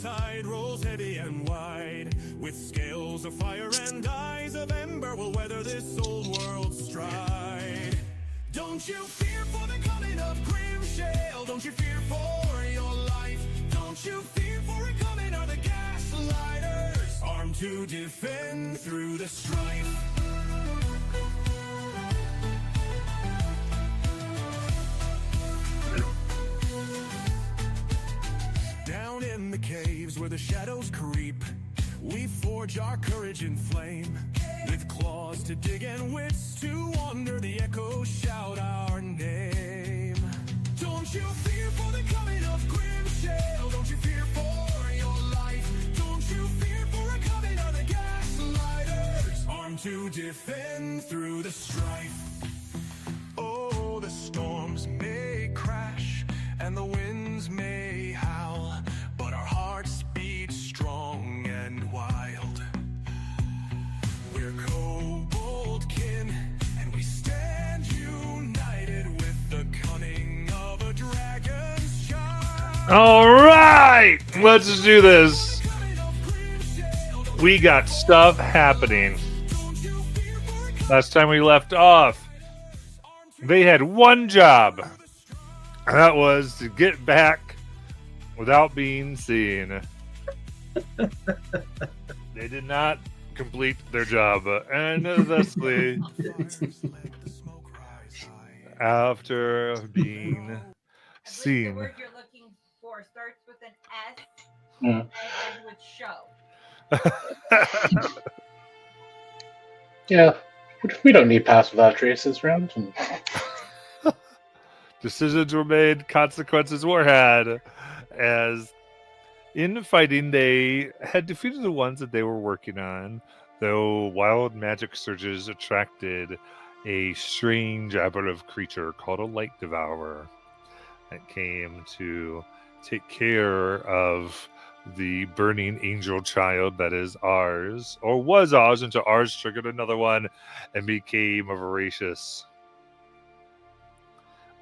tide rolls heavy and wide, with scales of fire and eyes of ember, will weather this old world's stride. Don't you fear for the coming of Grimshale, don't you fear for your life, don't you fear for it coming are the gaslighters, armed to defend through the strife. Down in the caves where the shadows creep, we forge our courage in flame. With claws to dig and wits to wander, the echoes shout our name. Don't you fear for the coming of Grimshale, don't you fear for your life, don't you fear for a coming of the gaslighters, armed to defend through the strife. Oh, the storms may crash and the winds may howl, but our hearts beat strong and wild. We're kobold kin, and we stand united with the cunning of a dragon's child. All right, let's do this. We got stuff happening. Last time we left off, they had one job. And that was to get back without being seen. They did not complete their job, and thusly, after being seen. The word you're looking for starts with an S Mm. and ends with show. Yeah, we don't need pass without trace this round. Decisions were made, consequences were had, as in fighting they had defeated the ones that they were working on, though wild magic surges attracted a strange aberrative creature called a light devourer that came to take care of the burning angel child that is ours, or was ours, until ours triggered another one and became a voracious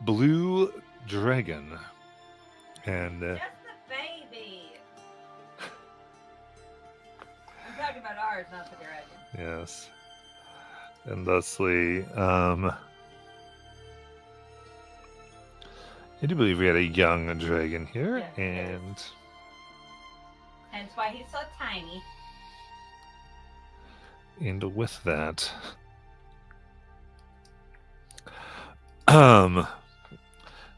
blue dragon. And Just the baby. I'm talking about ours, not the dragon. yes, and thusly, I do believe we had a young dragon here, Yes, and Hence why he's so tiny. with that,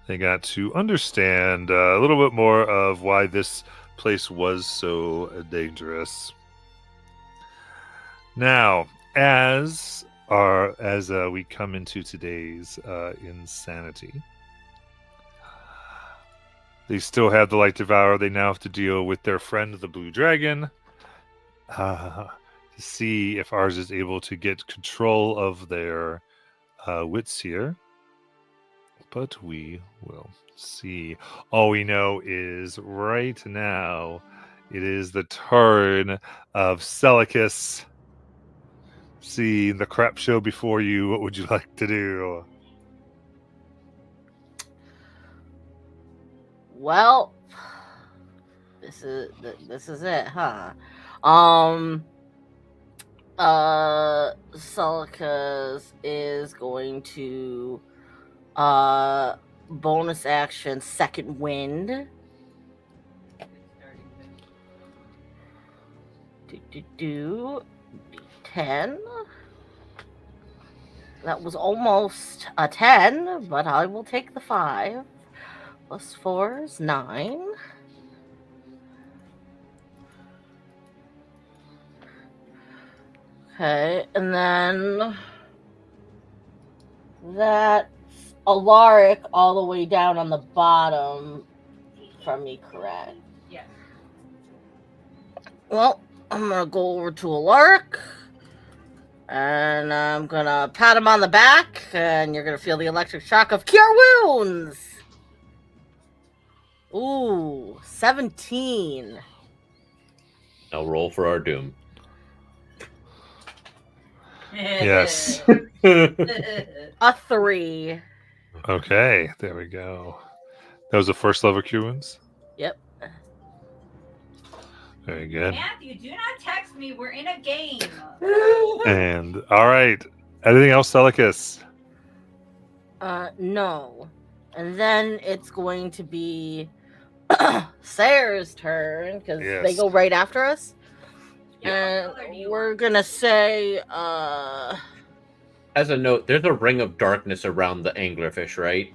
they got to understand a little bit more of why this place was so dangerous. Now, as we come into today's insanity, they still have the Light Devourer. They now have to deal with their friend, the Blue Dragon, to see if ours is able to get control of their wits here. But we will see. All we know is right now, it is the turn of Celicus. See the crap show before you. What would you like to do? Well, this is it, huh? Celicus is going to bonus action second wind. Do 10. That was almost a 10, but I will take the 5. Plus 4 is 9. Okay, and then that's Alaric all the way down on the bottom from me, correct? Yes. Well, I'm gonna go over to Alaric, and I'm gonna pat him on the back, and you're gonna feel the electric shock of Cure Wounds! Ooh, 17. Now roll for our doom. Yes. A 3. Okay, there we go. That was the first level Cure Wounds? Yep. Very good. Matthew, do not text me. We're in a game. And all right. Anything else, Celicus? No. And then it's going to be Sayre's turn because they Yes. go right after us. Yeah, what color do And you we're want? gonna say, As a note, there's a ring of darkness around the anglerfish, right?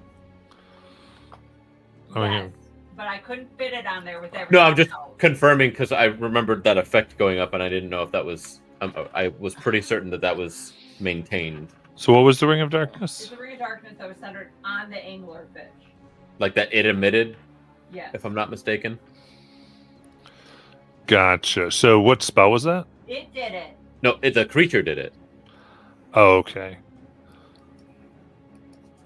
Oh, yeah. Yes, but I couldn't fit it on there with everything. No, I'm just else. confirming because I remembered that effect going up, and I didn't know if that was. I was pretty certain that that was maintained, So what was the Ring of It's Darkness? a ring of darkness that was centered on the anglerfish. like that it emitted, Yes. if I'm not mistaken. Gotcha. So what spell was that? It did it. No, the creature did it. Oh, okay.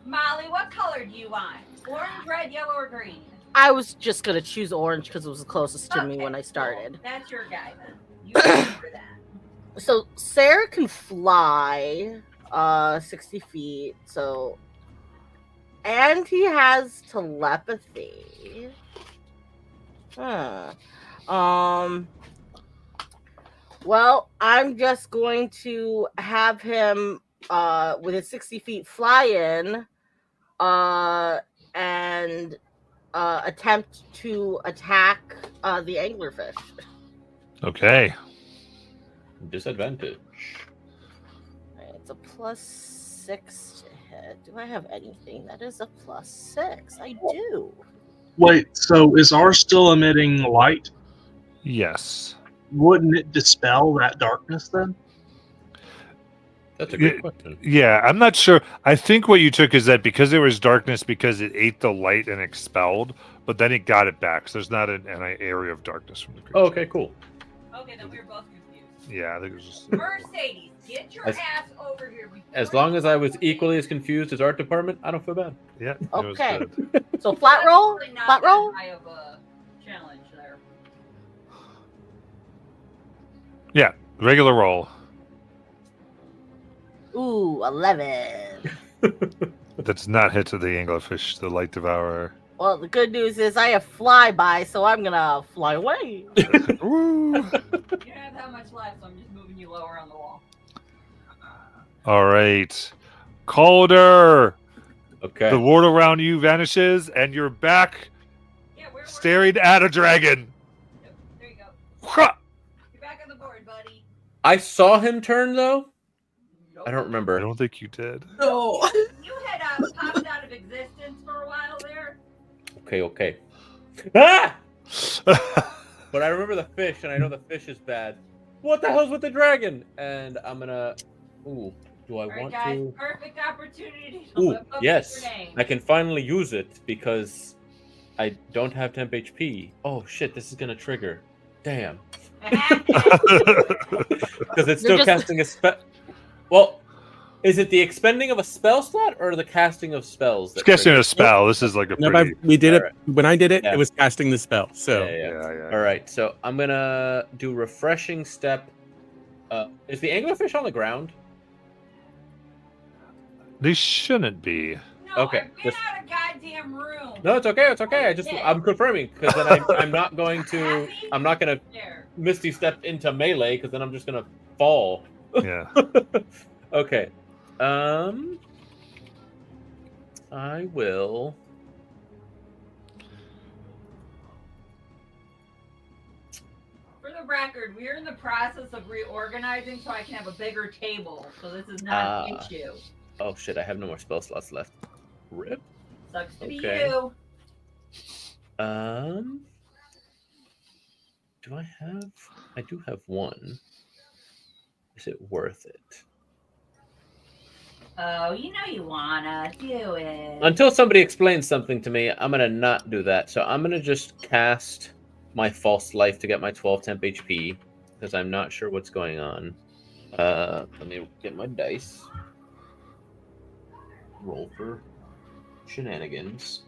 Molly, what color do you want? Orange, red, yellow, or green? I was just gonna choose orange because it was the closest to me Okay, when I cool. started. That's your guy then. You remember that. So Sayre can fly 60 feet, so and he has telepathy. Well, I'm just going to have him with his 60 feet fly in and attempt to attack the anglerfish. Okay. Disadvantage. It's a +6 to hit. Do I have anything that is a +6? I do. Wait, so is ours still emitting light? Yes. Wouldn't it dispel that darkness then? That's a Yeah. good question. Yeah, I'm not sure. I think what you took is that because there was darkness, because it ate the light and expelled, but then it got it back. So there's not an area of darkness from the creature. Oh, okay, cool. Okay, then we were both confused. Yeah, I think it was just. Mercedes, get your As- ass over here. before As long you as I was fucking- equally as confused as art department, I don't feel bad. Yeah. It was Okay. good. So flat roll? Probably not Flat that roll? high of a challenge there. Regular roll. Ooh, 11. That's not hit to the anglerfish, the light devourer. Well, the good news is I have flyby, so I'm gonna fly away. Woo! You don't have that much left, so I'm just moving you lower on the wall. All right. Calder! Okay. The ward around you vanishes, and you're back Yeah, where were staring at a dragon. Yep, there you go. Hua! You're back on the board, buddy. I saw him turn though. Nope. I don't I remember. don't think you did. No. You had popped out of existence for a while there. Okay. Ah! But I remember the fish, and I know the fish is bad. What the hell's with the dragon? And I'm gonna. Ooh, do I All right, want guys, to? perfect opportunity to Ooh, lift up yes. your name. I can finally use it because I don't have temp HP. Oh shit! This is gonna trigger. Damn. Because it's still just- casting a spell. Well, is it the expending of a spell slot or the casting of spells? It's that casting triggers? a spell. This is like a No, pretty. but we did it Alright. when I did it. Yeah. It was casting the spell. So Yeah. Yeah. All right, so I'm gonna do refreshing step. Is the anglerfish on the ground? They shouldn't be. No, Okay, Get just- out of goddamn room. No, it's okay. It's okay. I'm confirming because then I'm not going to. I'm not gonna There. misty step into melee because then I'm just gonna fall. Yeah. Okay. I will. For the record, we are in the process of reorganizing so I can have a bigger table. So this is not an Ah. issue. Oh shit! I have no more spell slots left. Rip. Sucks to be Okay. you. Do I have? I do have one. Is it worth it? Oh, you know you wanna do it. Until somebody explains something to me, I'm gonna not do that. So I'm gonna just cast my false life to get my 12 temp HP because I'm not sure what's going on. Let me get my dice. Roll for shenanigans.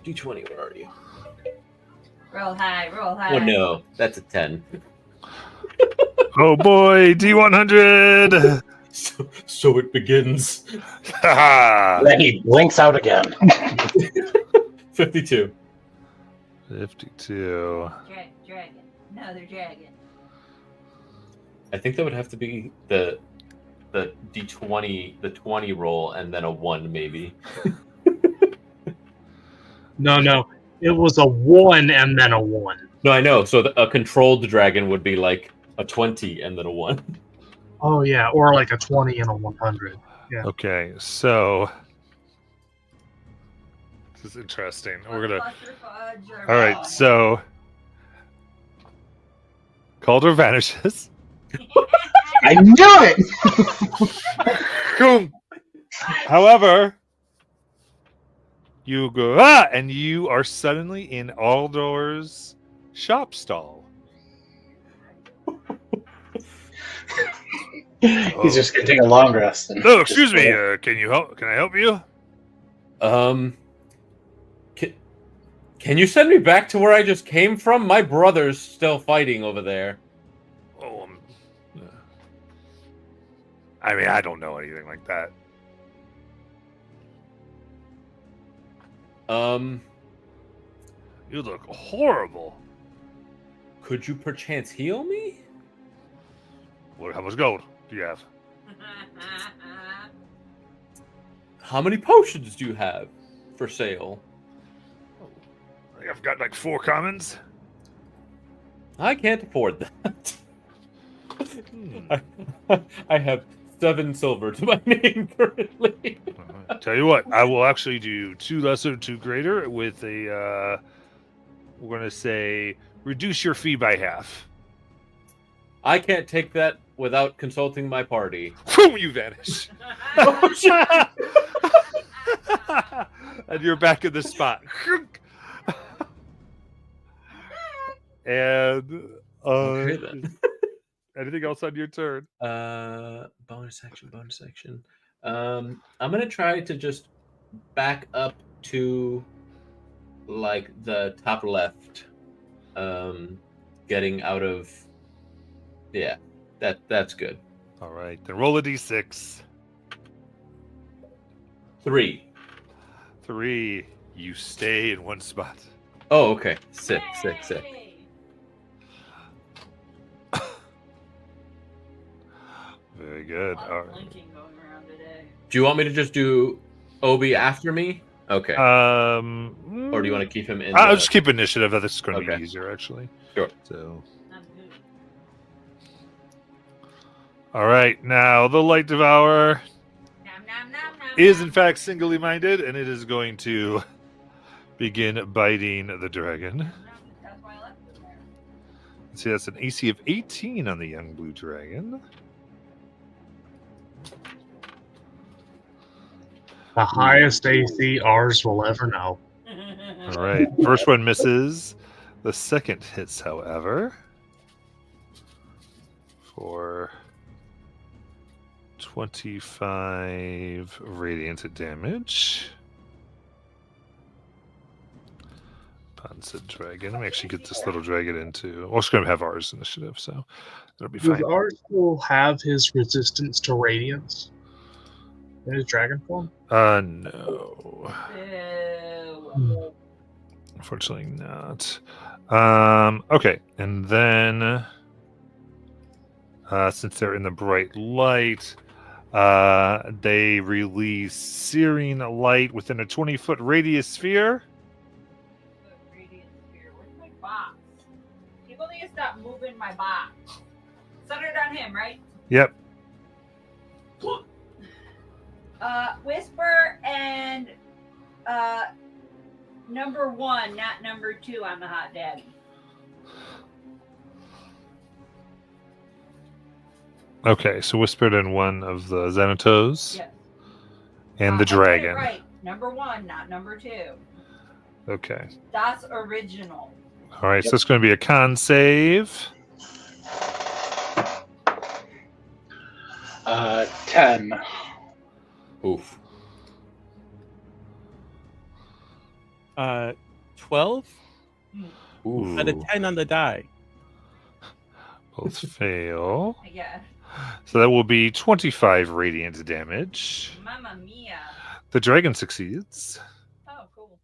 D20, where are you? Roll high, roll high. Oh no, that's a 10. Oh boy, D100. So it begins. Then he blinks out again. 52. 52. Dragon. Another dragon. I think that would have to be the D20, the 20 roll, and then a 1 maybe. No. It was a 1 and then a 1. No, I know. So a controlled dragon would be like a 20 and then a 1. Oh, yeah. Or like a 20 and a 100. Yeah. Okay, so this is interesting. We're gonna. Cluster fudge or All right, so Calder vanishes. I knew it! Boom. However, you go and you are suddenly in Aldor's shop stall. He's just gonna take a long rest. And Oh, excuse just- me. Can you help? Can I help you? Can you send me back to where I just came from? My brother's still fighting over there. Oh, I mean, I don't know anything like that. You look horrible. Could you perchance heal me? What? How much gold do you have? How many potions do you have for sale? I've got like 4 commons. I can't afford that. Hmm. I have 7 silver to my name currently. Tell you what, I will actually do 2 lesser, 2 greater with a. We're gonna say reduce your fee by half. I can't take that without consulting my party. Boom! You vanish. And you're back in the spot. And Okay, then. anything else on your turn? Bonus action. I'm gonna try to just back up to like the top left. Getting out of that's good. All right, then roll a d6. 3. 3. You stay in one spot. Oh, okay. Sick. Yay! Very good. A lot All of right. blinking going around today. Do you want me to just do Obi after me? Okay. Or do you want to keep him in? I'll the- just keep initiative. This is going to Okay. be easier, actually. Sure. So, I'm good. all right. Now, the Light Devourer Nom, nom, nom, nom, is, nom. in fact, singly minded, and it is going to begin biting the dragon. That's why I left it there. See, that's an AC of 18 on the young blue dragon. The highest AC ours will ever know. All right. First one misses. The second hits, however, for 25 radiant damage. Ponsid dragon. Let me actually get this little dragon into. Well, it's going to have ours initiative, so it'll be Does fine. ours still have his resistance to radiance in his dragon form? No. Ew. Unfortunately not. Okay, and then since they're in the bright light, they release searing light within a 20-foot radius sphere. Radiant sphere. Where's my box? People need to stop moving my box. Center it on him, right? Yep. Whisper and number 1, not number 2 on the hot daddy. Okay, so whispered in one of the Xanatos Yes. and the I did it dragon. Right. Number 1, not number 2. Okay. That's original. All right, so it's going to be a con save. 10. Oof. 12 Ooh. out of 10 on the die. Both fail. Yeah. So that will be 25 radiant damage. Mamma mia. The dragon succeeds. Oh, cool.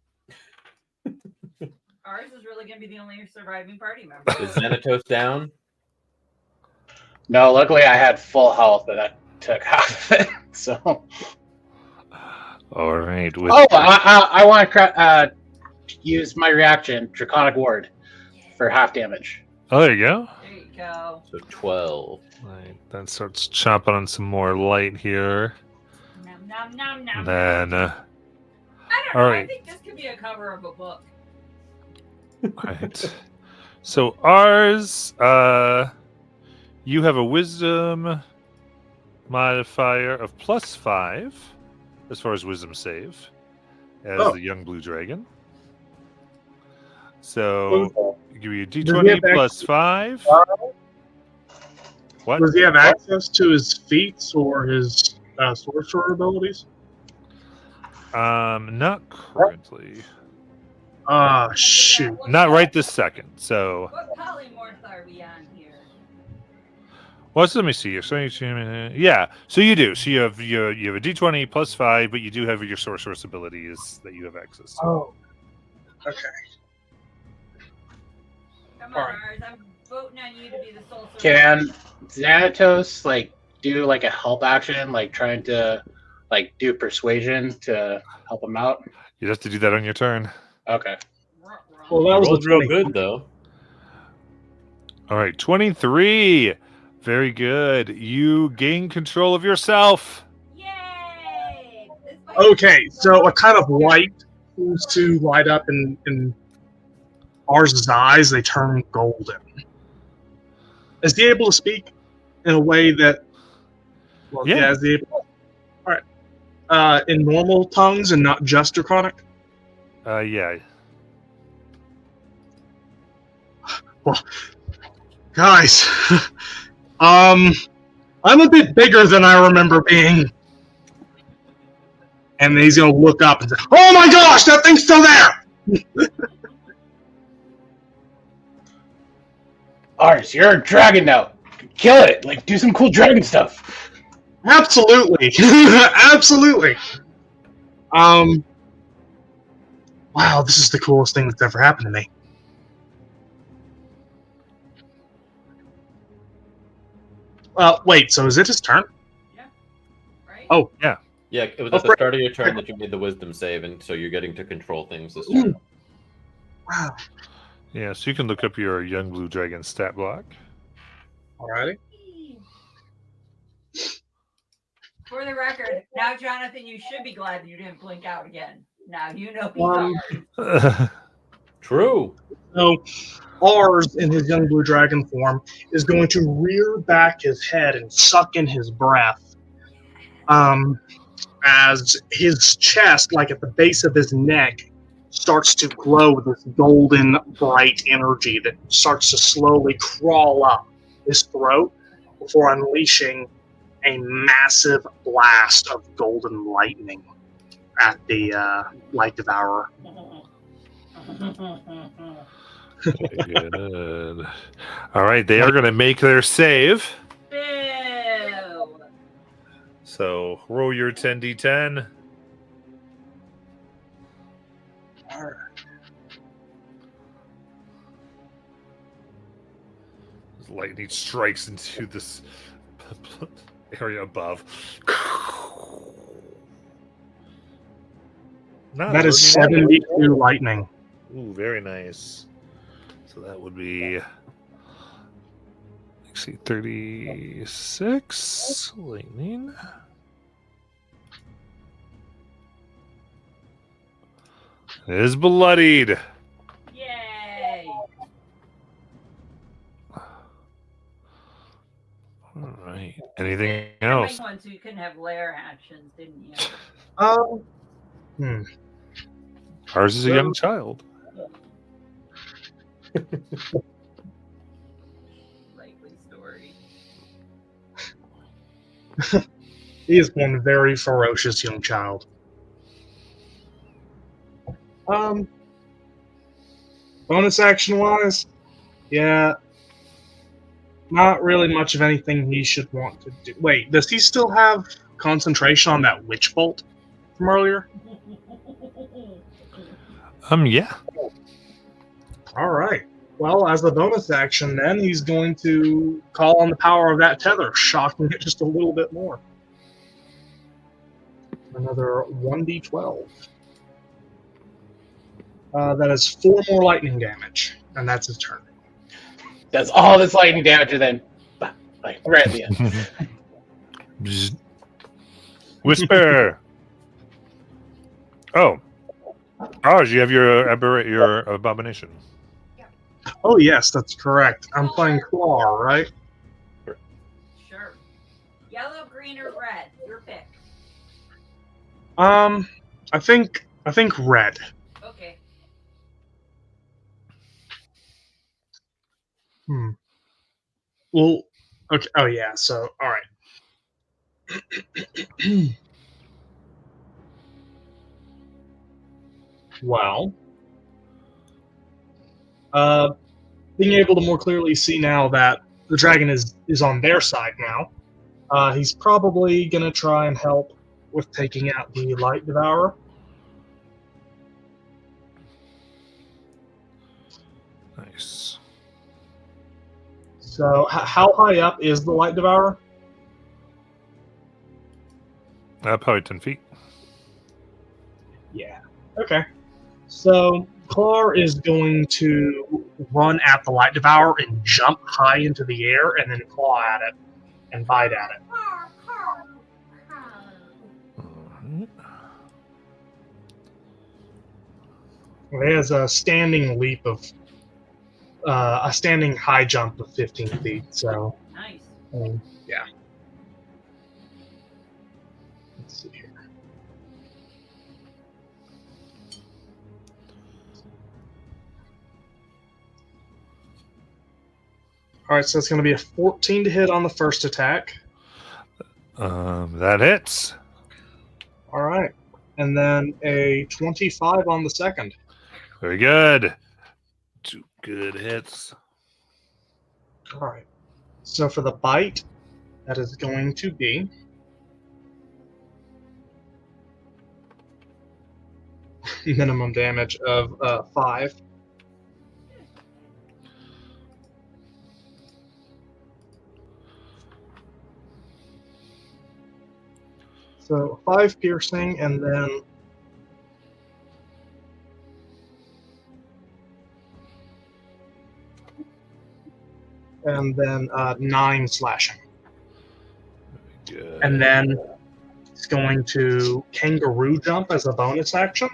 Ours is really going to be the only surviving party member. Is Xanatos down? No, luckily I had full health, but that took half of it. So. All right. Oh, I want to use my reaction, Draconic Ward, for half damage. Oh, there you go. There you go. So 12. Right, that starts chomping on some more light here. Nom, nom, nom, nom. Then, I don't know. all I right. think this could be a cover of a book. right. So ours, you have a wisdom modifier of +5 as far as wisdom save as the young blue dragon. So give you a d20 +5. What? Does he have access to his feats or his sorcerer abilities? Not currently. Ah, shoot. Not right this second. So, What polymorph are we on here? well, so let me see here. So, yeah. So you do. So you have a d20 +5, but you do have your sorceress abilities that you have access to. Oh, okay. Come All on, right. Ours. I'm voting on you to be the sole survivor. Can Xanatos do a help action, trying to do persuasion to help him out? You'd have to do that on your turn. Okay. Well, that That was was a real 20. good, though. All right, 23. Very good. You gain control of yourself. Yay! This might Okay, be so a kind of light seems to light up in Ars's eyes. They turn golden. Is he able to speak in a way that? Well, Yeah. Is he able? All right. In normal tongues and not just Draconic. Yeah. Guys, I'm a bit bigger than I remember being. And he's gonna look up and say, "Oh my gosh, that thing's still there!" Ars, you're a dragon now. Kill it. Do some cool dragon stuff. Absolutely, absolutely. Wow, this is the coolest thing that's ever happened to me. Wait, so is it his turn? right? Oh. Yeah, it was Oh, at the frick. start of your turn that you made the wisdom save, and so you're getting to control things this turn. Wow. Yeah, so you can look up your young blue dragon stat block. Alrighty. For the record, now, Jonathan, you should be glad that you didn't blink out again. Now you know he's ours. True. So, Ars, in his young blue dragon form, is going to rear back his head and suck in his breath. As his chest, at the base of his neck, starts to glow with this golden, bright energy that starts to slowly crawl up his throat before unleashing a massive blast of golden lightning at the Light Devourer. Good. All right, they are going to make their save. Boo! So roll your 10d10. Lightning strikes into this area above. That is 72 lightning. Ooh, very nice. So that would be, let's see, 36 lightning. It is bloodied. Yay! All right. Anything You else? made one so you couldn't have lair actions, didn't you? Ours is a young child. Likely story. He is one very ferocious young child. Bonus action wise, yeah. not really much of anything he should want to do. Wait, does he still have concentration on that witch bolt from earlier? Yeah. All right. Well, as a bonus action, then he's going to call on the power of that tether, shocking it just a little bit more. Another 1d12. That is 4 more lightning damage, and that's his turn. Does all this lightning damage and then like right at the end. Bzz. Whisper. Oh, you have your abomination. Oh yes, that's correct. I'm playing Claw, right? Sure. Yellow, green, or red? Your pick. I think red. Okay. Well, okay. Oh yeah. So all right. Well, being able to more clearly see now that the dragon is on their side now, he's probably gonna try and help with taking out the Light Devourer. Nice. So, how high up is the Light Devourer? Probably 10 feet. Yeah. Okay. So Clar is going to run at the Light Devourer and jump high into the air, and then claw at it and bite at it. It has a standing leap of a standing high jump of 15 feet. So Nice. yeah. Let's see here. All right, so it's going to be a 14 to hit on the first attack. That hits. All right, and then a 25 on the second. Very good. 2 good hits. All right. So for the bite, that is going to be minimum damage of 5. So 5 piercing, and then and then 9 slashing. Good. And then it's going to kangaroo jump as a bonus action,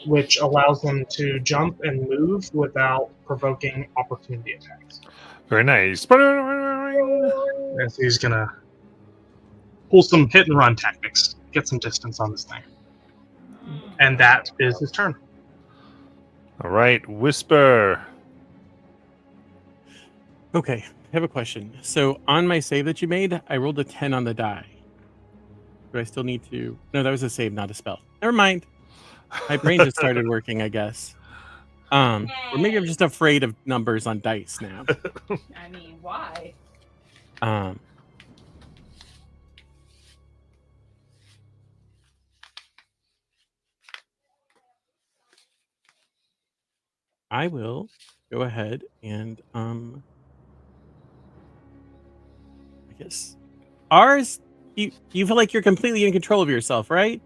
which allows him to jump and move without provoking opportunity attacks. Very nice. And so he's gonna pull some hit and run tactics, get some distance on this thing. And that is his turn. All right, Whisper. Okay, I have a question. So on my save that you made, I rolled a 10 on the die. Do I still need to? No, that was a save, not a spell. Never mind. My brain just started working, I guess. Or maybe I'm just afraid of numbers on dice now. I mean, why? I will go ahead and I guess ours. You feel like you're completely in control of yourself, right?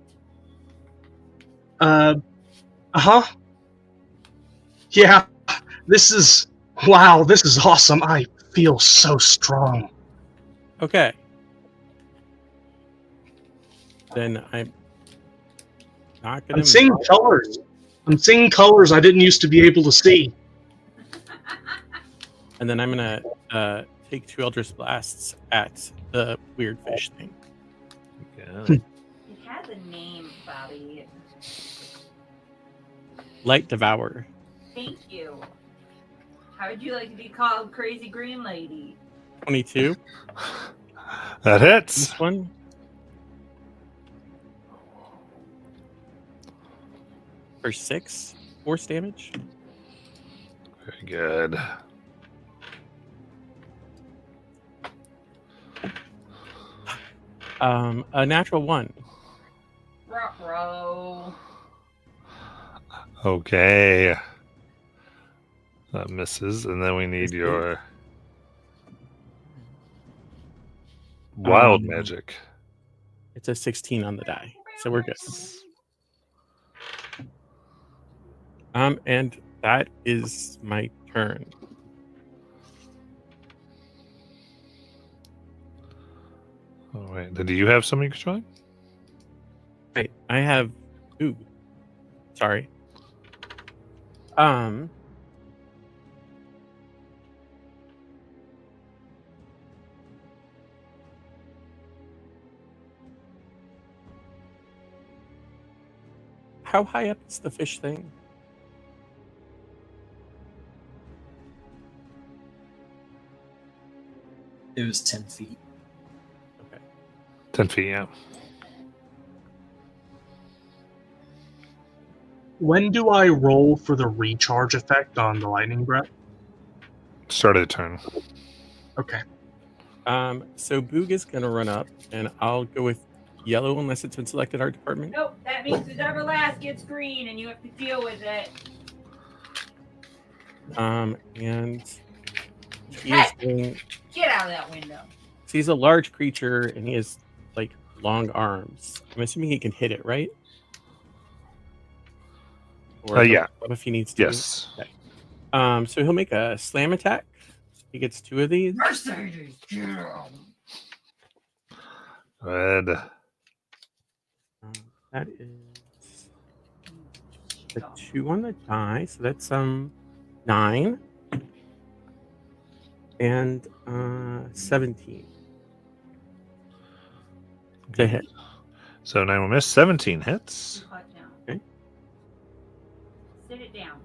Uh-huh. Yeah. This is awesome. I feel so strong. Okay. Then I'm not gonna. I'm seeing colors. I'm seeing colors I didn't used to be able to see. And then I'm gonna take 2 Eldritch Blasts at the weird fish thing. Yeah. It has a name, Bobby. Light Devour. Thank you. How would you like to be called Crazy Green Lady? 22. That hits. This one. For 6 force damage. Very good. A natural 1. Ruh-roh. Okay. That misses, and then we need Misses. your wild Um, magic. It's a 16 on the die, so we're good. And that is my turn. All right. Then do you have something controlling? Right, I have. Ooh, sorry. How high up is the fish thing? It was 10 feet. Okay. 10 feet, yeah. When do I roll for the recharge effect on the lightning breath? Start of the turn. Okay. So Boog is gonna run up, and I'll go with yellow unless it's been selected our department. Nope, that means whoever last gets green and you have to deal with it. And he is Heck, going. get out of that window. He's a large creature, and he has like long arms. I'm assuming he can hit it, right? Or Yeah. if he needs to. Yes. Okay. So he'll make a slam attack. He gets 2 of these. Mercedes, get him. Red. That is a 2 on the die, so that's 9 and 17 to hit. So 9 will miss. 17 hits. Okay. Sit it down.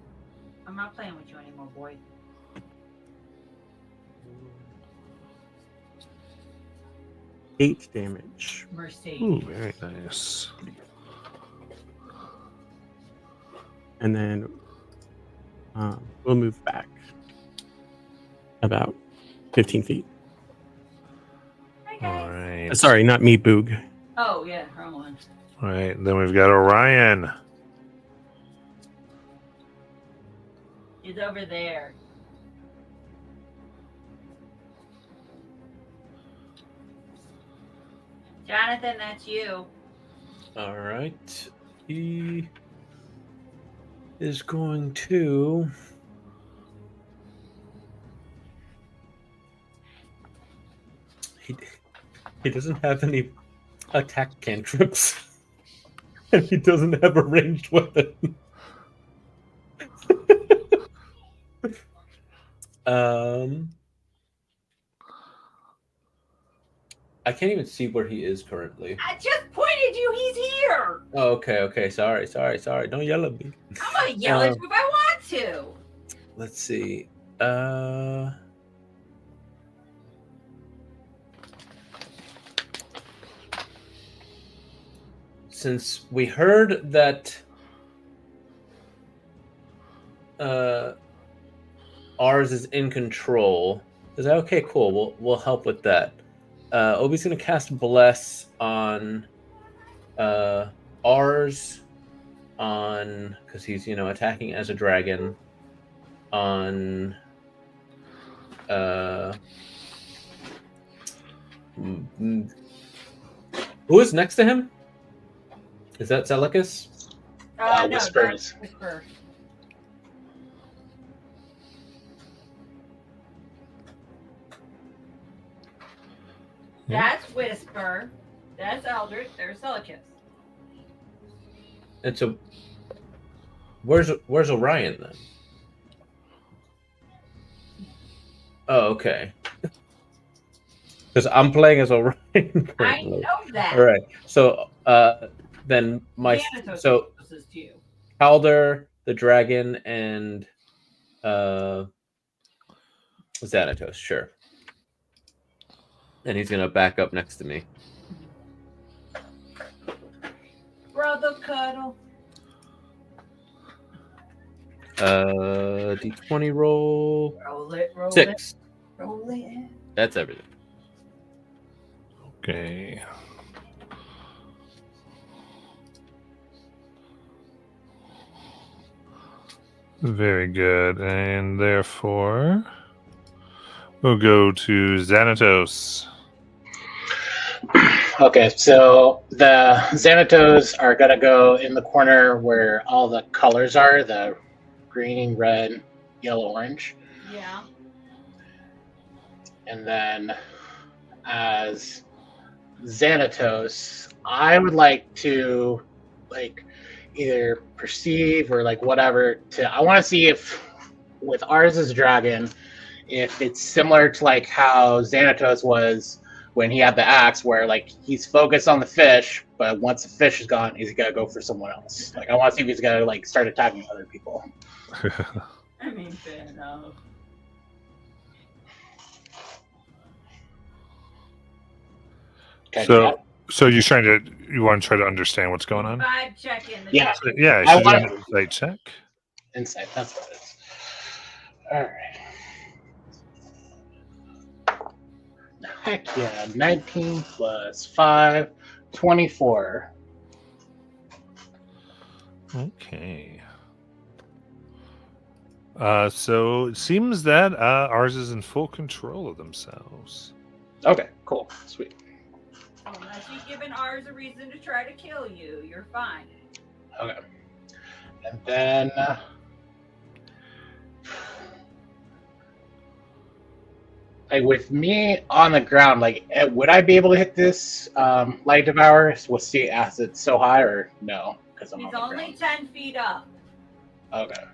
I'm not playing with you anymore, boy. Eight damage. Mercedes. Ooh, very nice. And then we'll move back about 15 feet. Hi, guys. All right. Sorry, not me, Boog. Oh, yeah, wrong one. All right. Then we've got Orion. He's over there. Jonathan, that's you. All right. He is going to. He doesn't have any attack cantrips, and he doesn't have a ranged weapon. I can't even see where he is currently. I just pointed you. He's here. Oh, okay. Sorry. Don't yell at me. I'm gonna yell at you if I want to. Let's see. Since we heard that ours is in control, is that okay? Cool. We'll help with that. Obi's gonna cast Bless on ours, on because he's attacking as a dragon, on who is next to him? Is that Zelicus? No, Whispers. that's Whisper. That's Whisper. That's Eldritch. There's Zelicus. And so, where's Orion then? Oh, okay. Because I'm playing as Orion currently. I know that. All right. So, then Thanatos so is to you. Calder, the dragon, and Xanatos, sure. And he's gonna back up next to me. Brother Cuddle. D20 roll. Roll it, roll 6. it, roll it. That's everything. Okay. Very good. And therefore, we'll go to Xanatos. Okay, so the Xanatos are gonna go in the corner where all the colors are, the green, red, yellow, orange. Yeah. And then as Xanatos, I would like to either perceive or whatever I want to see if with Ars's dragon, if it's similar to how Xanatos was when he had the axe, where he's focused on the fish, but once the fish is gone, he's gotta go for someone else. I want to see if he's gonna start attacking other people. I mean, fair enough. So you want to try to understand what's going on? Vibe check in. Yeah. Yeah, I you should do want- an insight check. Insight, that's what it is. All right. Heck yeah, 19 plus 5, 24. Okay. So it seems that ours is in full control of themselves. Okay, cool, sweet. Unless you've given ours a reason to try to kill you, you're fine. Okay. And then with me on the ground, would I be able to hit this light devourer? We'll see as it's so high, or no? Because I'm He's on the only ground. 10 feet up. Okay.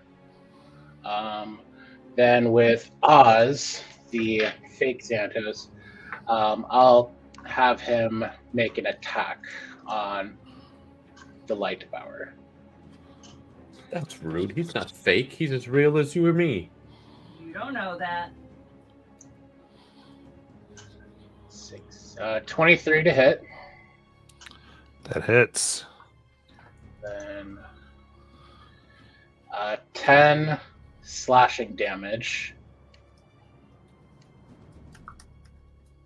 Then with Oz, the fake Xanatos, I'll have him make an attack on the light devourer. That's rude. He's not fake. He's as real as you or me. You don't know that. 23 to hit. That hits. Then 10 slashing damage.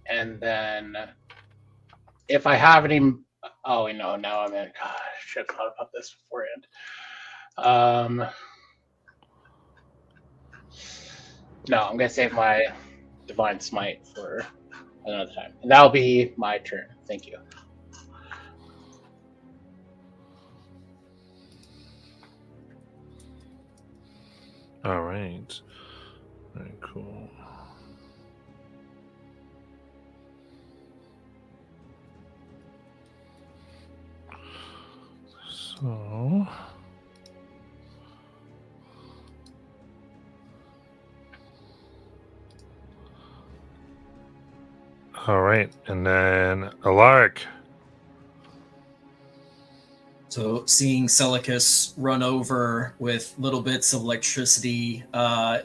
And then if I have any... Oh, no, now I'm in... God, I should have thought about this beforehand. No, I'm going to save my Divine Smite for another time. And that'll be my turn. Thank you. All right. Very cool. So... All right, and then Alaric. So seeing Celicus run over with little bits of electricity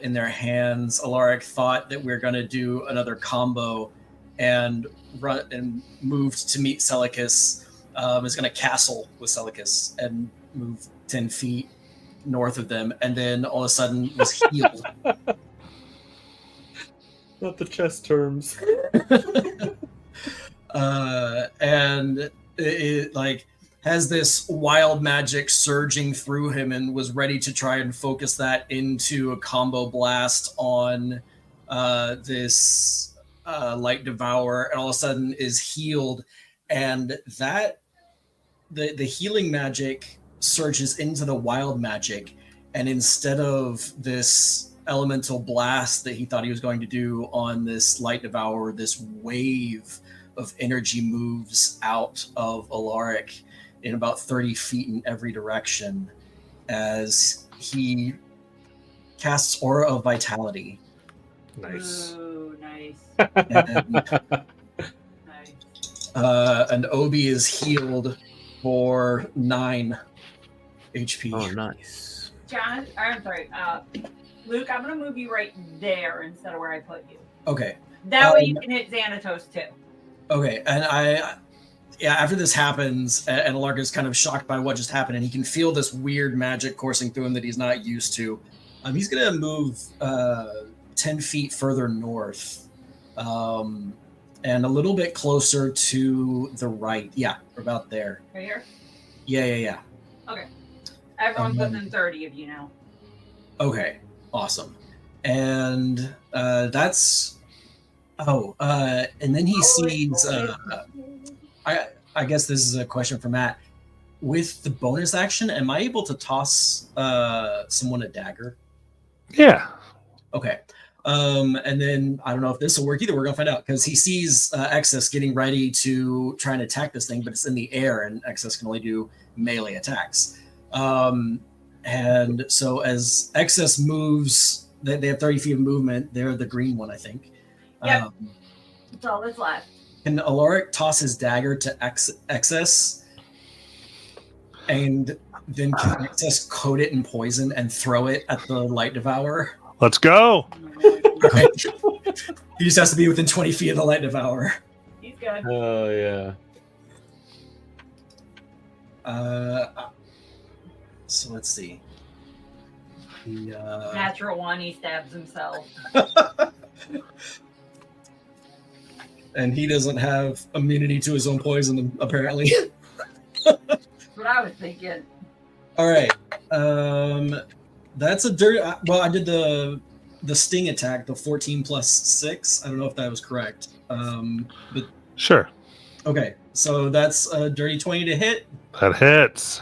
in their hands, Alaric thought that we are going to do another combo and run and moved to meet Celicus. Is going to castle with Celicus and move 10 feet north of them, and then all of a sudden was healed. Not the chess terms. And it has this wild magic surging through him and was ready to try and focus that into a combo blast on this light devourer, and all of a sudden is healed, and that the healing magic surges into the wild magic, and instead of this elemental blast that he thought he was going to do on this light devourer, this wave of energy moves out of Alaric in about 30 feet in every direction as he casts Aura of Vitality. Nice. Ooh, nice. And, Nice. and Obi is healed for 9 HP. Oh, nice. John, I'm sorry. Luke, I'm going to move you right there instead of where I put you. Okay. That way you can hit Xanatos too. Okay, and after this happens, and Alaric is kind of shocked by what just happened, and he can feel this weird magic coursing through him that he's not used to. He's going to move 10 feet further north, and a little bit closer to the right. Yeah, we're about there. Right here? Yeah. Okay. Everyone's within 30 of you now. Okay, awesome. And that's and then he sees. I guess this is a question for Matt. With the bonus action, am I able to toss someone a dagger? Yeah. Okay. And then I don't know if this will work either. We're gonna find out because he sees Excess getting ready to try and attack this thing, but it's in the air, and Excess can only do melee attacks. And so as Excess moves, they have 30 feet of movement. They're the green one, I think. Yep. That's all that's left. Can Alaric toss his dagger to Excess, and then can Excess coat it in poison and throw it at the Light Devourer? Let's go. Right. He just has to be within 20 feet of the Light Devourer. He's good. Oh yeah. So let's see. Natural one, he stabs himself. And he doesn't have immunity to his own poison, apparently. That's what I was thinking. All right. That's a dirty. Well, I did the sting attack, the 14 plus 6. I don't know if that was correct. But Sure. okay, so that's a dirty 20 to hit, That hits.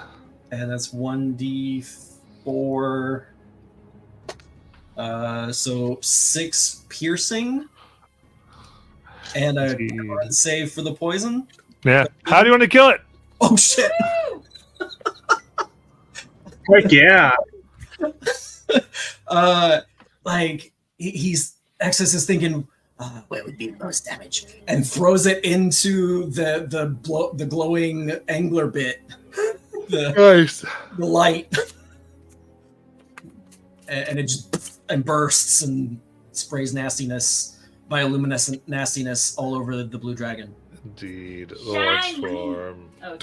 and that's 1d4. So 6 piercing, and a current save for the poison. Yeah. How do you want to kill it? Oh shit! Heck yeah. Like he's Excess is thinking, what would be the most damage, and throws it into the glowing angler bit, Nice. the light, and it just bursts and sprays bioluminescent nastiness all over the blue dragon. Indeed. The Lord's Shine. form. Oh,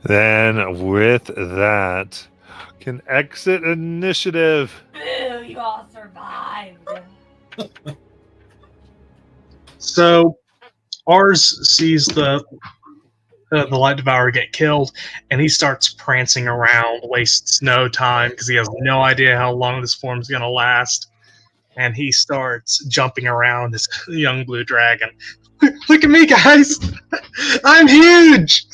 Then with that, can exit initiative. boo, you all survived. So ours sees the Light Devourer get killed, and he starts prancing around, wastes no time because he has no idea how long this form's going to last. And he starts jumping around this young blue dragon. Look at me, guys! I'm huge!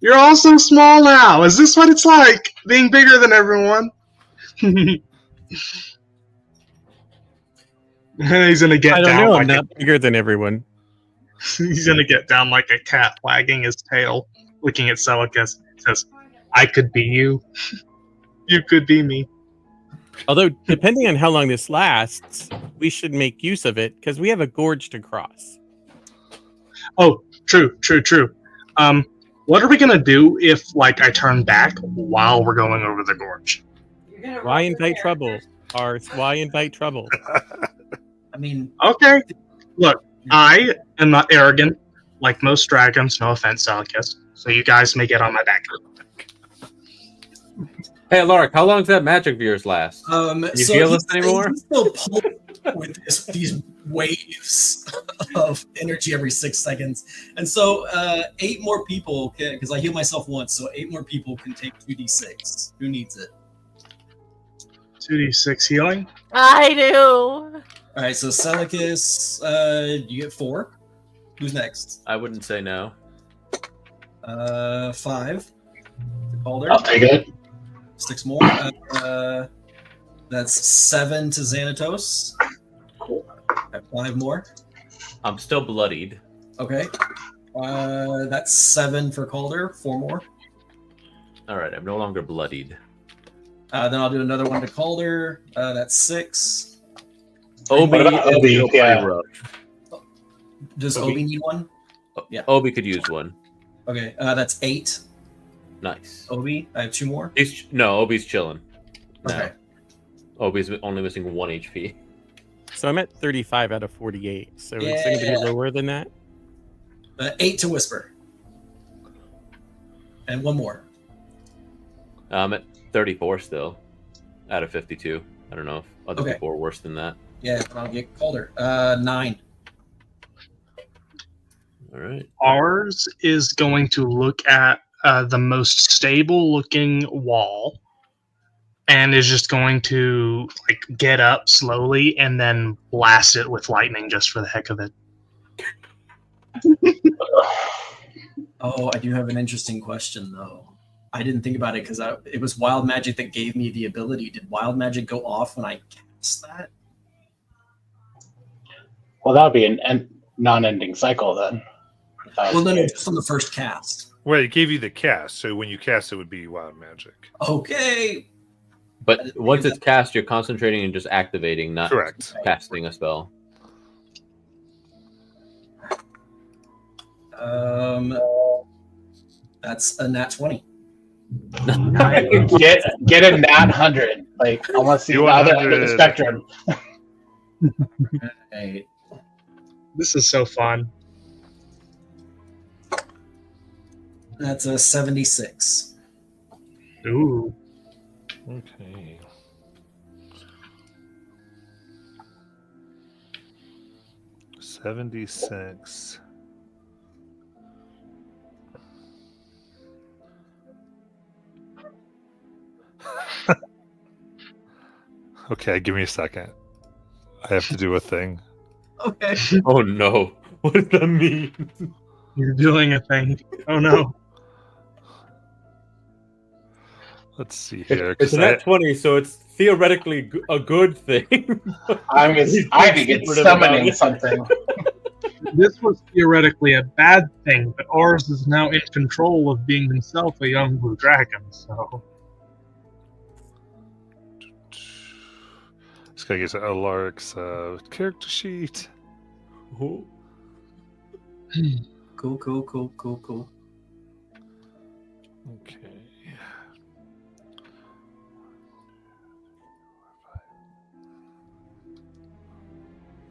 You're all so small now. Is this what it's like, being bigger than everyone? And he's going to get I don't down know. like I'm not bigger than everyone. He's gonna get down like a cat, wagging his tail, looking at Celicus. Says, "I could be you. You could be me." Although, depending on how long this lasts, we should make use of it because we have a gorge to cross. Oh, true. What are we gonna do if, like, I turn back while we're going over the gorge? You're gonna Why roll your invite trouble? characters. Ars, why invite trouble? I mean, Okay. Look, I am not arrogant, like most dragons. No offense, Celicus. So you guys may get on my back. Hey, Alaric, how long does that magic viewers last? you You feel this anymore? He's still pulled with these waves of energy every 6 seconds, and so 8 more people can, because I heal myself once, so 8 more people can take 2d6. Who needs it? 2d6 healing. I do. All right, so Celicus, you get 4. Who's next? I wouldn't say no. 5. Calder. I'll take it. 6 more. That's 7 to Xanatos. Cool. 5 more. I'm still bloodied. Okay. That's 7 for Calder. 4 more. All right, I'm no longer bloodied. Then I'll do another one to Calder. That's 6. Obi, What about is Obi? still pretty Yeah. rough. Does Obi. Obi need one? Yeah. Obi could use one. Okay. That's 8. Nice. Obi, I have 2 more. Obi's chilling. No. Okay. Obi's only missing 1 HP. So I'm at 35 out of 48. So it's going to Yeah. be lower than that. 8 to Whisper. And 1 more. I'm at 34 still, out of 52. I don't know if other Okay. people are worse than that. Yeah, and I'll get Calder. 9. All right. Ours is going to look at the most stable looking wall and is just going to like get up slowly and then blast it with lightning just for the heck of it. Oh, I do have an interesting question though. I didn't think about it because it was wild magic that gave me the ability. Did wild magic go off when I cast that? Well, that would be a non-ending cycle then. Well, no, just on the first cast. Well, it gave you the cast, so when you cast it would be wild magic. Okay. But once it's cast, you're concentrating and just activating, not Correct. casting a spell. That's a nat 20. Get a nat 100. Like, I want to see the other end of the spectrum. Right. This is so fun. That's a 76. Ooh. Okay. $76. Okay, give me a second. I have to do a thing. Okay. Oh no. What does that mean? You're doing a thing. Oh no. Let's see here. It's a nat 20, so it's theoretically a good thing. I think it's summoning something. This was theoretically a bad thing, but Ars is now in control of being himself a young blue dragon, so... Just gotta get to Alaric's character sheet. Oh. Cool. Okay.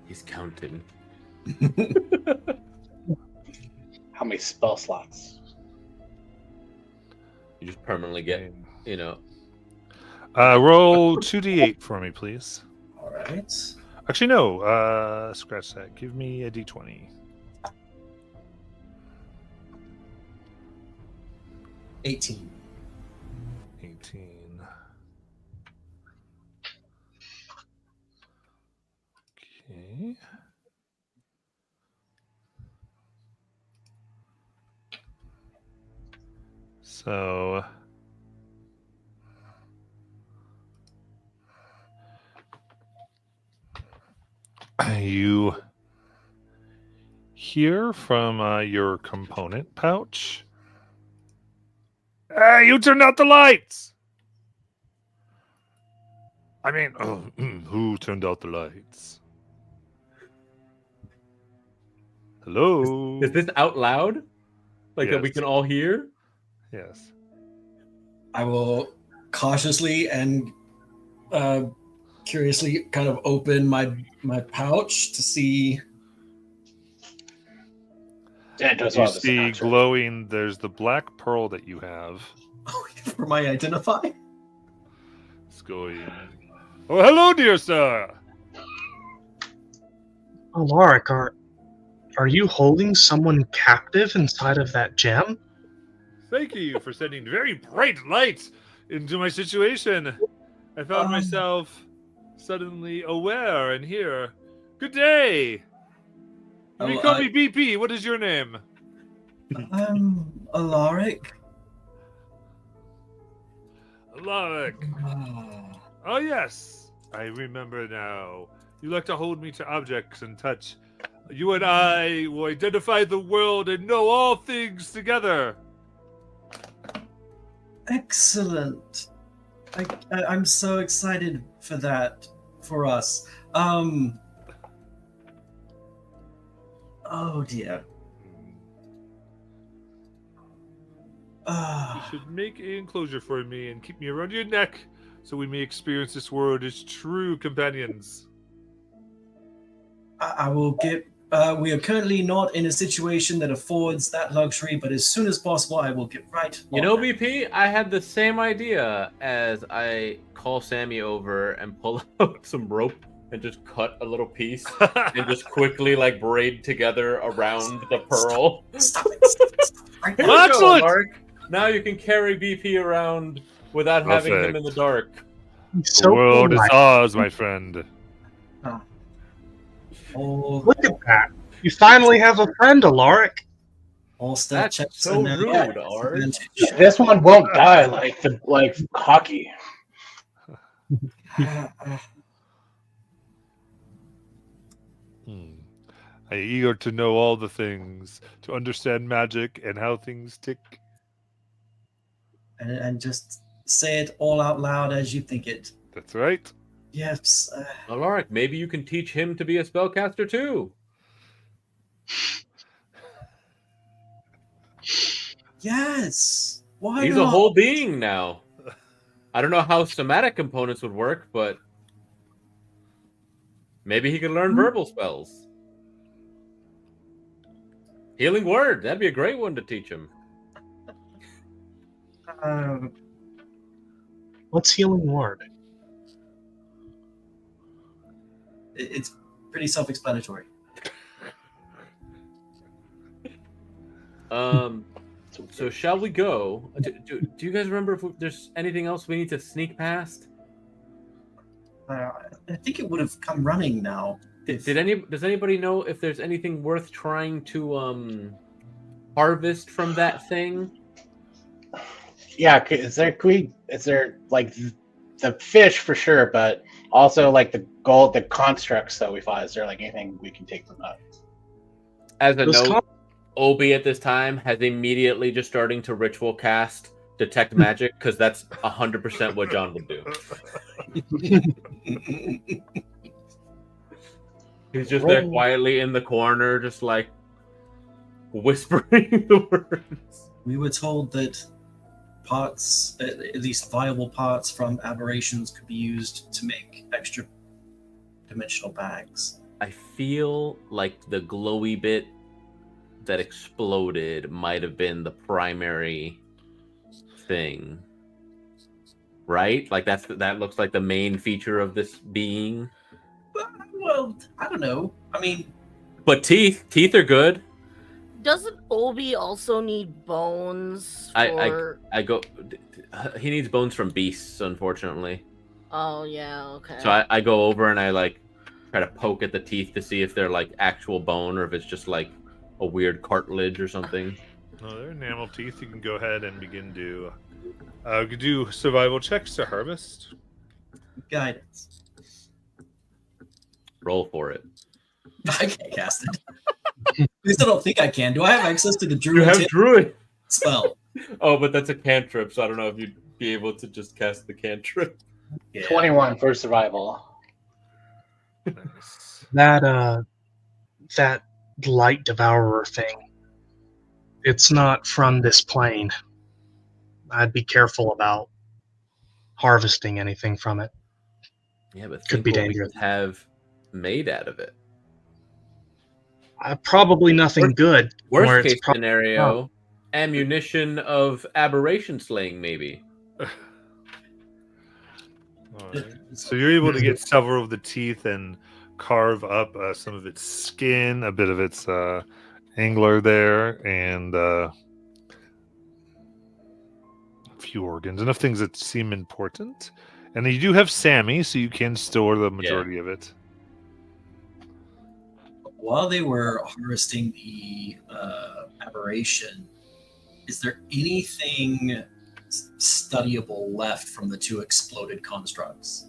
He's counting. How many spell slots? You just permanently get, Roll 2d8 for me, please. All right. Actually, no. Scratch that. Give me a d20. 18. 18. Okay. So you hear from your component pouch. Hey, you turned out the lights! I mean, who turned out the lights? Hello? Is this out loud? Like that we Yes. can all hear? Yes. I will cautiously and curiously kind of open my pouch to see. You see glowing, there's the black pearl that you have. For my identify? It's going. Oh, hello, dear sir. Alaric, are you holding someone captive inside of that gem? Thank you for sending very bright light into my situation. I found myself suddenly aware and here. Good day. You call me BP. What is your name? Alaric. Alaric. Oh, yes. I remember now. You like to hold me to objects and touch. You and I will identify the world and know all things together. Excellent. I'm so excited for that for us. Oh dear. You should make an enclosure for me and keep me around your neck so we may experience this world as true companions. I will get. We are currently not in a situation that affords that luxury, but as soon as possible, I will get right. You know, BP, I had the same idea as I call Sammy over and pull out some rope and just cut a little piece and just quickly braid together around the pearl. Stop it. Excellent! Now you can carry BP around without having him in the dark. The world is ours, my friend. Oh, Look at that. You finally have a friend, Alaric. all stat That's checks so and then rude, Art. This one won't die like hockey. I eager to know all the things, to understand magic and how things tick. And just say it all out loud as you think it. That's right. Yes. Alaric, maybe you can teach him to be a spellcaster too. Yes. Why He's not? a whole being now. I don't know how somatic components would work, but maybe he could learn verbal spells. Healing word, that'd be a great one to teach him. What's healing word? It's pretty self-explanatory. So shall we go? Do you guys remember if there's anything else we need to sneak past? I think it would have come running now. Does anybody know if there's anything worth trying to harvest from that thing? Yeah, is there like the fish for sure, but also like the constructs that we fought? Is there like anything we can take from that? As a note, Obi at this time has immediately just starting to ritual cast detect magic because that's 100% what John would do. He's just there quietly in the corner, just like whispering the words. We were told that parts, at least viable parts from aberrations, could be used to make extra dimensional bags. I feel like the glowy bit that exploded might have been the primary thing, right? Like that looks like the main feature of this being. Well, I don't know. I mean, but teeth are good. Doesn't Obi also need bones? I go. He needs bones from beasts, unfortunately. Oh yeah, okay. So I go over and I like try to poke at the teeth to see if they're like actual bone or if it's just like a weird cartilage or something. No, they're enamel teeth. You can go ahead and begin to do survival checks to harvest. Guidance. Roll for it. I can't cast it. At least I don't think I can. Do I have access to the druid? You have druid spell. Oh, but that's a cantrip, so I don't know if you'd be able to just cast the cantrip. Yeah. 21 for survival. Nice. That light devourer thing. It's not from this plane. I'd be careful about harvesting anything from it. Yeah, but Could be what we dangerous. could have made out of it. Probably nothing good. where Worst it's case scenario, ammunition of aberration slaying, maybe. Alright. So you're able to get several of the teeth and carve up some of its skin, a bit of its angler there, and a few organs, enough things that seem important. And you do have Sammy, so you can store the majority of it. While they were harvesting the aberration, is there anything studyable left from the two exploded constructs?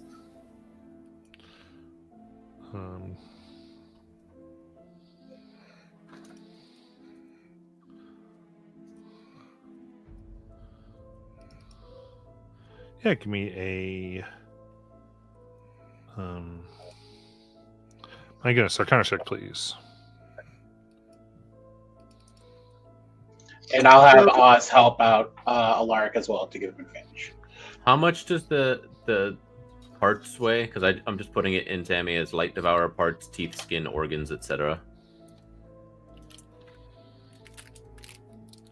Yeah, give me a. My goodness, Arcana check, please. And I'll have Oz help out Alaric as well to give him advantage. How much does the parts weigh? Because I'm just putting it in Sammy as light devourer parts, teeth, skin, organs, etc.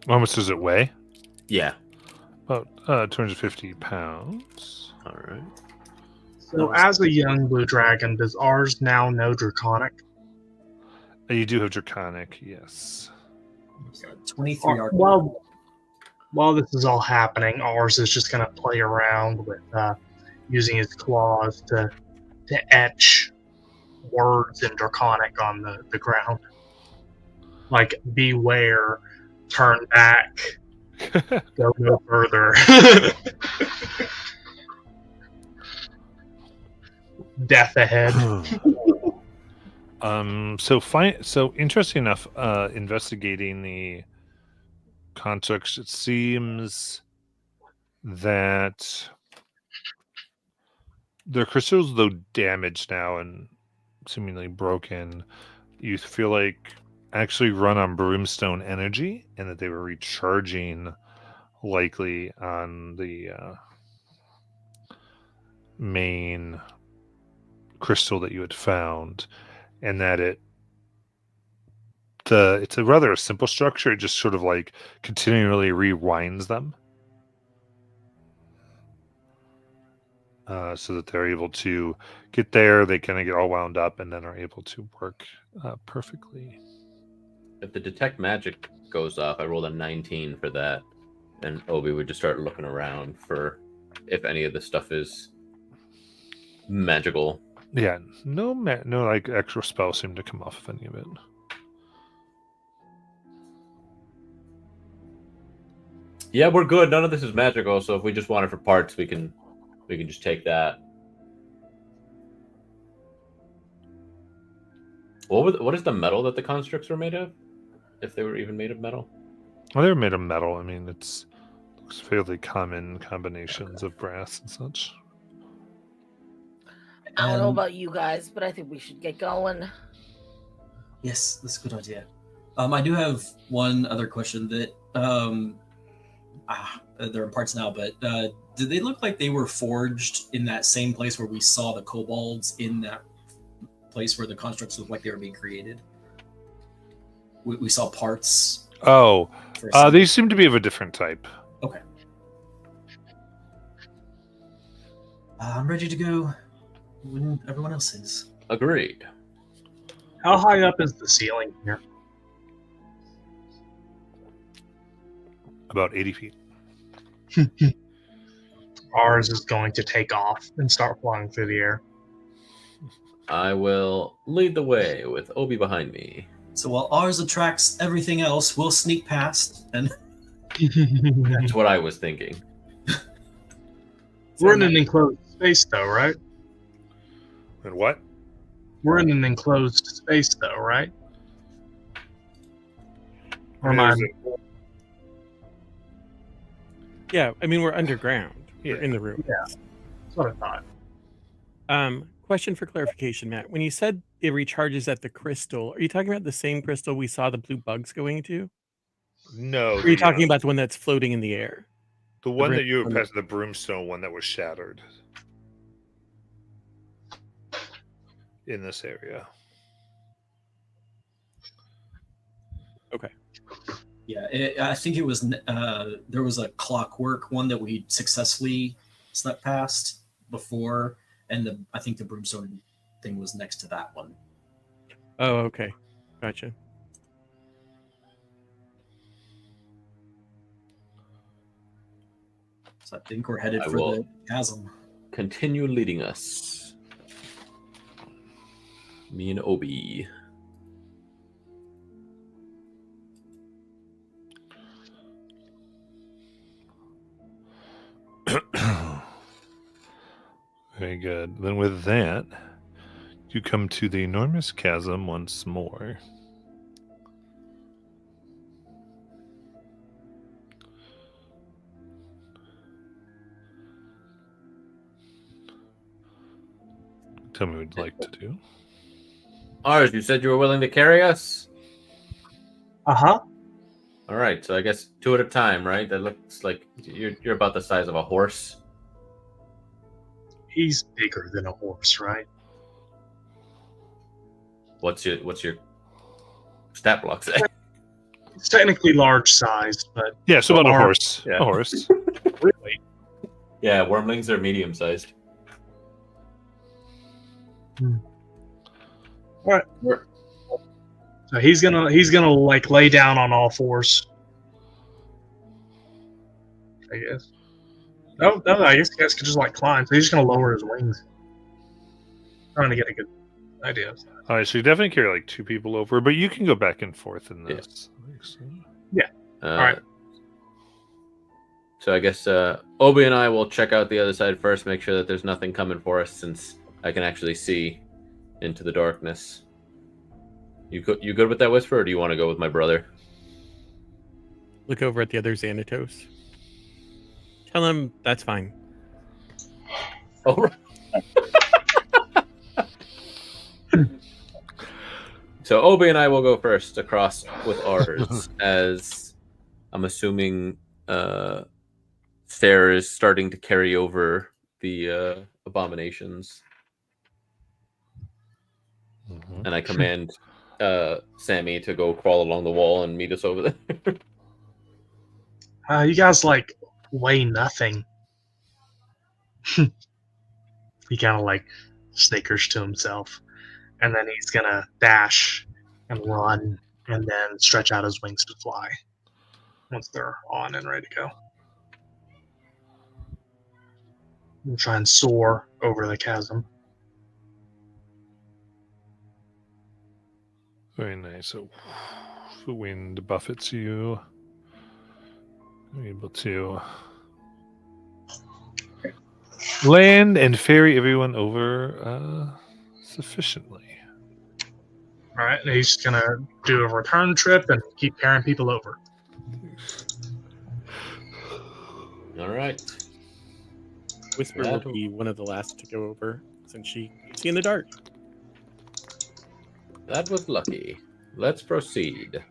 How much does it weigh? Yeah. About 250 pounds. All right. So, as a young blue dragon, does ours now know Draconic? You do have Draconic, yes. 23 Well, while this is all happening, ours is just going to play around with using his claws to etch words in Draconic on the ground. Like, beware, turn back, go no further. Death ahead. So interesting enough, investigating the constructs, it seems that their crystals, though damaged now and seemingly broken, you feel like actually run on brimstone energy, and that they were recharging likely on the main crystal that you had found, and that it's a rather simple structure. It just sort of like continually rewinds them, so that they're able to get there. They kind of get all wound up, and then are able to work perfectly. If the detect magic goes off, I rolled a 19 for that, and Obi would just start looking around for if any of the stuff is magical. Yeah, no like extra spells seem to come off of any of it. Yeah, we're good. None of this is magical, so if we just want it for parts, we can just take that. What is the metal that the constructs were made of? If they were even made of metal? Well, they were made of metal. I mean, looks fairly common combinations of brass and such. I don't know about you guys, but I think we should get going. Yes, that's a good idea. I do have one other question that they're in parts now, but did they look like they were forged in that same place where we saw the kobolds, in that place where the constructs looked like they were being created? We saw parts. Oh, they seem to be of a different type. Okay. I'm ready to go when everyone else is. Agreed. How high up is the ceiling here? About 80 feet. Ours is going to take off and start flying through the air. I will lead the way with Obi behind me. So while ours attracts everything else, we'll sneak past and... That's what I was thinking. We're in an enclosed space, though, right? And what? We're in an enclosed space, though, right? Or am I... Yeah, I mean, we're underground. Yeah. We're in the room. Yeah, that's what I thought. Question for clarification, Matt. When you said it recharges at the crystal, are you talking about the same crystal we saw the blue bugs going to? No. Or are you talking about the one that's floating in the air? The one that you had passed, the brimstone one that was shattered in this area. Okay. Yeah, I think it was, there was a clockwork one that we successfully snuck past before, and I think the brimstone thing was next to that one. Oh, okay. Gotcha. So I think we're headed for the chasm. Continue leading us. Me and Obi. Very good. Then with that, you come to the enormous chasm once more. Tell me what you'd like to do. Ours, you said you were willing to carry us? Uh-huh. All right, so I guess 2 at a time, right? That looks like you're about the size of a horse. He's bigger than a horse, right? What's your stat block say? It's technically large size, but Yeah, so about a Or- horse. Yeah. A horse. really, Yeah, wormlings are medium sized. so he's gonna like lay down on all fours. I guess. No, I guess you guys could just like climb. So he's just gonna lower his wings. Trying to get a good idea. All right, so you definitely carry like 2 people over, but you can go back and forth in this. All right. So I guess Obi and I will check out the other side first, make sure that there's nothing coming for us, since I can actually see into the darkness. You good with that, Whisper, or do you want to go with my brother? Look over at the other Xanatos. Tell him that's fine. Oh, right. So Obi and I will go first across with ours, as I'm assuming Fair is starting to carry over the abominations. Mhm. And I command Sammy to go crawl along the wall and meet us over there. You guys like weigh nothing. He kind of like snickers to himself, and then he's gonna dash and run, and then stretch out his wings to fly once they're on and ready to go. And try and soar over the chasm. Very nice. So the wind buffets you. You're able to land and ferry everyone over sufficiently. All right, and he's gonna do a return trip and keep carrying people over. All right. Whisper will be one of the last to go over, since she can see in the dark. That was lucky. Let's proceed.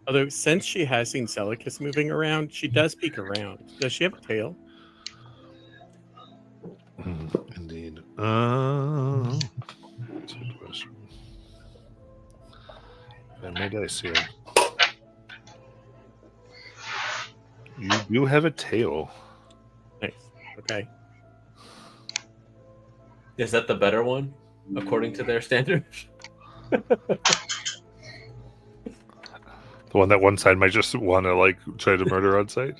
Although, since she has seen Celicus moving around, she does peek around. Does she have a tail? Indeed. And my dice here. You do have a tail. Nice. Okay. Is that the better one, according to their standards? The one that one side might just want to like try to murder on sight.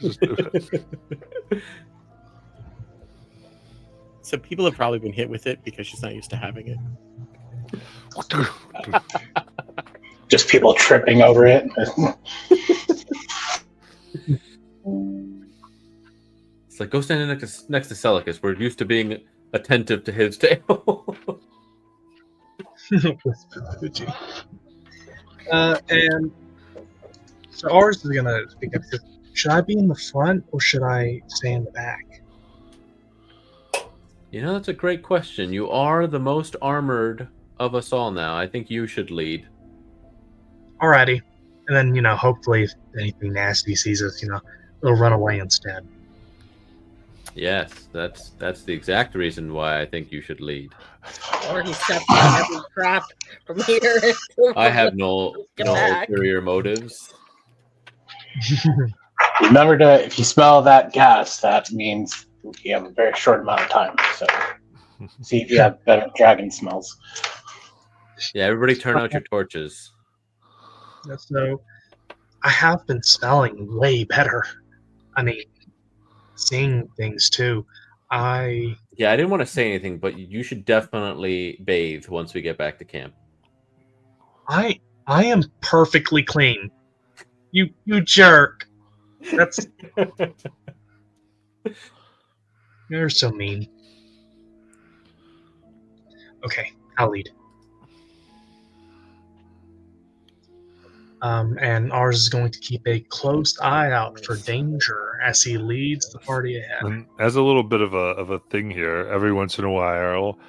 So people have probably been hit with it because she's not used to having it. Just people tripping over it. It's like, go stand next to Celicus. We're used to being attentive to his tail. And so ours is gonna speak up. Should I be in the front or should I stay in the back? You know, that's a great question. You are the most armored of us all now. I think you should lead. Alrighty. And then, hopefully if anything nasty sees us, it'll run away instead. Yes, that's the exact reason why I think you should lead. Or he steps on every trap from here. I have no back. ulterior motives. Remember to, if you smell that gas, that means you have a very short amount of time. So see if you have better dragon smells. Yeah, everybody turn out your torches. So I have been smelling way better. I mean, seeing things too. Yeah, I didn't want to say anything, but you should definitely bathe once we get back to camp. I am perfectly clean. You jerk. That's you're so mean. Okay, I'll lead. And ours is going to keep a close eye out for danger as he leads the party ahead. And as a little bit of a thing here, every once in a while,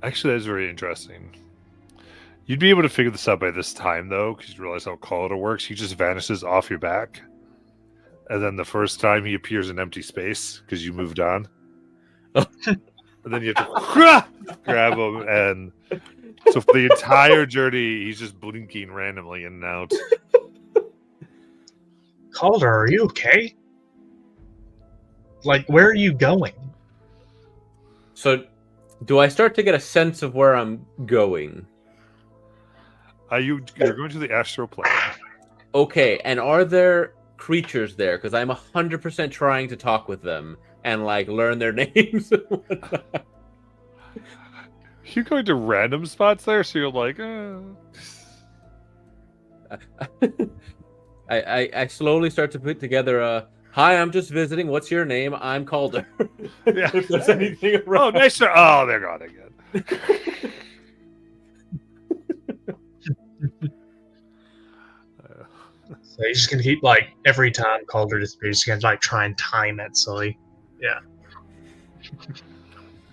actually that's very interesting. You'd be able to figure this out by this time, though, because you realize how Calder works. He just vanishes off your back. And then the first time he appears in empty space, because you moved on. And then you have to grab him. And so for the entire journey, he's just blinking randomly in and out. Calder, are you okay? Like, where are you going? So, do I start to get a sense of where I'm going? You're going to the astral plane. Okay, and are there creatures there because I'm 100% trying to talk with them and like learn their names and whatnot. You're going to random spots there, so you're like, I slowly start to put together a hi, I'm just visiting. What's your name? I'm Calder. Yeah. If there's anything Oh, around. nice. Oh, they're gone again. So he's just gonna keep like every time Calder disappears, he's gonna like try and time it. So yeah.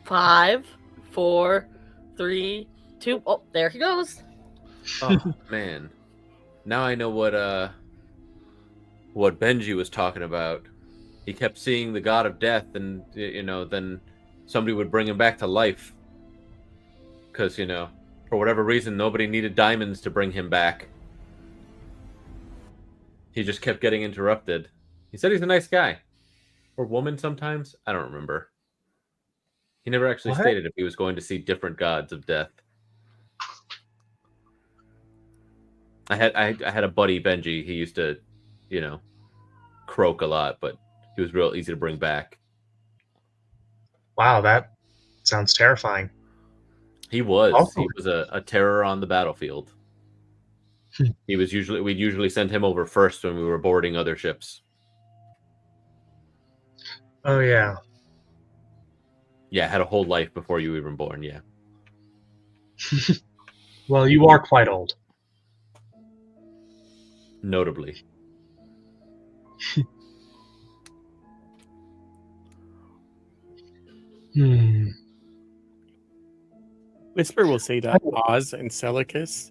5, 4, 3, 2. Oh, there he goes. Oh man, now I know what Benji was talking about. He kept seeing the god of death, and then somebody would bring him back to life. Because for whatever reason, nobody needed diamonds to bring him back. He just kept getting interrupted. He said he's a nice guy, or woman sometimes. I don't remember. He never actually stated if he was going to see different gods of death. I had a buddy, Benji. He used to, croak a lot, but he was real easy to bring back. Wow, that sounds terrifying. He was. Also- He was a terror on the battlefield. We'd usually send him over first when we were boarding other ships. Oh yeah. Yeah, had a whole life before you were even born. Yeah. Well, you are quite old. Notably. Whisper will say to Oz and Celicus,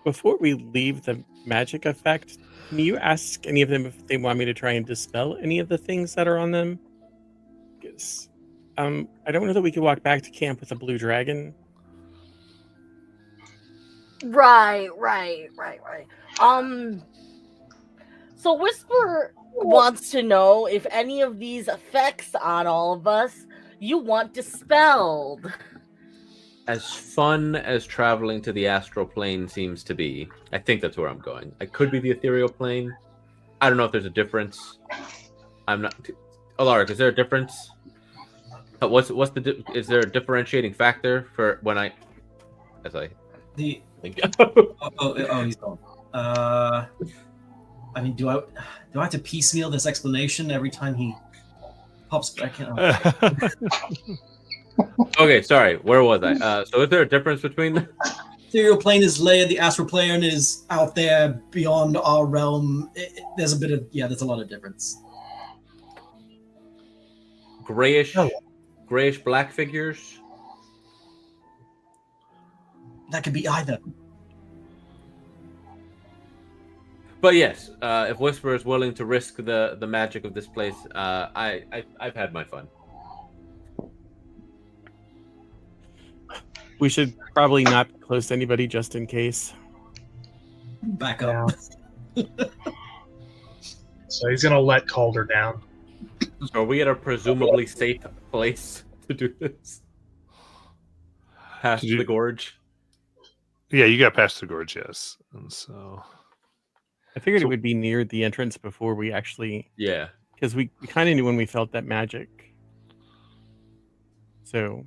before we leave the magic effect, can you ask any of them if they want me to try and dispel any of the things that are on them? Because I don't know that we could walk back to camp with a blue dragon. Right. So Whisper wants to know if any of these effects on all of us you want dispelled. As fun as traveling to the astral plane seems to be, I think that's where I'm going. I could be the ethereal plane. I don't know if there's a difference. I'm not. Alaric, is there a difference? Is there a differentiating factor for when I? As I The think. he's gone. I mean, do I have to piecemeal this explanation every time he pops back in? Okay, sorry. Where was I? So is there a difference between them? Ethereal plane is layered. The astral plane is out there beyond our realm. There's a lot of difference. Grayish black figures. That could be either. But yes, if Whisper is willing to risk the magic of this place, I've had my fun. We should probably not be close to anybody just in case. Back up. So he's gonna let Calder down. So are we at a presumably safe place to do this? Past the gorge? Yeah, you got past the gorge, yes. And so I figured it would be near the entrance before we actually... Yeah. Because we kind of knew when we felt that magic. So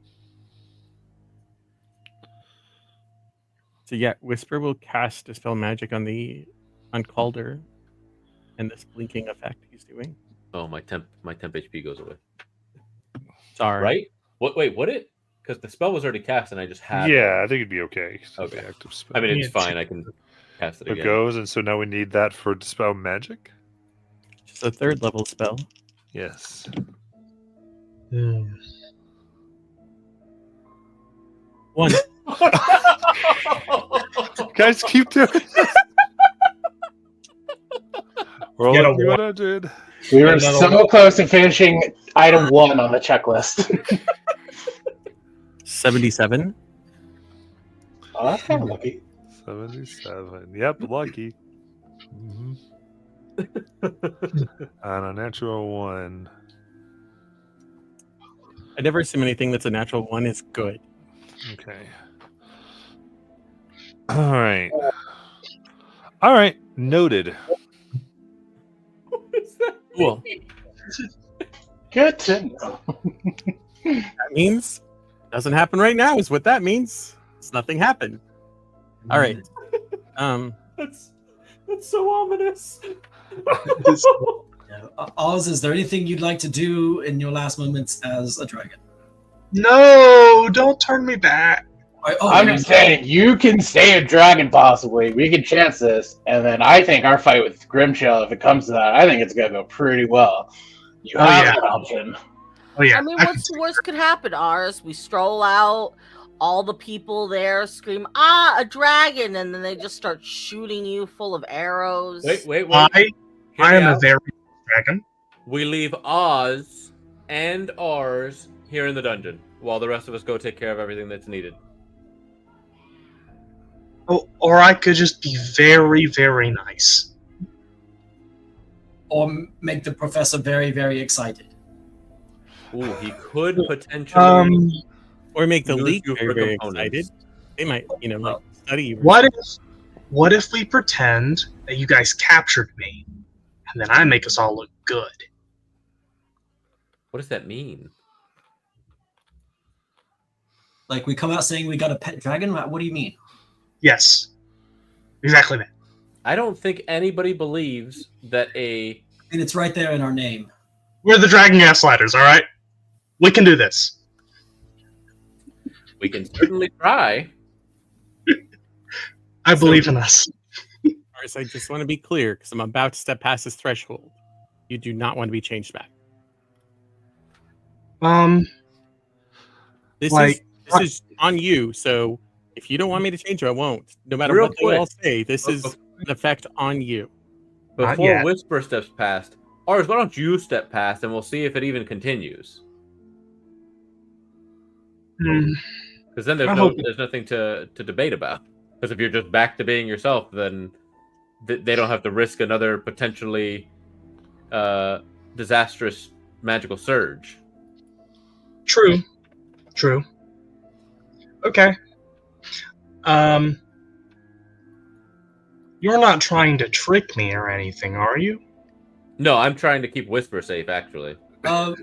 yeah, Whisper will cast Dispel Magic on Calder and this blinking effect he's doing. Oh, my temp HP goes away. Sorry. Right? Wait, would it? Because the spell was already cast and I just had yeah, I think it'd be okay. Okay. Active spell. I mean, it's fine. I can cast it It again. goes, and so now we need that for Dispel Magic? Just a 3rd level spell. Yes. One. Guys, keep doing it. Roll Get a up 100. We were so close to finishing item 1 on the checklist. 77. Oh, that's kind of lucky. 77. Yep, lucky. On a natural 1. I never assume anything that's a natural 1 is good. Okay. All right. All right, noted. Cool. Good to know. That means doesn't happen right now. Is what that means. It's nothing happened. All right. That's so ominous. Oz, is there anything you'd like to do in your last moments as a dragon? No, don't turn me back. I'm just saying, you can stay a dragon possibly. We can chance this, and then I think our fight with Grimchill, if it comes to that, I think it's gonna go pretty well. You have that option. Oh yeah. I mean, what's the worst could happen, Ours? We stroll out, all the people there scream, "Ah, a dragon!" and then they just start shooting you full of arrows. Wait. I am a very dragon. We leave Oz and ours here in the dungeon while the rest of us go take care of everything that's needed. Oh, or I could just be very, very nice. Or make the professor very, very excited. Ooh, he could potentially. Or make the use league you very, for very components. excited. They might, like study you. What if we pretend that you guys captured me, and then I make us all look good? What does that mean? Like we come out saying we got a pet dragon? What do you mean? Yes, exactly that. I don't think anybody believes that a. And it's right there in our name. We're the Dragon Gaslighters, all right? We can do this. We can certainly try. I believe in us. Ours, I just want to be clear because I'm about to step past this threshold. You do not want to be changed back. This is on you. So if you don't want me to change you, I won't. No matter Real what they quick. all say, this is an effect on you. Before yet. Whisper steps past, Ours, why don't you step past and we'll see if it even continues? Because then there's nothing to debate about. Because if you're just back to being yourself, then they don't have to risk another potentially disastrous magical surge. True. Okay. You're not trying to trick me or anything, are you? No, I'm trying to keep Whisper safe, actually. Well,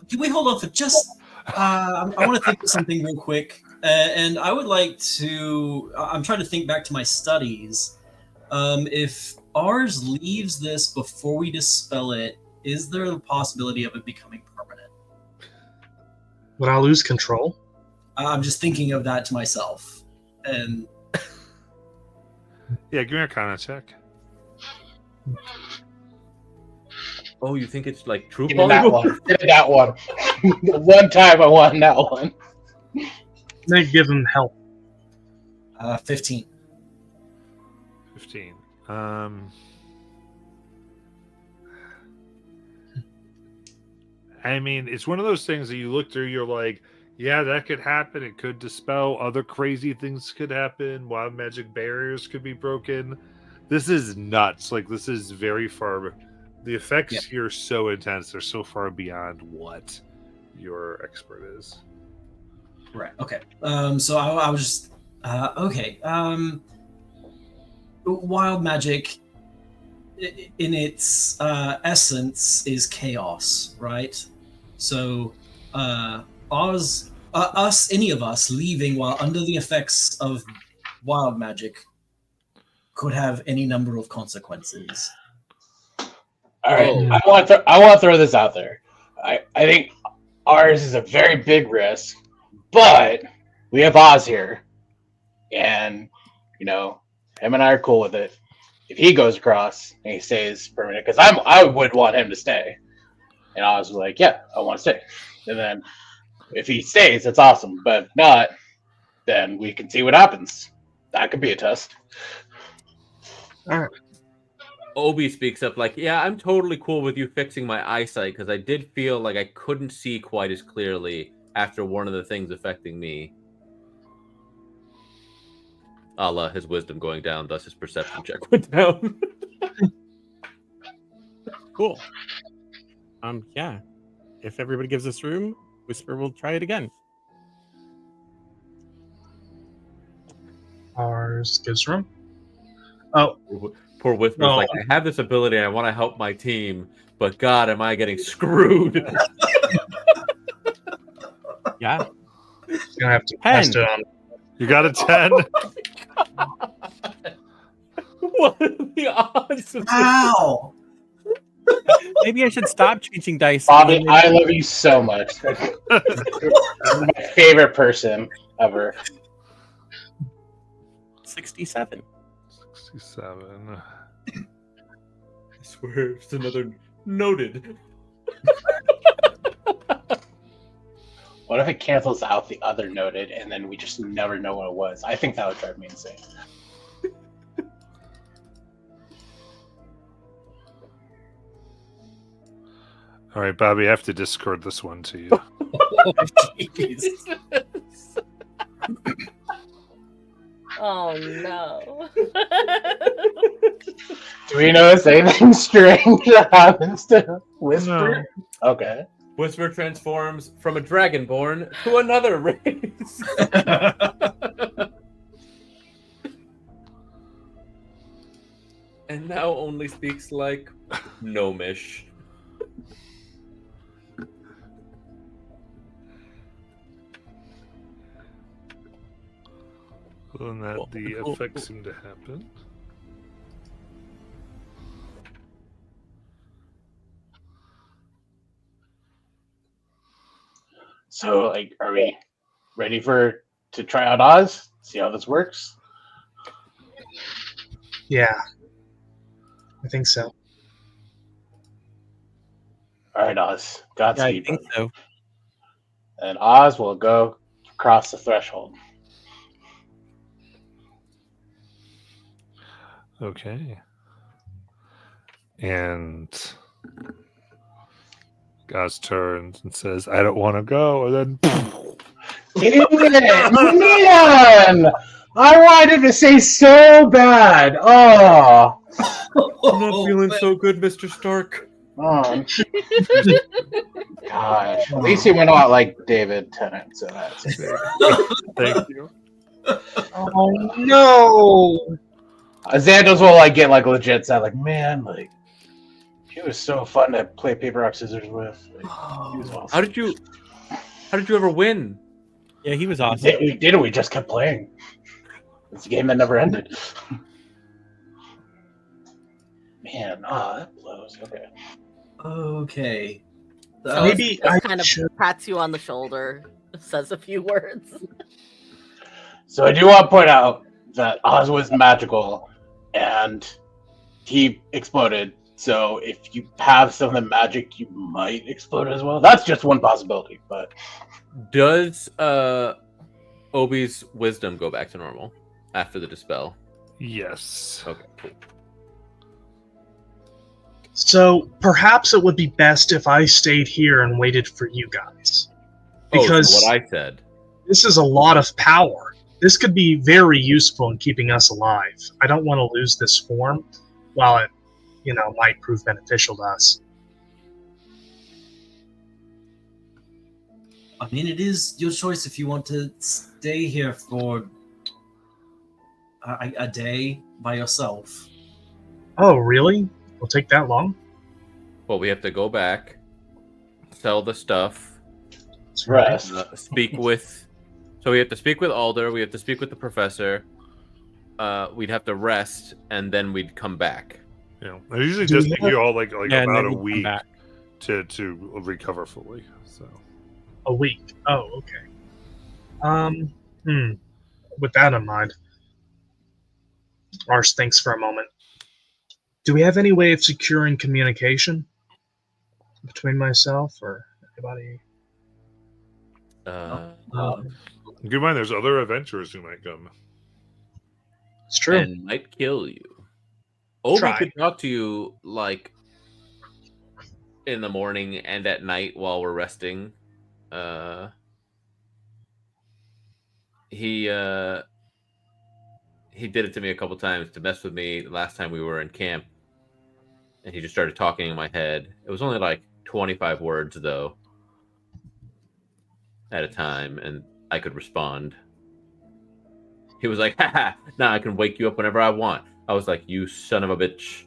can we hold on for just... I want to think of something real quick. And I would like to... I'm trying to think back to my studies. If ours leaves this before we dispel it, is there a possibility of it becoming permanent? Would I lose control? I'm just thinking of that to myself. And Yeah, give me a Arcana check. Oh, you think it's like true Give me that one. Give me that one. The one time I won that one. May give him help. 15. 15. I mean, it's one of those things that you look through, you're like, yeah, that could happen. It could dispel. Other crazy things could happen. Wild magic barriers could be broken. This is nuts. Like, this is very far. The effects here are so intense. They're so far beyond what your expert is. Right. Okay. So I was just okay. Wild magic, in its essence, is chaos, right? So, us, any of us leaving while under the effects of wild magic could have any number of consequences. All right, I want to throw this out there. I think ours is a very big risk, but we have Oz here, and him and I are cool with it. If he goes across and he stays permanent, because I would want him to stay, and Oz was like, "Yeah, I want to stay." And then if he stays, that's awesome. But if not, then we can see what happens. That could be a test. All right. Obi speaks up like, yeah, I'm totally cool with you fixing my eyesight because I did feel like I couldn't see quite as clearly after one of the things affecting me. A la his wisdom going down, thus his perception check went down. Cool. Yeah. If everybody gives us room, Whisper will try it again. Ours gives room. Oh, Poor Whisper's No. like, I have this ability and I want to help my team, but God, am I getting screwed? Yeah. gonna have to 10. test it on. You got a 10? What are the odds of this? Wow. Maybe I should stop changing dice. Bobby, I love you so much. You're my favorite person ever. 67. 67. I swear it's another noted. What if it cancels out the other noted and then we just never know what it was? I think that would drive me insane. All right, Bobby, I have to discord this one to you. Jeez. Oh no. Do we notice anything strange that happens to Whisper? Okay. Whisper transforms from a dragonborn to another race. And now only speaks like gnomish. And that the effects seem to happen. So, like, are we ready to try out Oz? See how this works? Yeah, I think so. All right, Oz. Yeah, I Godspeed. think brother. so. And Oz will go across the threshold. Okay. And Gaz turns and says, I don't want to go. And then Damn it, man! I wanted to say so bad. Oh. I'm not feeling so good, Mr. Stark. Oh. Gosh. At least he went out like David Tennant, so that's thank you. Oh no! Xandos will like get like legit sad, like, man, like he was so fun to play paper rock scissors with. Like, he was awesome. How did you ever win? Yeah, he was awesome. We did it, we just kept playing. It's a game that never ended. Man, that blows. Okay. Okay. So Maybe just I kind of should- pats you on the shoulder, says a few words. So I do want to point out that Oz was magical and he exploded. So if you have something magic, you might explode as well. That's just one possibility, but Does Obi's wisdom go back to normal after the dispel? Yes. Okay, cool. So perhaps it would be best if I stayed here and waited for you guys. Because so what I said. this is a lot of power. This could be very useful in keeping us alive. I don't want to lose this form while it, might prove beneficial to us. I mean, it is your choice if you want to stay here for a day by yourself. Oh, really? It'll take that long? Well, we have to go back, sell the stuff, rest. speak with. So we have to speak with Alder. We have to speak with the professor. We'd have to rest, and then we'd come back. Yeah. It usually Do does we take have- you all like Yeah, and about then a we come week back. to recover fully. So A week. Oh, okay. With that in mind, Ars thinks for a moment. Do we have any way of securing communication between myself or anybody? keep in mind there's other adventurers who might come. It's true. And might kill you. Obi Try. could talk to you like in the morning and at night while we're resting. He did it to me a couple times to mess with me last time we were in camp, and he just started talking in my head. It was only like 25 words though at a time, and I could respond. He was like, haha, now I can wake you up whenever I want. I was like, you son of a bitch.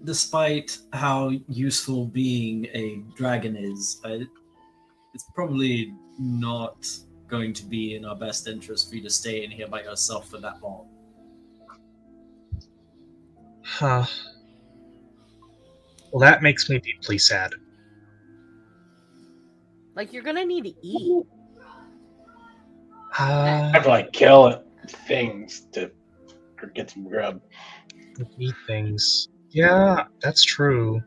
Despite how useful being a dragon is, it's probably not going to be in our best interest for you to stay in here by yourself for that long. Huh. Well, that makes me deeply sad. Like, you're gonna need to eat. I have to like kill things to get some grub. Eat things. Yeah, that's true.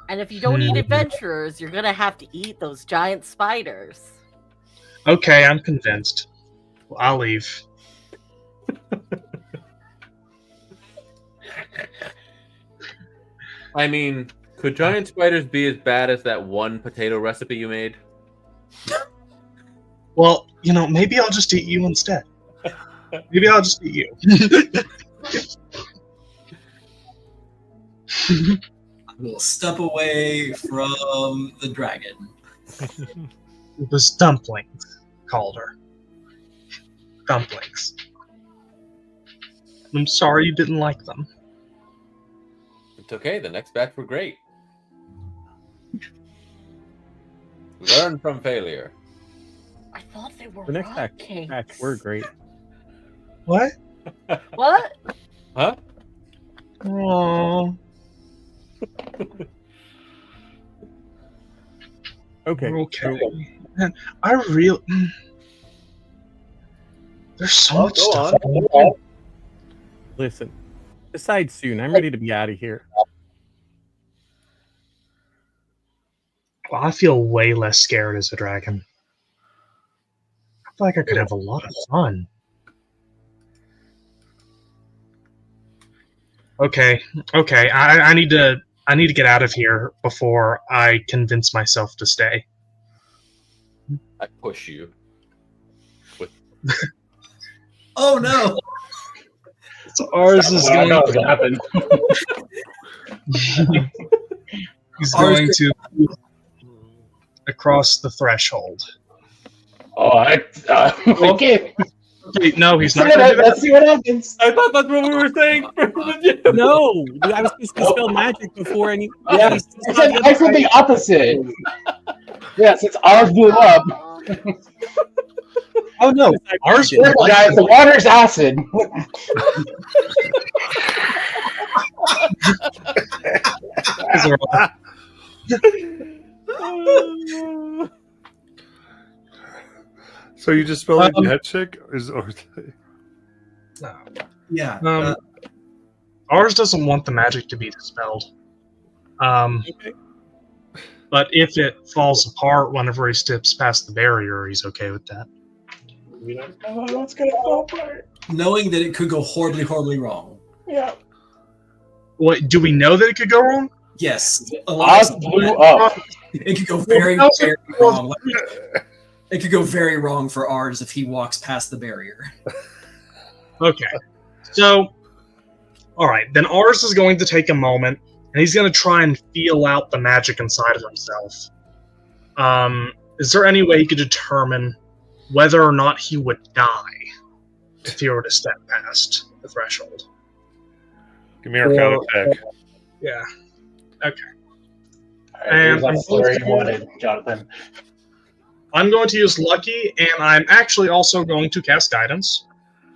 And if you don't eat adventurers, you're gonna have to eat those giant spiders. Okay, I'm convinced. Well, I'll leave. I mean, could giant spiders be as bad as that one potato recipe you made? Well, maybe I'll just eat you instead. Maybe I'll just eat you. We'll step away from the dragon. It was dumplings, called her. Dumplings. I'm sorry you didn't like them. It's okay. The next batch were great. Learn from failure. I thought they were The next rock cakes. batch were great. What? What? Huh? Oh. Okay. Okay. Man, I really. There's so much go stuff. on. Listen. Decide soon. I'm ready to be out of here. Well, I feel way less scared as a dragon. I feel like I could have a lot of fun. Okay. I need to get out of here before I convince myself to stay. I push you. Oh no! So ours is going to happen. He's going to across the threshold. Oh, okay. Okay, no, he's not. Let's see what happens. I thought that's what we were saying. No! I was supposed to spell magic before any. Yeah, I said the opposite. Yeah, since ours blew up. Oh no, ours. Careful, guys, the water's acid. So you just spelled magic? Yeah. Ours doesn't want the magic to be dispelled. But if it falls apart whenever he steps past the barrier, he's okay with that. We don't know what's gonna fall apart. Knowing that it could go horribly, horribly wrong. Yeah. What? Do we know that it could go wrong? Yes. Ours blew up. It could go very, very wrong. It could go very wrong for ours if he walks past the barrier. Okay. So, all right. Then ours is going to take a moment, and he's going to try and feel out the magic inside of himself. Is there any way he could determine whether or not he would die if he were to step past the threshold? Give me Arcana check. Yeah. Okay. Here's that story you wanted, Jonathan. I'm going to use Lucky, and I'm actually also going to cast Guidance.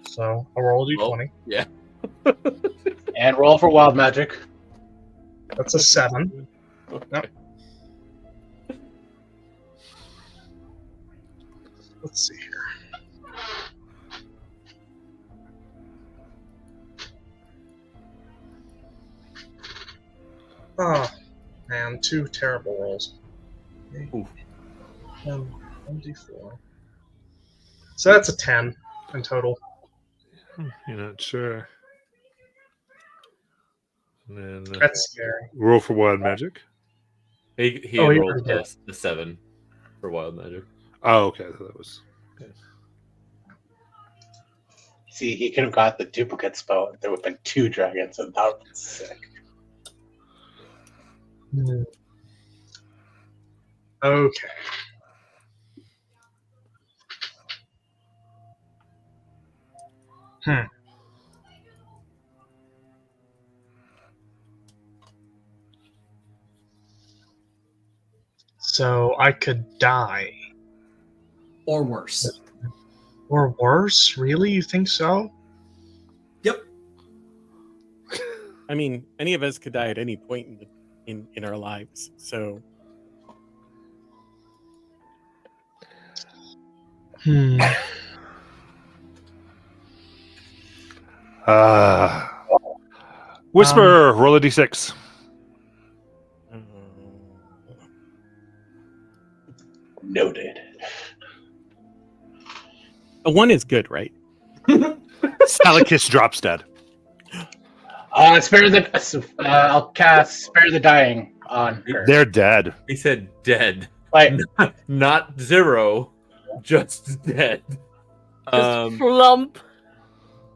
So I'll roll a d20. Yeah. And roll for wild magic. That's a 7. Yep. Let's see here. Oh, man, 2 terrible rolls. Oof. 1d4. So that's a 10 in total. You're not sure. And then That's scary. roll for wild magic. He Oh, had he rolled already did. the 7 for wild magic. Oh, okay. So that was. See, he could have got the duplicate spell. There would have been 2 dragons, and that would have been sick. Okay. So I could die. Or worse. Or worse? Really? You think so? Yep. I mean, any of us could die at any point in our lives. So Whisper, roll a d6. Noted. a 1 is good, right? Salikis drops dead. Spare the. I'll cast Spare the Dying on her. They're dead. He said dead. Like, Not 0, just dead. Flump.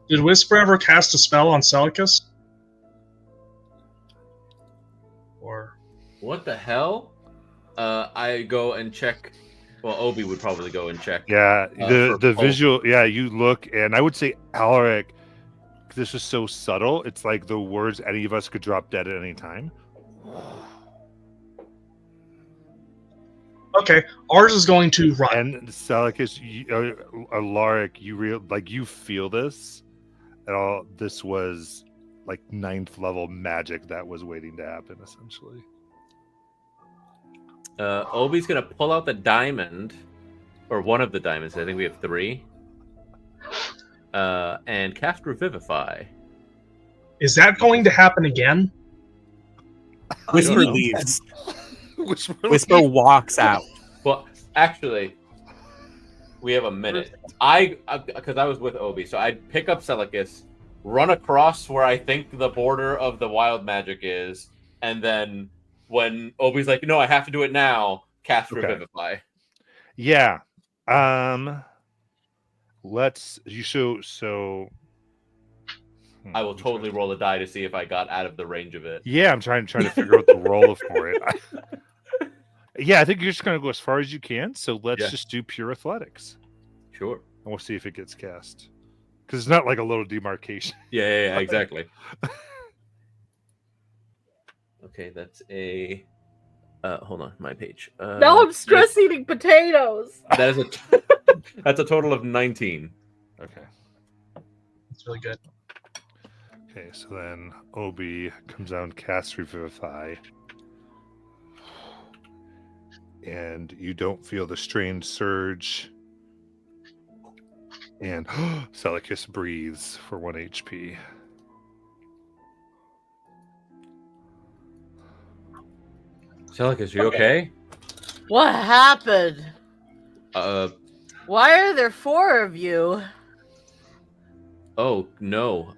Did Whisper ever cast a spell on Celicus? Or What the hell? I go and check. Well, Obi would probably go and check. Yeah, for the pulse. visual. Yeah, you look, and I would say Alaric. This is so subtle. It's like the words any of us could drop dead at any time. okay, ours is going to run. And Salikis, Alaric, you feel this, and all this was like 9th level magic that was waiting to happen, essentially. Obi's gonna pull out the diamond, or one of the diamonds. I think we have 3. And cast Revivify. Is that going to happen again? Whisper know. leaves. Whisper, Whisper walks out. Well, actually, we have a minute. Because I was with Obi, so I'd pick up Celicus, run across where I think the border of the wild magic is, and then when Obi's like, "No, I have to do it now," cast Okay. Revivify. Yeah. Let's you so. I will totally roll a die to see if I got out of the range of it. Yeah, I'm trying to figure out the role for it. Yeah, I think you're just gonna go as far as you can. So let's Yeah. just do pure athletics, Sure. and we'll see if it gets cast. Because it's not like a little demarcation. Yeah, exactly. Okay, that's a. Hold on, my page. Now I'm stress eating potatoes. That is that's a total of 19. Okay. It's really good. Okay, so then Obi comes out and casts Revivify. And you don't feel the strange surge. And Celicus breathes for 1 HP. Celicus, you okay? What happened? Why are there 4 of you? Oh no.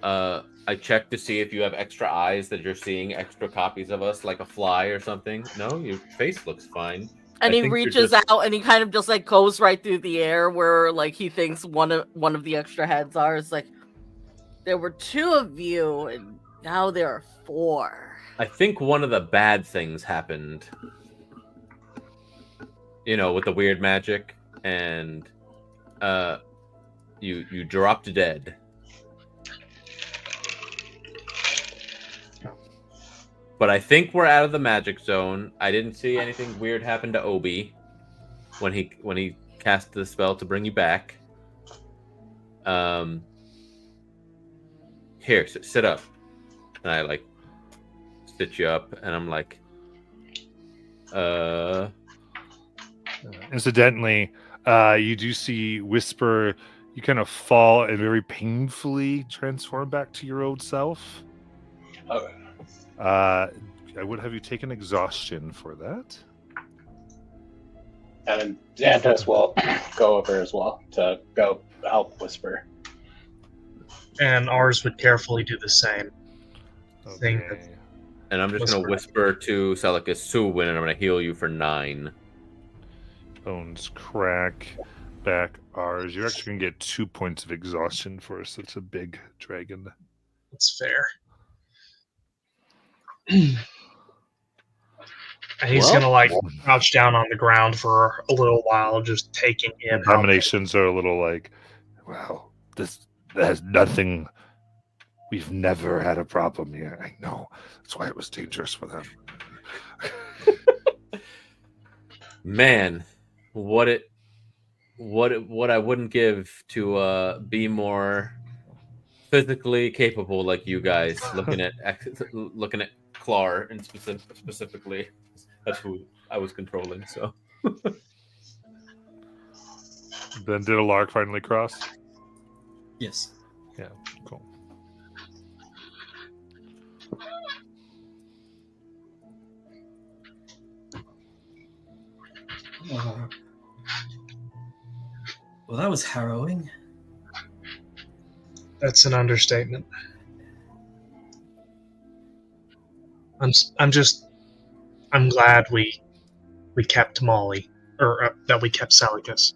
I checked to see if you have extra eyes that you're seeing extra copies of us, like a fly or something. No, your face looks fine. And I he think you're reaches just- out and he kind of just like goes right through the air where like he thinks one of the extra heads are. It's like there were 2 of you and now there are 4. I think one of the bad things happened. With the weird magic, and you dropped dead. But I think we're out of the magic zone. I didn't see anything weird happen to Obi when he cast the spell to bring you back. Here, sit up. And I like sit you up, and I'm like, Incidentally, you do see Whisper, you kind of fall and very painfully transform back to your old self. Okay. I would have you take an exhaustion for that. And Xanthos will go over as well to go help Whisper. And ours would carefully do the same. Thing that- Okay. and I'm just gonna whisper to Celicus Suwin, and I'm gonna heal you for 9. Bones crack. Back ours. You're actually gonna get 2 points of exhaustion for such a big dragon. That's fair. And he's Well- gonna crouch down on the ground for a little while, just taking in. how- Dominations are a little like, wow, this There's nothing. We've never had a problem here. I know. That's why it was dangerous for them. Man, what I wouldn't give to be more physically capable like you guys. Looking at Clar and specifically, that's who I was controlling. So Then did Alaric finally cross? Yes. Yeah, cool. Well, that was harrowing. That's an understatement. I'm glad we kept Molly, or that we kept Salicus.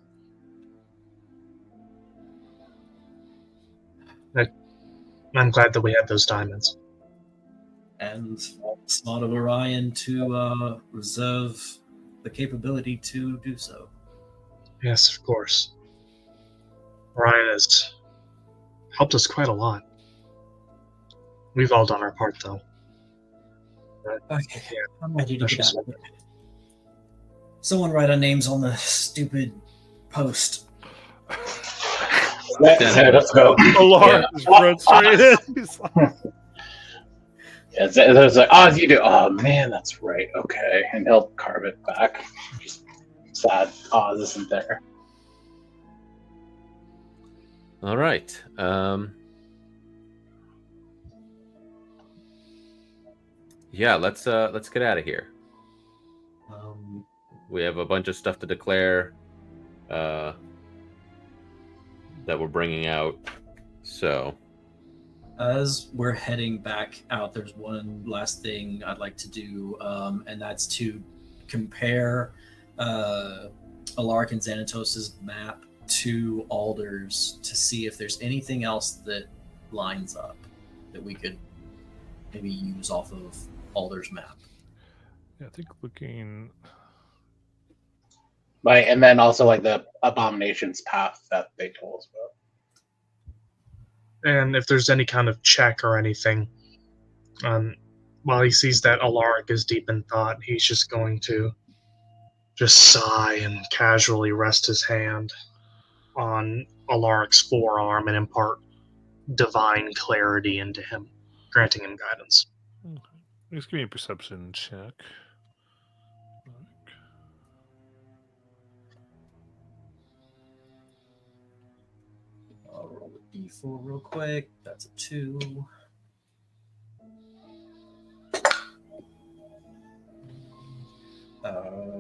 I'm glad that we had those diamonds. And smart of Orion to reserve the capability to do so. Yes, of course. Orion has helped us quite a lot. We've all done our part, though. Okay, Yeah, I'm ready to that's get just- out of it. Someone write our names on the stupid post. Let's go. Alaric is frustrated. He's like, Yeah, there's like, oh, you do. Oh man, that's right. Okay, and he'll carve it back. Just sad. Oz isn't there. all right. Yeah, let's get out of here. We have a bunch of stuff to declare that we're bringing out. So As we're heading back out, there's one last thing I'd like to do, and that's to compare Alaric and Xanatos' map to Alder's to see if there's anything else that lines up that we could maybe use off of Alder's map. yeah, I think looking. Right, and then also like the abominations path that they told us about. And if there's any kind of check or anything, while he sees that Alaric is deep in thought, he's just going to just sigh and casually rest his hand on Alaric's forearm and impart divine clarity into him, granting him guidance. Just give me a perception check. I'll roll a d4 real quick. That's a 2.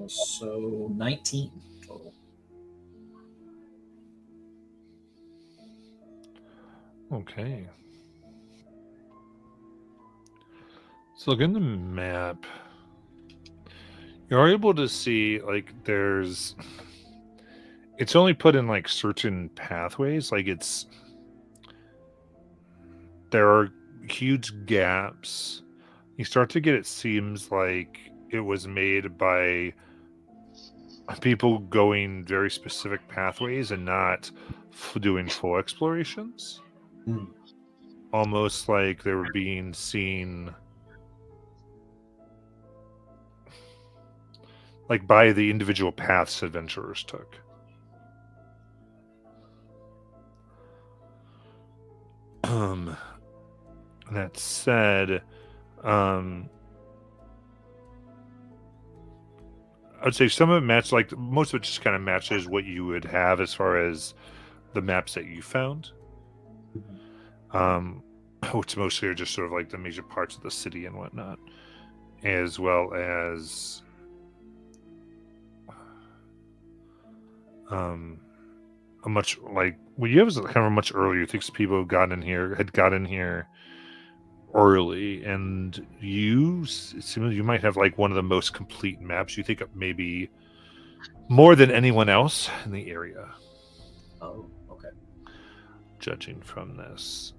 So 19 total. Okay. So look in the map. You're able to see like it's only put in like certain pathways. Like there are huge gaps. You start to get, it seems like it was made by people going very specific pathways and not doing full explorations. Almost like they were being seen like by the individual paths adventurers took. That said, I would say some of it match, like most of it just kind of matches what you would have as far as the maps that you found. Which mostly are just sort of like the major parts of the city and whatnot, as well as a much like you have kind of a much earlier. I think some people had got in here early, and it seems you might have like one of the most complete maps. You think of maybe more than anyone else in the area. Oh, okay. Judging from this.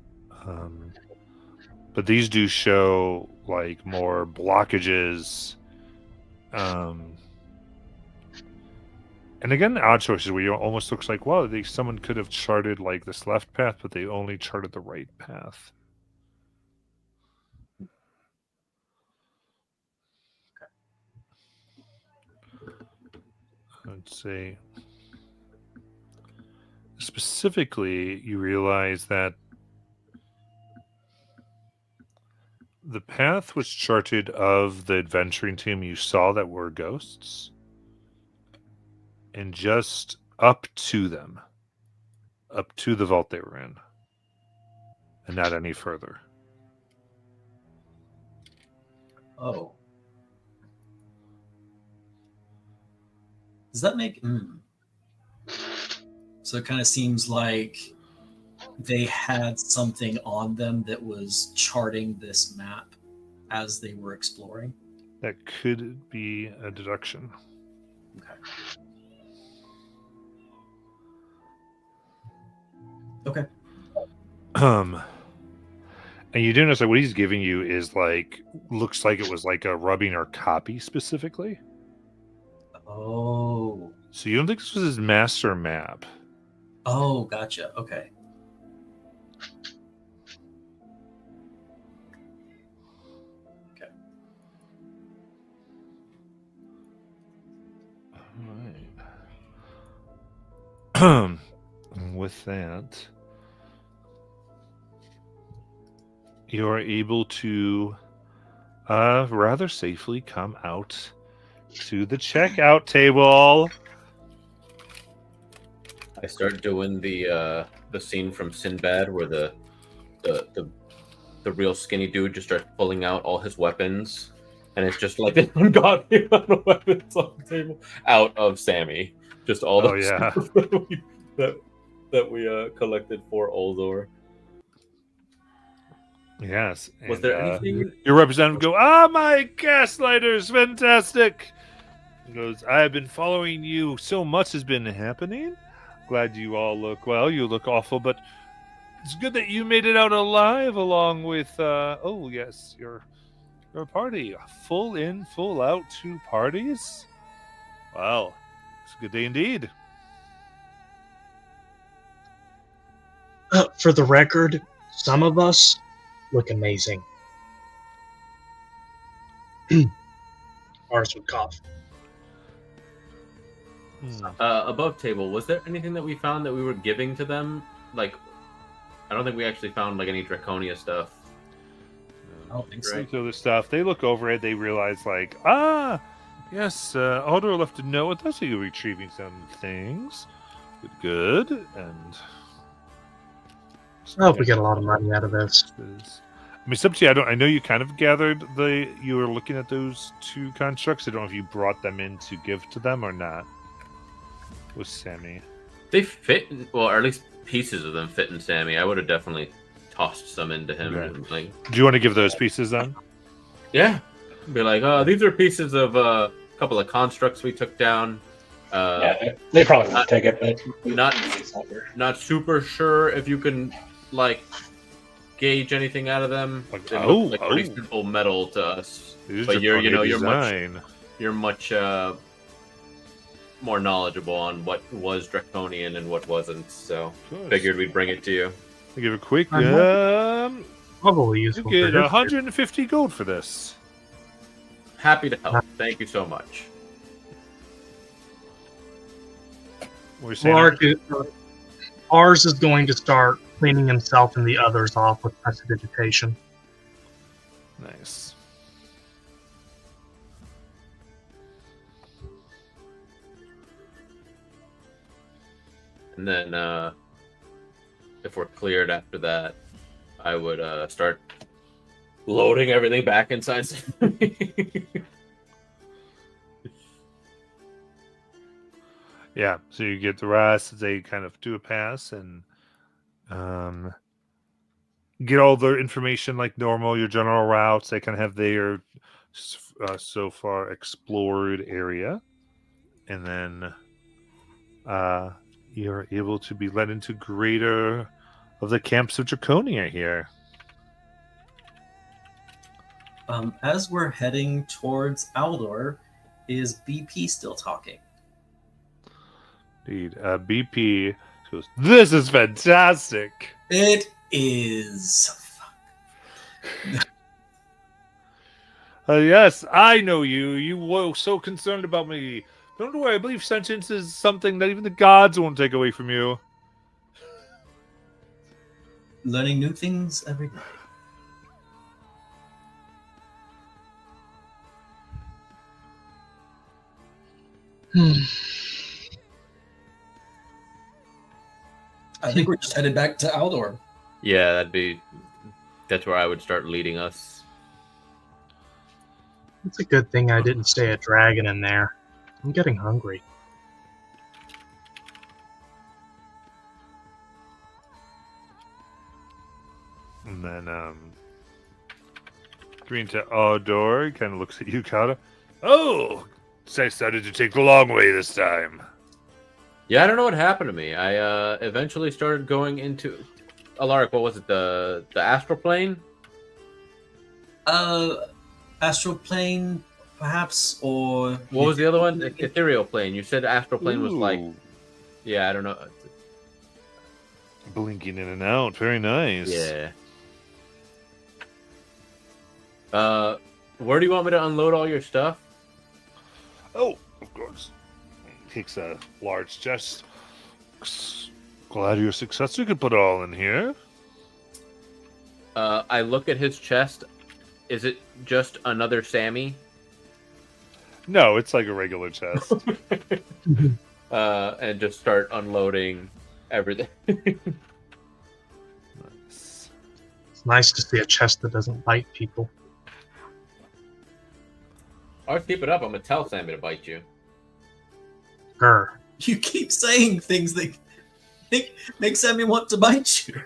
But these do show like more blockages And again, odd choices where you almost looks like, wow, someone could have charted like this left path, but they only charted the right path. I'd say specifically, you realize that the path was charted of the adventuring team you saw that were ghosts, and just up to them, up to the vault they were in, and not any further. Oh. Does that make... So it kind of seems like they had something on them that was charting this map as they were exploring. That could be a deduction. Okay. And you do notice that what he's giving you is like, looks like it was like a rubbing or copy specifically. Oh. So you don't think this was his master map? Oh, gotcha. Okay. All right. With that, you are able to rather safely come out to the checkout table. I start doing the scene from Sinbad where the real skinny dude just starts pulling out all his weapons, and it's just like an ungodly amount of weapons on the table out of Sammy. Just all the stuff that we collected for Uldor. Yes. Was there anything? Your representative go, "Ah, my gaslighters, fantastic!" He goes, "I have been following you. So much has been happening. Glad you all look well. You look awful, but it's good that you made it out alive along with, oh, yes, your party. Full in, full out 2 parties? Well, it's a good day indeed." For the record, some of us look amazing. Ours would cough. Above table, was there anything that we found that we were giving to them? Like, I don't think we actually found like any Draconia stuff. I don't think so. Right. So the stuff, they look over it, they realize like, yes, Aldor left a note with us, so you're retrieving some things. Good. And I hope we get a lot of money out of this. I mean, it's up to you. I know you kind of gathered you were looking at those 2 constructs. I don't know if you brought them in to give to them or not. With Sammy. They fit, well, or at least pieces of them fit in Sammy. I would have definitely tossed some into him. Okay. And, like, Do you want to give those pieces then? Yeah. Be like, oh, these are pieces of a couple of constructs we took down. Yeah, they probably won't take it, but not super sure if you can like gauge anything out of them. Like, They look like pretty simple metal to us. But you're much more knowledgeable on what was Draconian and what wasn't. So figured we'd bring it to you. I'll give a quick. Probably You useful. get for 150 gold for this. Happy to help. Thank you so much. What are you saying? Lark ours is going to start cleaning himself and the others off with prestidigitation. Nice. And then if we're cleared after that, I would start loading everything back inside. Yeah, so you get the rest. They kind of do a pass and get all their information like normal, your general routes. They kind of have their so far explored area. And then you're able to be led into greater of the camps of Draconia here. As we're heading towards Aldor, is BP still talking? Indeed. BP goes, "This is fantastic." It is. Yes, I know you. You were so concerned about me. Don't worry, I believe sentience is something that even the gods won't take away from you. Learning new things every day. I think we're just headed back to Aldor. Yeah, that's where I would start leading us. It's a good thing I didn't stay a dragon in there. I'm getting hungry. And then, green to Aldor, he kind of looks at you, Kata. Oh, so I decided to take the long way this time. Yeah, I don't know what happened to me. I eventually started going into Alaric. What was it? The astral plane? Astral plane, perhaps, or What was the other one? The ethereal plane. You said astral plane was like. Ooh, Yeah, I don't know. blinking in and out. Very nice. Yeah. Where do you want me to unload all your stuff? Oh, of course. Takes a large chest. Glad you're successful. You can put it all in here. I look at his chest. Is it just another Sammy? No, it's like a regular chest. And just start unloading everything. Nice. It's nice to see a chest that doesn't bite people. I'll keep it up. I'm gonna tell Sammy to bite you. Her. you keep saying things that make Sammy want to bite you.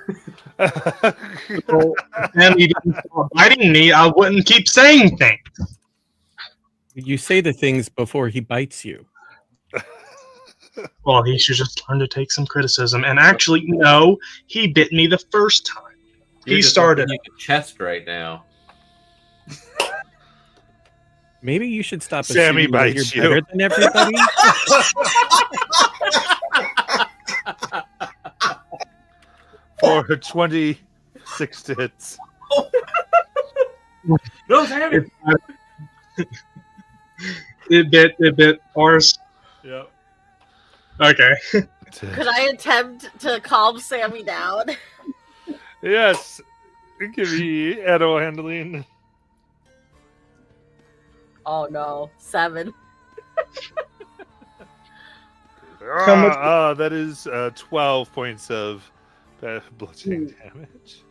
Well, if he didn't stop biting me, I wouldn't keep saying things. You say the things before he bites you. Well, he should just learn to take some criticism. And actually, no, he bit me the first time. You're He just started. looking at your chest right now. Maybe you should stop Sammy assuming that bites you're you. better than everybody. For 26 hits. No, Sammy. It bit ours. Yep. Okay. Could I attempt to calm Sammy down? Yes. Give me arrow handling. Oh no, 7. That is 12 points of bludgeoning damage.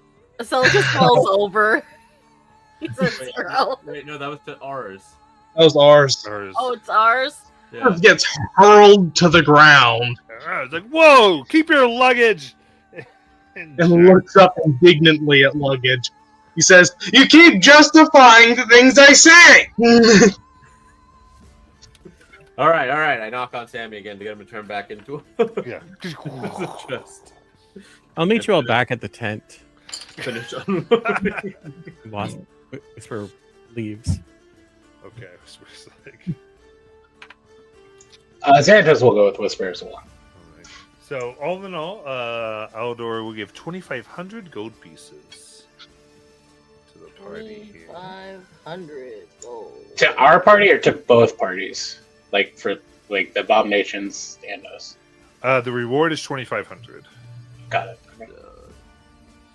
So it just falls over. He's a Wait, 0. Wait, no, that was to ours. That was ours. Oh, it's ours? Yeah. Ours gets hurled to the ground It's like, whoa, keep your luggage. and looks up indignantly at luggage. He says, "You keep justifying the things I say." All right. I knock on Sammy again to get him to turn back into Yeah. the chest. I'll meet you all back at the tent. Finish unloading. Whisper leaves. Okay. Whisper's like, Xanthus will go with Whisper as well. alright. So, all in all, Aldor will give 2,500 gold pieces to the party here. 500 gold. To our party or to both parties? Like for like the Abominations and us. The reward is 2,500. Got it. Okay.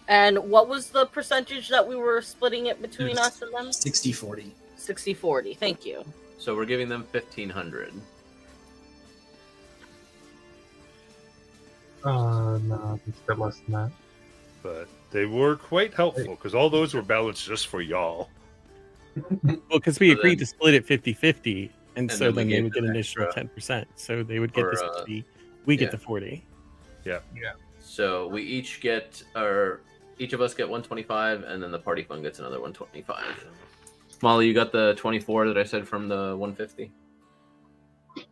And what was the percentage that we were splitting it between us and them? 60-40. 60-40. Thank you. So we're giving them 1,500. No, it's a bit less than that. But they were quite helpful because all those were balanced just for y'all. Well, because we So agreed then- to split it 50-50, and so then we then they gave would get them an additional extra 10%. So they would get for, the 60, we get yeah. the 40. So we each get, or each of us get 125, and then the party fund gets another 125. Molly, you got the 24 that I said from the 150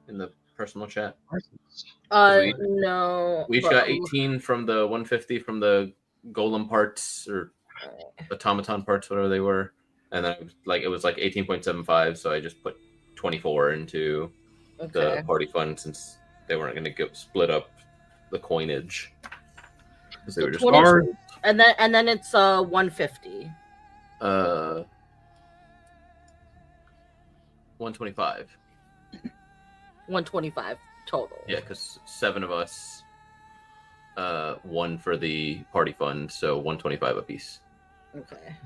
in the personal chat. we- No. We each but- got 18 from the 150 from the golem parts or automaton parts, whatever they were, and then it was like 18.75. So I just put 24 into Okay. the party fund since they weren't going to get split up the coinage. 'Cause they So were just 20 and then it's 150. 125. 125 total. Yeah, because 7 of us won for the party fund, so 125 apiece Okay.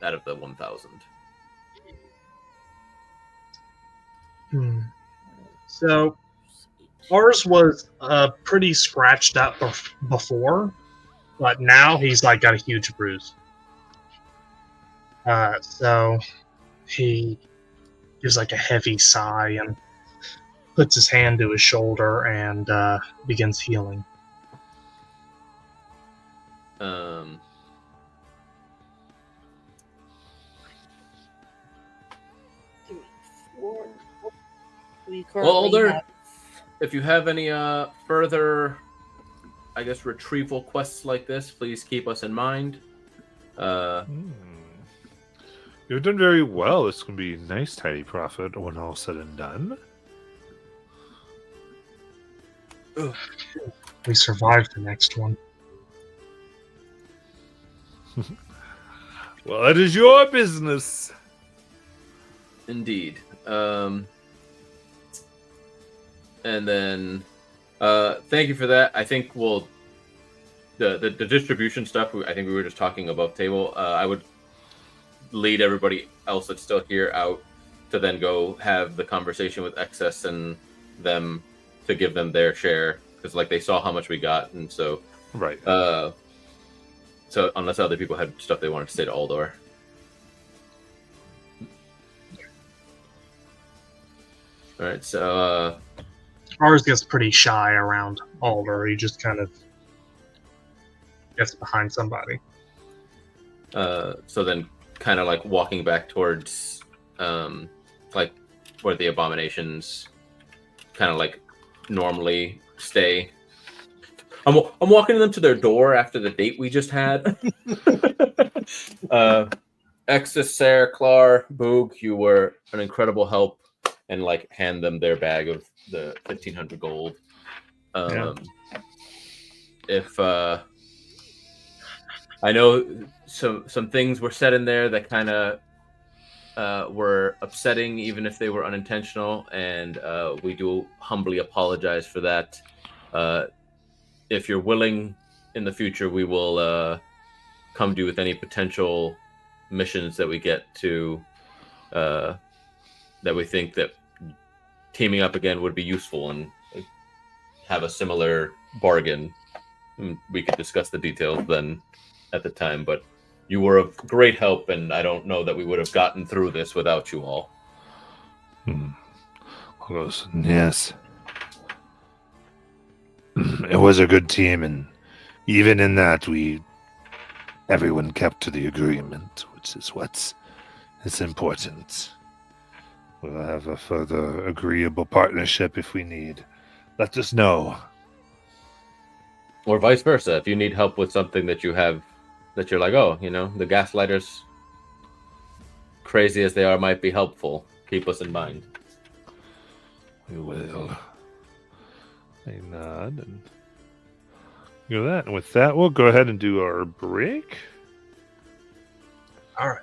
out of the 1,000. So ours was pretty scratched up before, but now he's like got a huge bruise. So he gives like a heavy sigh and puts his hand to his shoulder and begins healing. Well, Alder, if you have any further, I guess, retrieval quests like this, please keep us in mind. You've done very well. This can be a nice, tidy profit when all said and done. We survived the next one. Well, it is your business. Indeed. And then, thank you for that. I think we'll the distribution stuff. I think we were just talking above table. I would lead everybody else that's still here out to then go have the conversation with Excess and them to give them their share, because like they saw how much we got, and so right. So unless other people had stuff they wanted to say to Aldor. All right, so Ours gets pretty shy around Alder. He just kind of gets behind somebody. So then kind of like walking back towards like where the abominations kind of like normally stay. I'm walking them to their door after the date we just had. Exis, Sarah, Clar, Boog, you were an incredible help, and like hand them their bag of the 1,500 gold. If I know some things were said in there that kind of were upsetting, even if they were unintentional, and we do humbly apologize for that. If you're willing, in the future, we will come to you with any potential missions that we get to that we think that teaming up again would be useful and have a similar bargain. We could discuss the details then at the time, but you were of great help, and I don't know that we would have gotten through this without you all. Yes. It was a good team, and even in that, everyone kept to the agreement, which is what's important. We'll have a further agreeable partnership if we need. Let us know. Or vice versa. If you need help with something that you have, that you're like, oh, the gaslighters, crazy as they are, might be helpful. Keep us in mind. We will. I nod and go that. And with that, we'll go ahead and do our break. All right.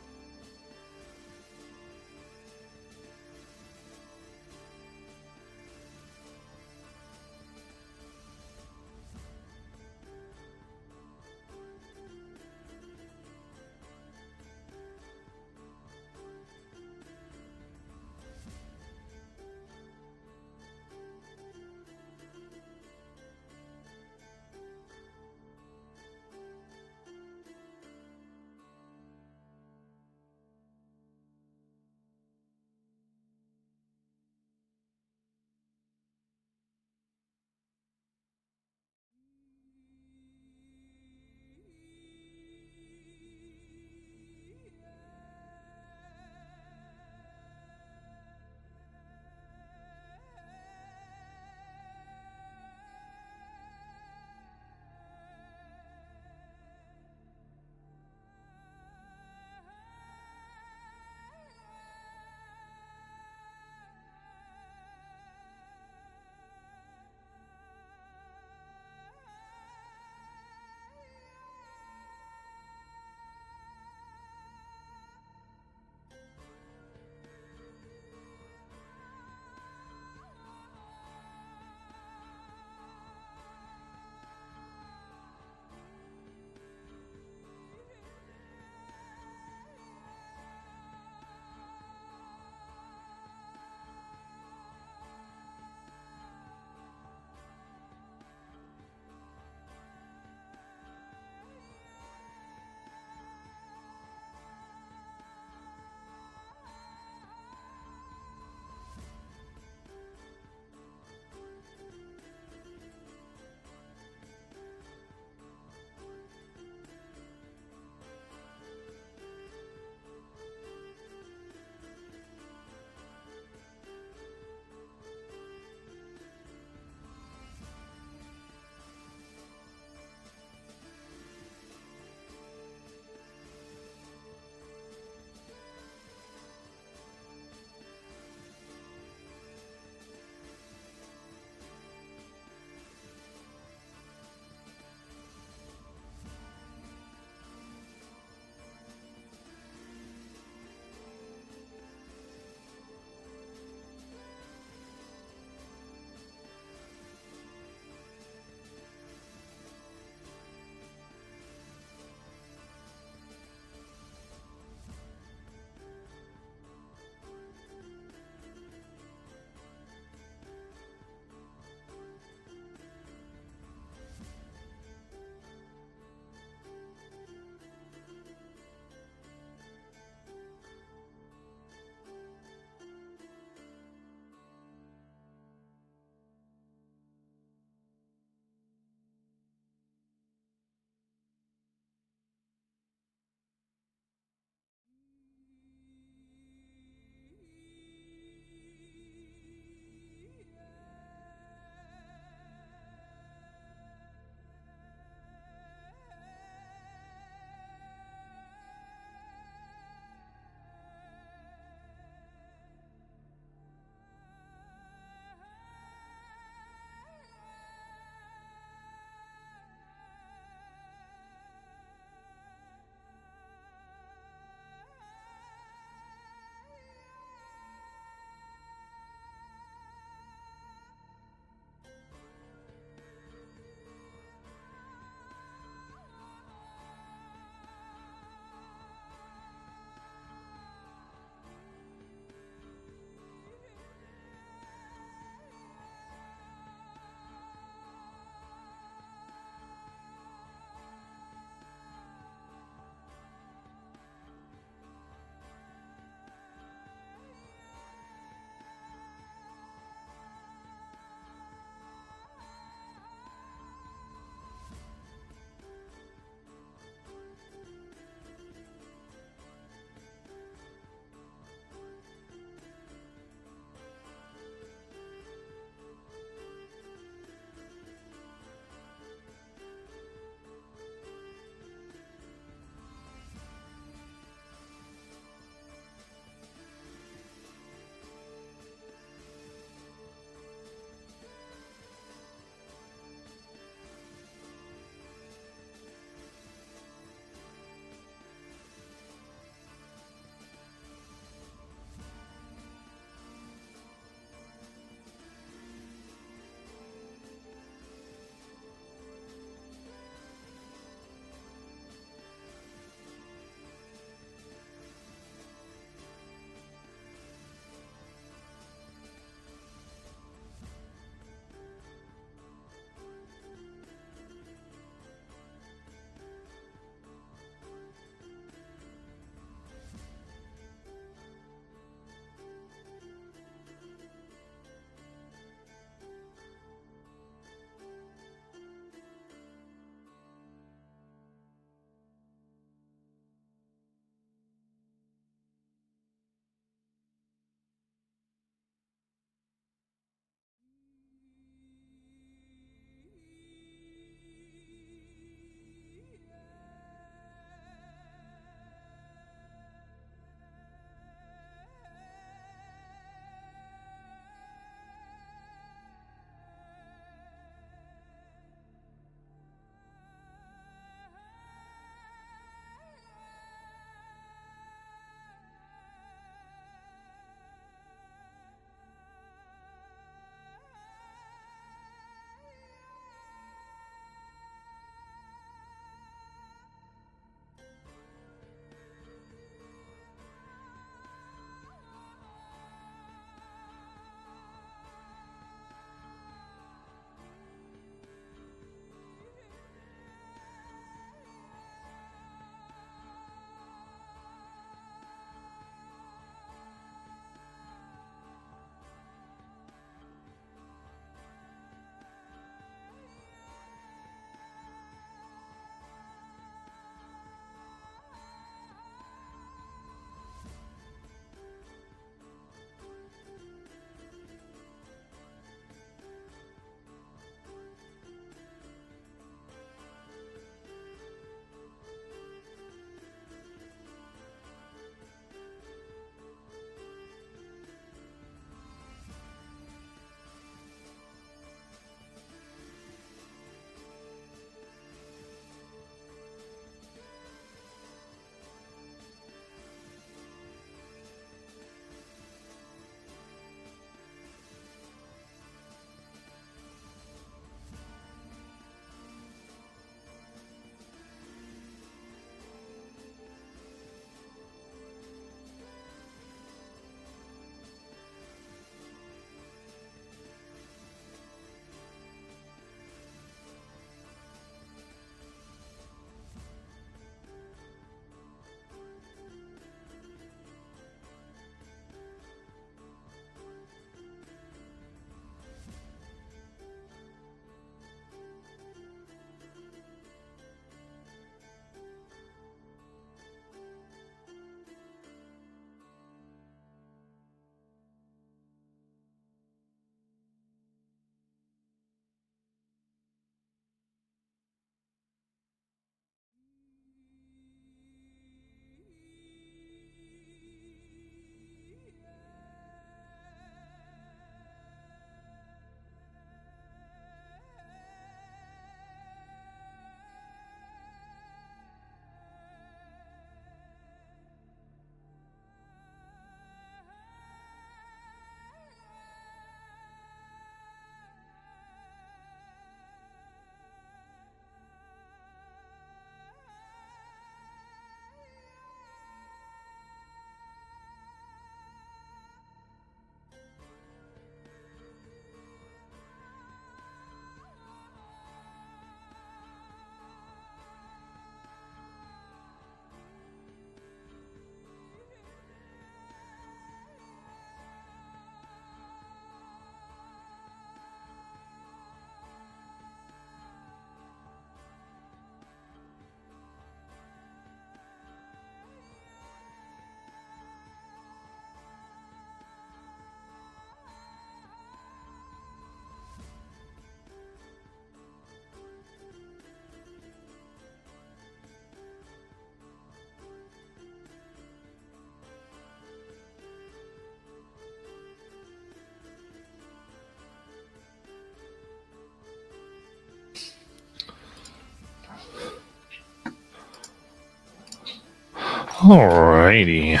Alrighty.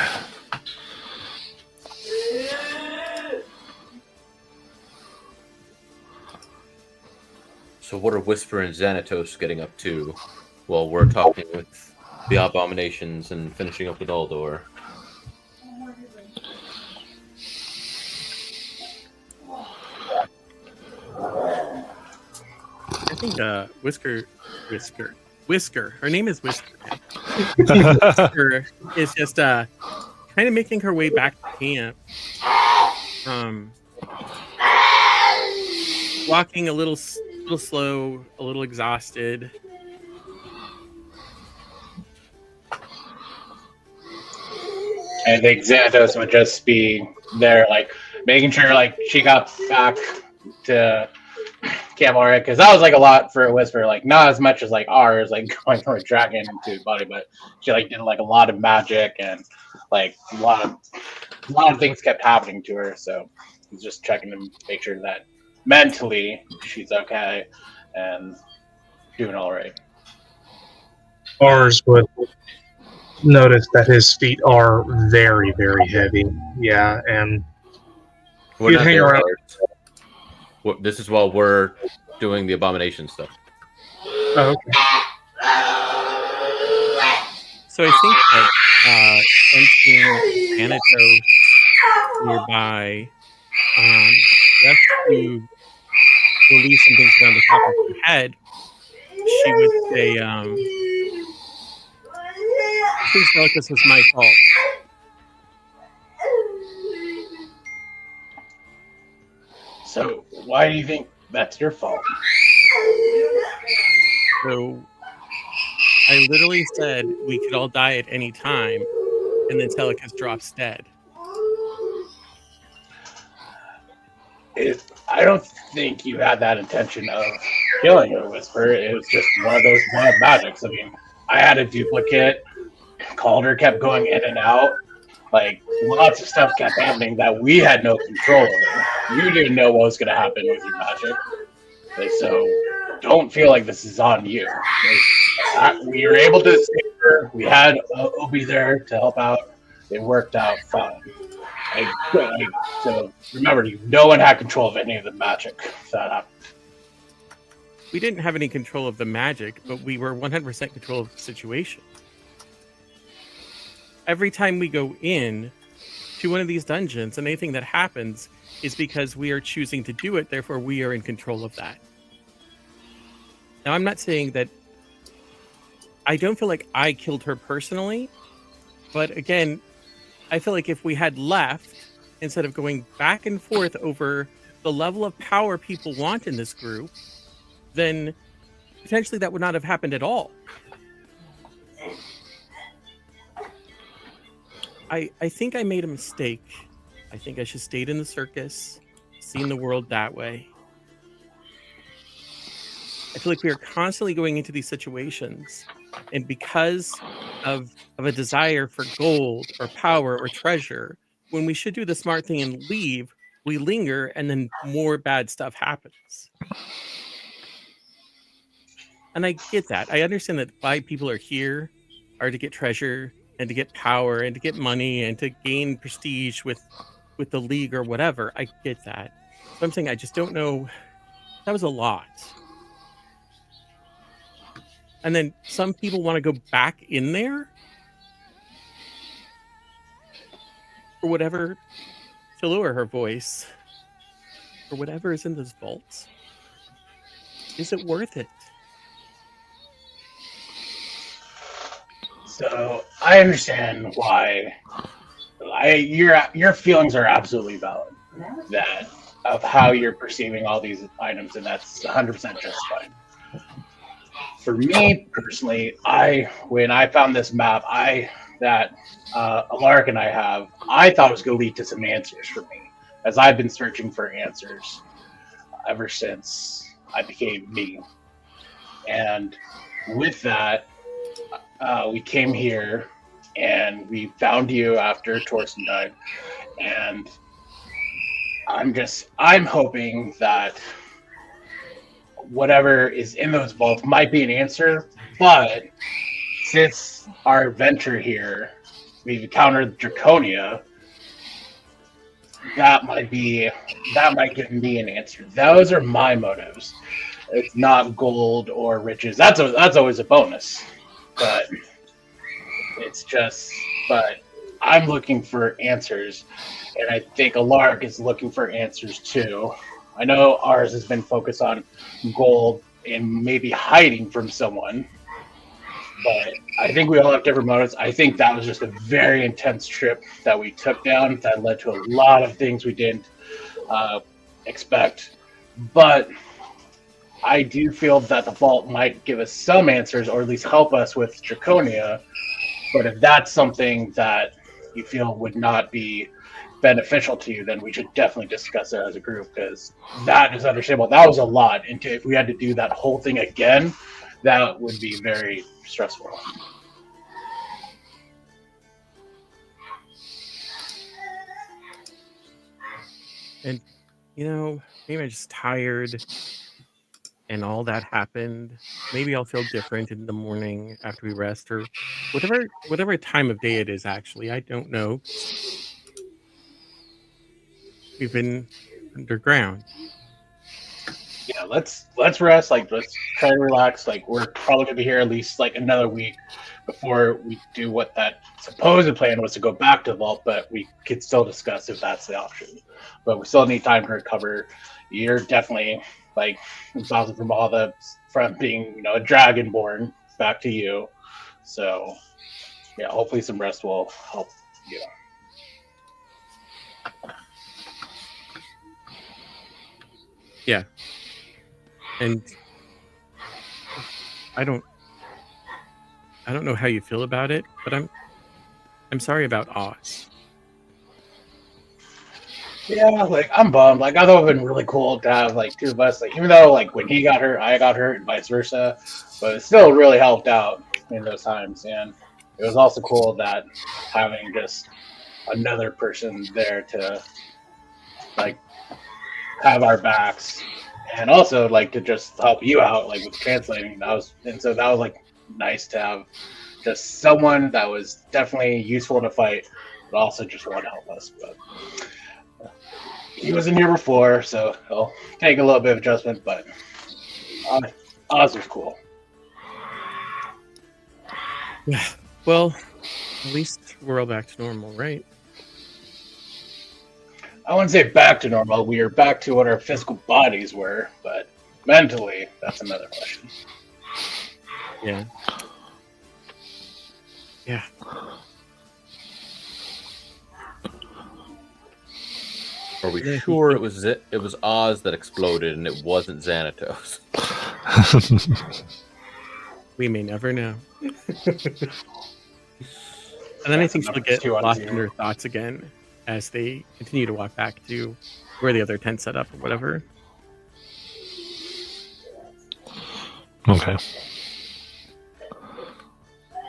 So what are Whisper and Xanatos getting up to while we're talking with the Abominations and finishing up with Aldor? I think Whisker. Her name is Whisker. Whisker is just kind of making her way back to camp. Walking a little slow, a little exhausted. I think Xanatos would just be there, like making sure like she got back to camp already, because that was like a lot for Whisper, like not as much as like ours, like going from a dragon into body, but she like did like a lot of magic and like a lot of things kept happening to her, so he's just checking to make sure that mentally she's okay and doing all right. Ours would notice that his feet are very, very heavy. Yeah, and We're you'd not hang there, around. This is while we're doing the Abomination stuff. Oh, okay. So I think that entering Thanatos nearby, just to release some things around the top of her head, she would say, please tell us this was my fault. So why do you think that's your fault? So I literally said we could all die at any time, and then Telecus drops dead. I don't think you had that intention of killing her, Whisper. It was just one of those wild magics. I mean, I had a duplicate. Calder kept going in and out. Like, lots of stuff kept happening that we had no control over. You didn't know what was going to happen with your magic. So, don't feel like this is on you. We were able to save her. We had Obi there to help out. It worked out fine. So, remember, no one had control of any of the magic that happened. We didn't have any control of the magic, but we were 100% control of the situation. Every time we go in to one of these dungeons and anything that happens is because we are choosing to do it, therefore we are in control of that. Now, I'm not saying that I don't feel like I killed her personally, but again, I feel like if we had left, instead of going back and forth over the level of power people want in this group, then potentially that would not have happened at all. I think I made a mistake. I think I should have stayed in the circus, seen the world that way. I feel like we are constantly going into these situations, and because of a desire for gold or power or treasure, when we should do the smart thing and leave, we linger, and then more bad stuff happens. And I get that. I understand that why people are here are to get treasure and to get power and to get money and to gain prestige with the league or whatever. I get that. So I'm saying I just don't know. That was a lot. And then some people want to go back in there for whatever to lower her voice or whatever is in those vaults. Is it worth it? So I understand why. Your feelings are absolutely valid. That of how you're perceiving all these items, and that's 100% justified. For me personally, when I found this map, that Alaric and I have, I thought it was going to lead to some answers for me, as I've been searching for answers ever since I became me. And with that, we came here and we found you after Torsten died, and I'm hoping that whatever is in those vaults might be an answer, but since our adventure here we've encountered Draconia, that might give me an answer. Those are my motives. It's not gold or riches. That's always a bonus, but but I'm looking for answers, and I think Alaric is looking for answers too. I know ours has been focused on gold and maybe hiding from someone, but I think we all have different motives. I think that was just a very intense trip that we took down that led to a lot of things we didn't expect. But I do feel that the vault might give us some answers, or at least help us with Draconia. But if that's something that you feel would not be beneficial to you, then we should definitely discuss it as a group, because that is understandable. That was a lot, and if we had to do that whole thing again, that would be very stressful. And maybe I'm just tired and all that happened. Maybe I'll feel different in the morning after we rest, or whatever time of day it is. Actually, I don't know. We've been underground. Yeah, let's rest. Like, let's try to relax. Like, we're probably gonna be here at least like another week before we do what that supposed plan was to go back to the vault. But we could still discuss if that's the option. But we still need time to recover. You're definitely like exhausted from being a dragonborn back to you. So yeah, hopefully some rest will help you. Yeah. And I don't know how you feel about it, but I'm sorry about Oz. Yeah, like I'm bummed. Like, I thought it would have been really cool to have like two of us. Like, even though like when he got hurt, I got hurt, and vice versa, but it still really helped out in those times. And it was also cool that having just another person there to like have our backs, and also like to just help you out, like with translating. That was like nice to have just someone that was definitely useful to fight, but also just want to help us. But he wasn't here before, so it'll take a little bit of adjustment. But Oz was cool. Yeah. Well, at least we're all back to normal, right? I wouldn't say back to normal. We are back to what our physical bodies were, but mentally, that's another question. Yeah. Yeah. Are we sure it was Oz that exploded and it wasn't Xanatos? We may never know. And then I think she'll get lost in her thoughts again as they continue to walk back to where the other tent set up or whatever. Okay.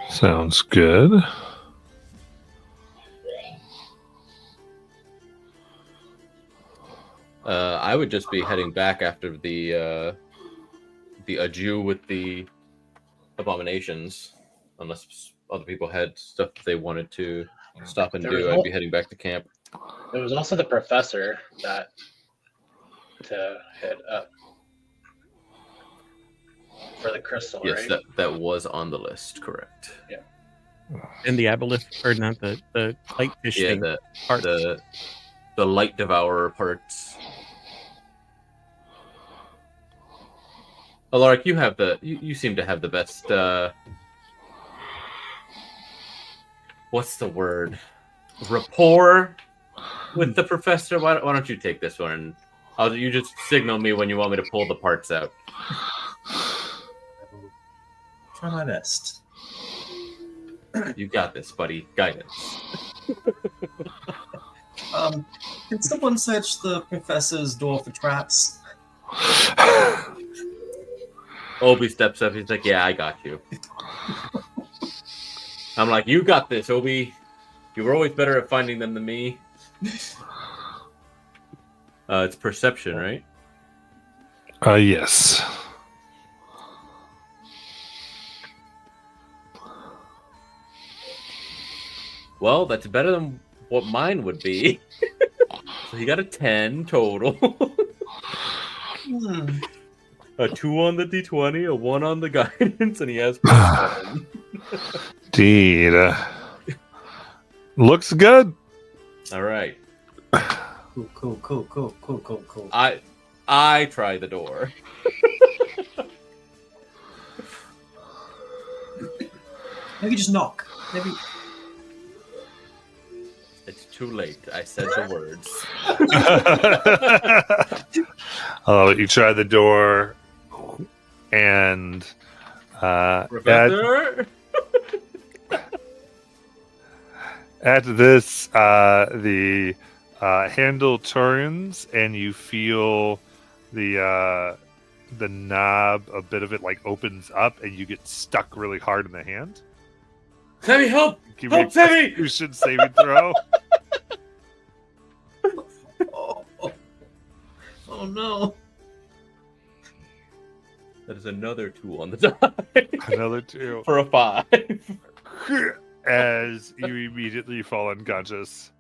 Sounds good. I would just be heading back after the adieu with the abominations, unless other people had stuff they wanted to stop and do. I'd be heading back to camp. There was also the professor to head up for the crystal, yes, right? that was on the list, correct. Yeah. And the aboleth, or not the light fish thing. The light devourer parts. Alaric, you seem to have the best what's the word? Rapport with the professor. Why don't you take this one? You just signal me when you want me to pull the parts out. Try my best. You got this, buddy. Guidance. Can someone search the professor's door for traps? Obi steps up. He's like, "Yeah, I got you." I'm like, "You got this, Obi. You were always better at finding them than me." It's perception, right? Yes. Well, that's better than what mine would be. So he got a 10 total. A 2 on the D20, a 1 on the guidance, and he has +7. Indeed. Looks good. All right. Cool. I try the door. Maybe just knock. Maybe. It's too late. I said the words. You try the door, and Professor? at this, the handle turns, and you feel the knob, a bit of it like opens up, and you get stuck really hard in the hand. Sammy, help! Give Help, me a Sammy! Constitution saving throw. Oh no. That is another 2 on the die. Another 2. For a 5. As you immediately fall unconscious.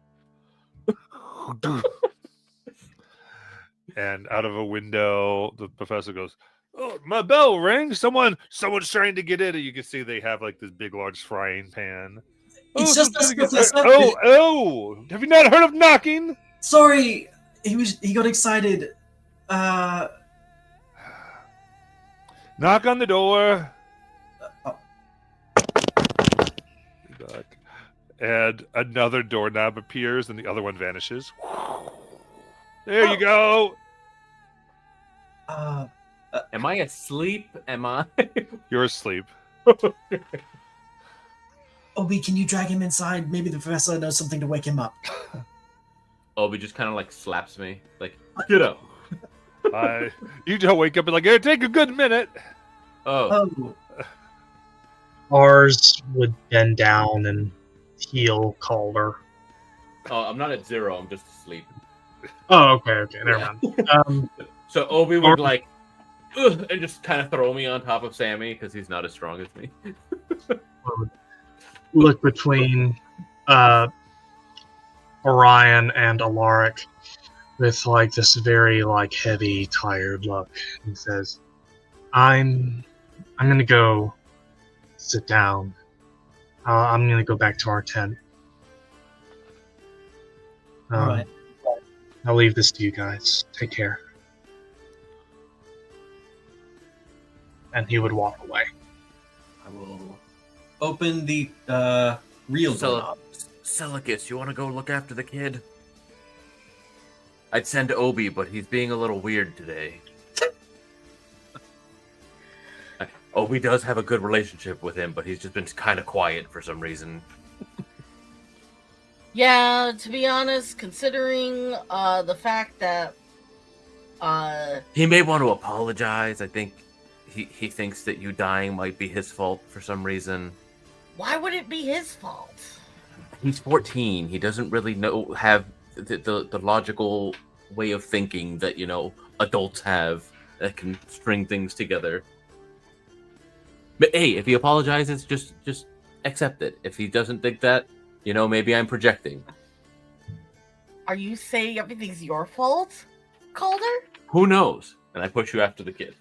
And out of a window, the professor goes, "Oh, my bell rang! Someone's trying to get in." And you can see they have like this big, large frying pan. It's just us, professor. Professor. Oh! Have you not heard of knocking? Sorry, he got excited. Knock on the door. And another doorknob appears, and the other one vanishes. There you go. Am I asleep? Am I? You're asleep. Obi, can you drag him inside? Maybe the professor knows something to wake him up. Obi just kind of like slaps me. Like, get up. You don't wake up and like, "Hey, take a good minute." Oh. Ours would bend down and heal Calder. Oh, I'm not at 0. I'm just asleep. Oh, okay, never mind. So Obi would like, ugh, and just kind of throw me on top of Sammy because he's not as strong as me. Look between Orion and Alaric with like this very like heavy, tired look. He says, I'm gonna go sit down. I'm gonna go back to our tent. All right. I'll leave this to you guys. Take care. And he would walk away. I will open the real door. Celicus, you want to go look after the kid? I'd send Obi, but he's being a little weird today. Obi does have a good relationship with him, but he's just been kind of quiet for some reason. Yeah, to be honest, considering the fact that he may want to apologize. I think he thinks that you dying might be his fault for some reason. why would it be his fault? He's 14. He doesn't really have the logical way of thinking that, adults have that can string things together. But hey, if he apologizes, just accept it. If he doesn't think that, maybe I'm projecting. Are you saying everything's your fault, Calder? Who knows? And I push you after the kid.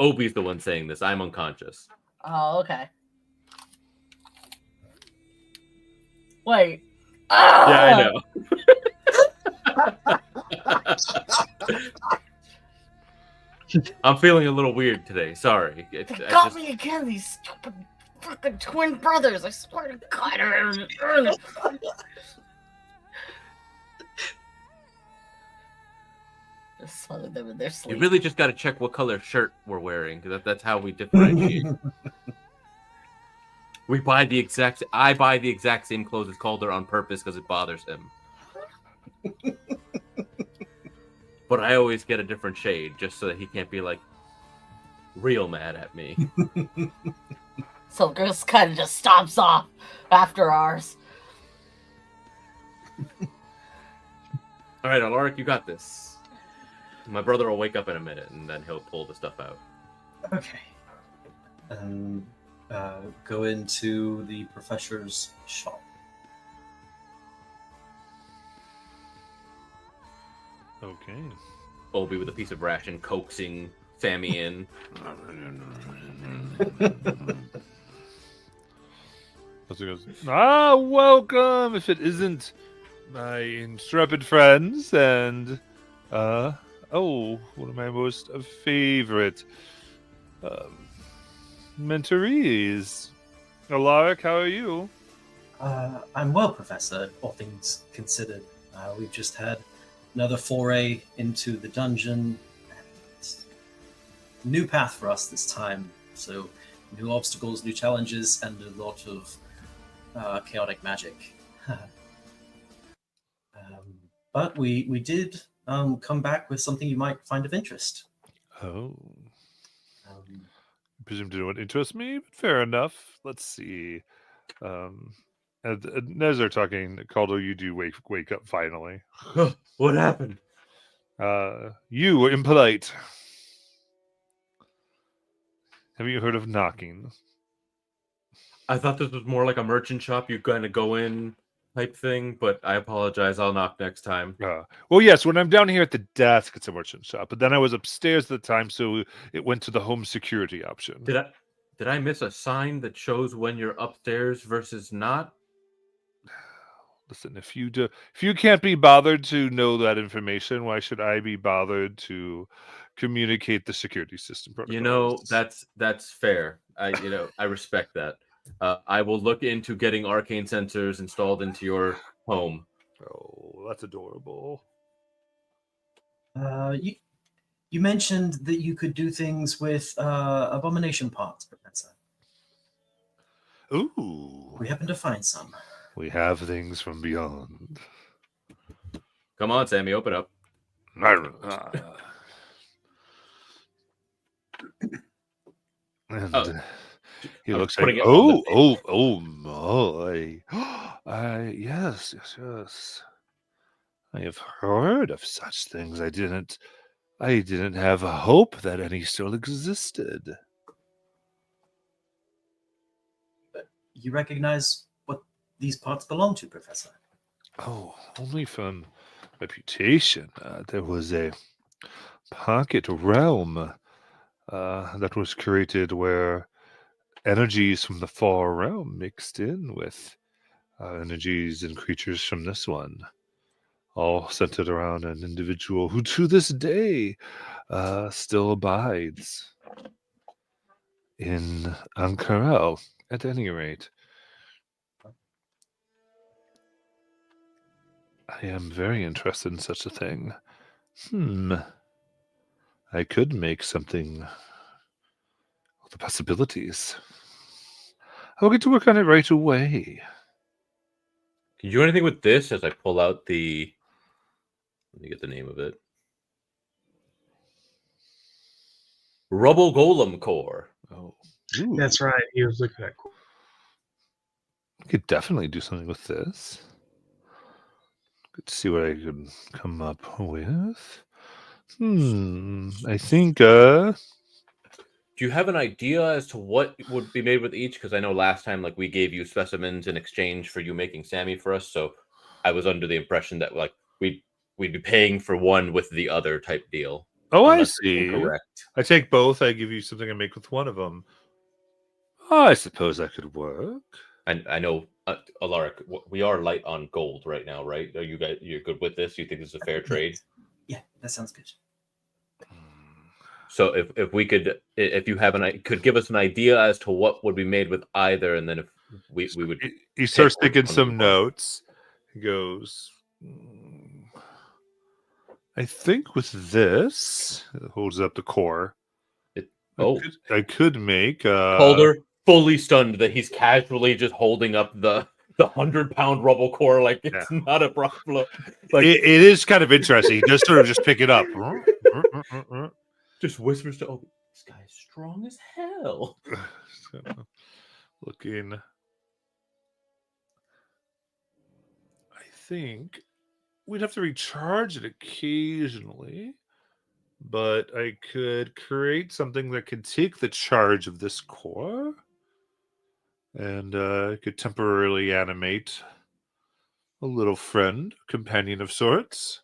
Obi's the one saying this. I'm unconscious. Oh, okay. Wait. Yeah, I know. I'm feeling a little weird today. Sorry. They got me again, these stupid fucking twin brothers. I swear to God. Just smothered them in their sleep. You really just got to check what color shirt we're wearing. That's how we differentiate. I buy the exact same clothes as Calder on purpose because it bothers him. But I always get a different shade just so that he can't be real mad at me. So Gus kind of just stomps off after ours. All right, Alaric, you got this. My brother will wake up in a minute and then he'll pull the stuff out. Okay. And go into the professor's shop. Okay. Obi with a piece of ration coaxing Sammy in. Buster goes, welcome! If it isn't my intrepid friends and, one of my most favorite mentorees. Alaric, how are you? I'm well, Professor, all things considered. We've just had another foray into the dungeon. New path for us this time. So, new obstacles, new challenges, and a lot of chaotic magic. But we did come back with something you might find of interest. Oh. I presume to know what interests me, but fair enough. Let's see. As they're talking, Caldo, you do wake up finally. What happened? You were impolite. Have you heard of knocking? I thought this was more like a merchant shop. You kind of go in type thing, but I apologize. I'll knock next time. Well, yes, when I'm down here at the desk, it's a merchant shop. But then I was upstairs at the time, so it went to the home security option. Did I miss a sign that shows when you're upstairs versus not? Listen, if you can't be bothered to know that information, why should I be bothered to communicate the security system protocols? That's fair. I respect that. I will look into getting arcane sensors installed into your home. Oh, that's adorable. You mentioned that you could do things with abomination parts, Professor. Ooh. We happen to find some. We have things from beyond. Come on, Sammy, open up. And he looks putting like, it oh my. Yes. I have heard of such things. I didn't have a hope that any still existed. You recognize what these parts belong to, Professor? Oh, only from reputation. There was a pocket realm that was created where energies from the far realm mixed in with energies and creatures from this one, all centered around an individual who to this day still abides in Ank'Harel, at any rate. I am very interested in such a thing. I could make something of the possibilities. I will get to work on it right away. Can you do anything with this as I pull out the... Let me get the name of it. Rubble Golem Core. Oh, That's right. He was looking at. I could definitely do something with this. Let's see what I can come up with. I think. Do you have an idea as to what would be made with each? Because I know last time, we gave you specimens in exchange for you making Sammy for us. So I was under the impression that we'd be paying for one with the other type deal. Oh, I see. Correct. I take both. I give you something I make with one of them. Oh, I suppose that could work. And I know, Alaric, we are light on gold right now, right? Are you're good with this? You think this is a fair trade? Yeah, that sounds good. So if we could, if you could give us an idea as to what would be made with either, and then if we would. He starts taking some notes. He goes, I think with this, it holds up the core. I could make Calder fully stunned that he's casually just holding up the 100-pound rubble core like it's not a problem. It is kind of interesting. He just sort of just pick it up. Just whispers to Obi, this guy's strong as hell. Looking. I think we'd have to recharge it occasionally. but I could create something that could take the charge of this core, and could temporarily animate a little friend, companion of sorts.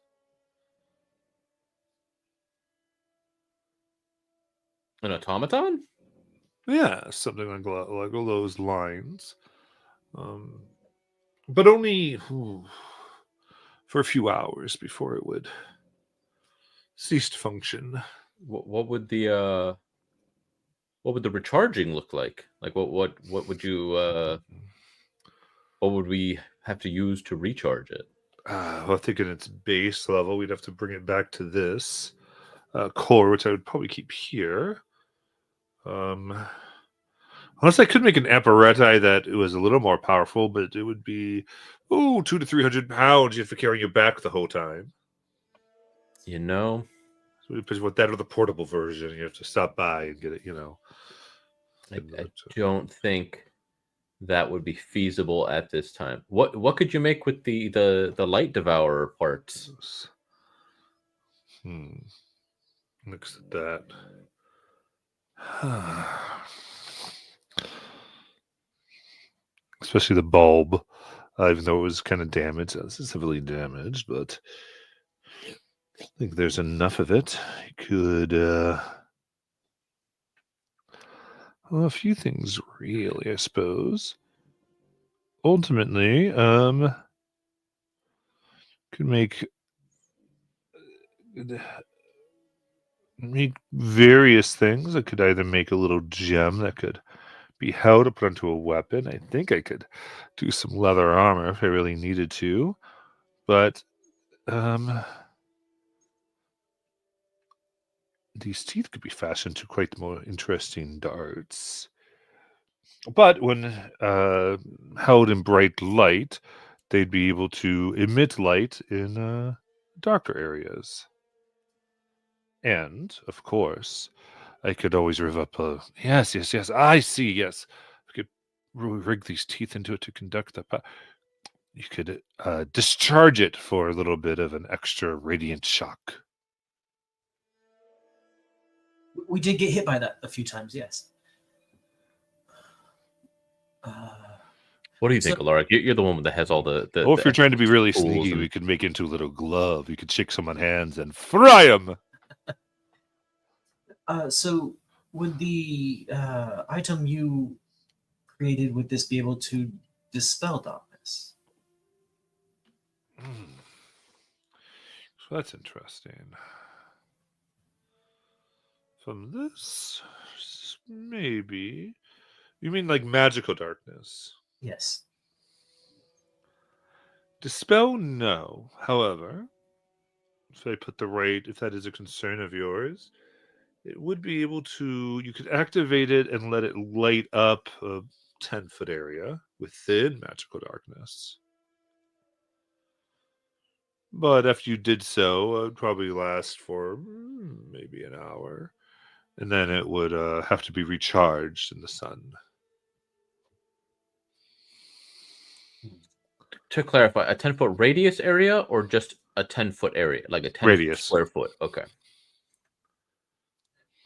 An automaton? Yeah, something like those lines. But only for a few hours before it would cease to function. What would the recharging look like? Like what would you what would we have to use to recharge it? Well, I think in its base level, we'd have to bring it back to this core, which I would probably keep here. Unless I could make an apparati that it was a little more powerful, but it would be 200 to 300 pounds you have to carry your back the whole time. You know, So we put that or the portable version. You have to stop by and get it. I don't think that would be feasible at this time. What could you make with the light devourer parts? Looks at that. Especially the bulb, even though it was kind of damaged. This is heavily damaged, but I think there's enough of it. You could, well, a few things really, I suppose. Ultimately, could make various things. I could either make a little gem that could be held to put onto a weapon. I think I could do some leather armor if I really needed to, but these teeth could be fashioned to quite more interesting darts. But when held in bright light, they'd be able to emit light in darker areas. And, of course, I could always rev up a... Yes, I see, yes. I could rig these teeth into it to conduct the power. You could discharge it for a little bit of an extra radiant shock. We did get hit by that a few times, yes. What do you think, Alaric? You're the one that has all the if you're trying to be really sneaky, we could make it into a little glove. You could shake someone's hands and fry them. So would the item you created, would this be able to dispel darkness? So that's interesting. From this, maybe. You mean like magical darkness? Yes. Dispel, no. However, if that is a concern of yours, it would be able to, you could activate it and let it light up a 10-foot area within magical darkness. But if you did so, it would probably last for maybe an hour. And then it would have to be recharged in the sun. To clarify, a 10-foot radius area or just a 10-foot area? Like a 10 radius. Square foot. Okay.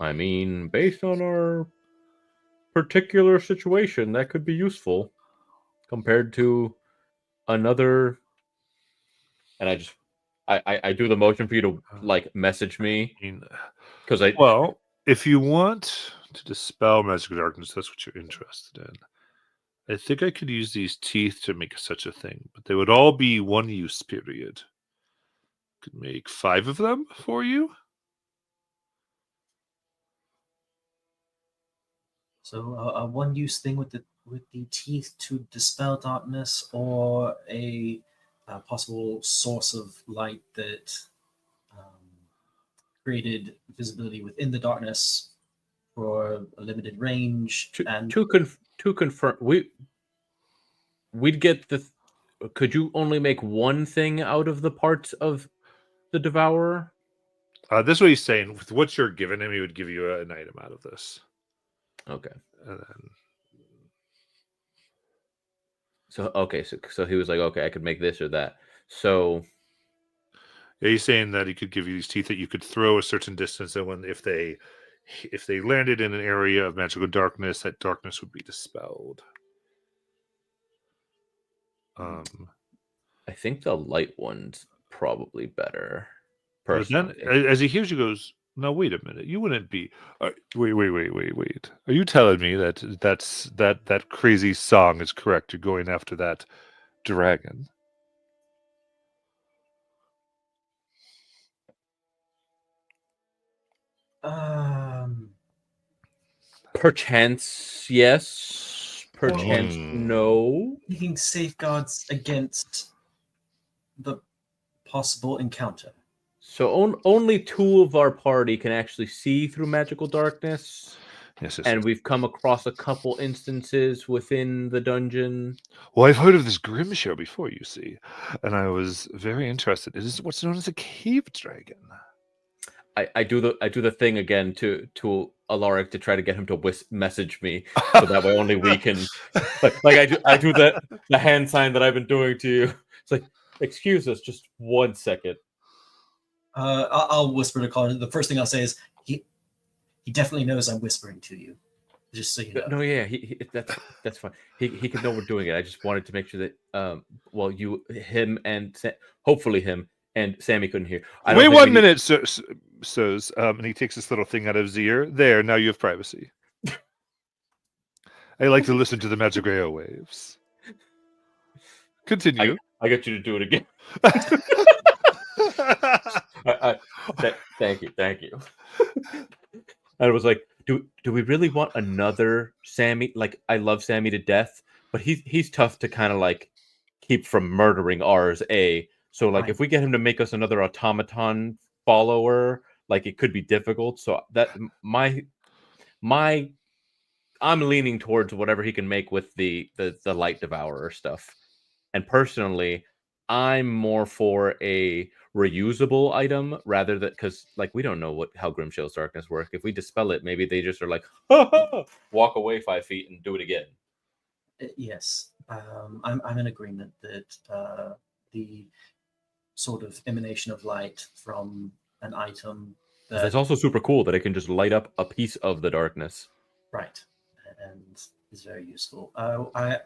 I mean, based on our particular situation, that could be useful compared to another. And I do the motion for you to like message me because Well, if you want to dispel magical darkness, that's what you're interested in. I think I could use these teeth to make such a thing, but they would all be one use period. Could make 5 of them for you. So a one-use thing with the teeth to dispel darkness, or a possible source of light that created visibility within the darkness for a limited range. To confirm, we'd get the. Could you only make one thing out of the parts of the Devourer? This is what he's saying. With what you're giving him, he would give you an item out of this. Okay. And then... So he was like, okay, I could make this or that. So Are you saying that he could give you these teeth that you could throw a certain distance, and if they landed in an area of magical darkness, that darkness would be dispelled? I think the light one's probably better. But then, Personally, as he hears you, goes, "No, wait a minute. You wouldn't be. Wait. Are you telling me that crazy song is correct? You're going after that dragon?" perchance yes, perchance Hmm. no. Making safeguards against the possible encounter. So only 2 of our party can actually see through magical darkness. Yes. And we've come across a couple instances within the dungeon. Well, I've heard of this Grimm show before, you see, and I was very interested. It is what's known as a cave dragon. I do the thing again to Alaric to try to get him to message me, so that way only we can like I do the hand sign that I've been doing to you. It's like, excuse us, just 1 second. I'll whisper to Colin. The first thing I'll say is he definitely knows I'm whispering to you. Just so you know. No, yeah, that's fine. He can know we're doing it. I just wanted to make sure that well, him and hopefully him and Sammy couldn't hear. Wait 1 minute, sirs. And he takes this little thing out of his ear. There, now you have privacy. I like to listen to the magic airwaves. Continue. I got you to do it again. Thank you. And it was like, do we really want another Sammy? Like, I love Sammy to death, but he's tough to kind of like keep from murdering ours. So like, if we get him to make us another automaton follower, like it could be difficult. So that I'm leaning towards whatever he can make with the light devourer stuff. And personally, I'm more for a reusable item rather than, because like we don't know how Grimshell's darkness work. If we dispel it, maybe they just are like, walk away 5 feet and do it again. Yes, I'm in agreement that the sort of emanation of light from an item It's also super cool that it can just light up a piece of the darkness. Right, and is very useful. I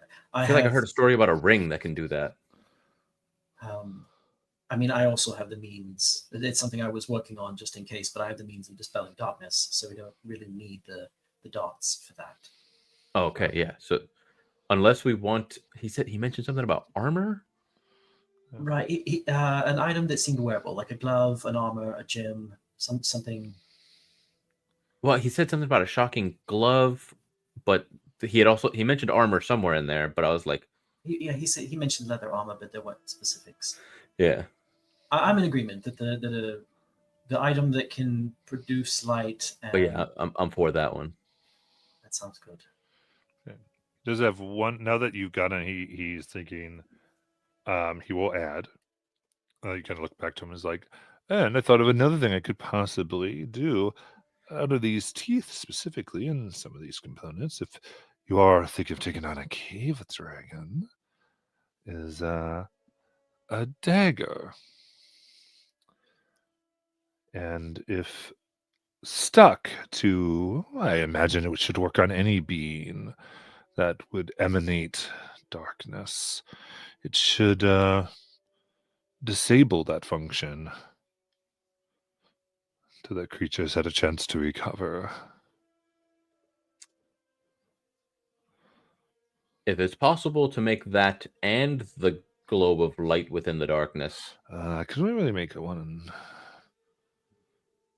feel like I heard a story about a ring that can do that. I mean, I also have the means. It's something I was working on just in case, but I have the means of dispelling darkness, so we don't really need the dots for that. Oh, okay, yeah. So unless we want, he mentioned something about armor. Right, an item that seemed wearable, like a glove, an armor, a gem, something. Well, he said something about a shocking glove, but he mentioned armor somewhere in there. But I was like, he mentioned leather armor, but there weren't specifics. Yeah, I'm in agreement that the item that can produce light. But yeah, I'm for that one. That sounds good. Okay. Does have one now that you've got it? He's thinking. He will add. You kind of look back to him as like, and I thought of another thing I could possibly do out of these teeth specifically, and some of these components. If you are thinking of taking on a cave dragon, is a dagger, and if stuck to, I imagine it should work on any being that would emanate darkness. It should disable that function so that creatures had a chance to recover. If it's possible to make that and the globe of light within the darkness. Could we really make one?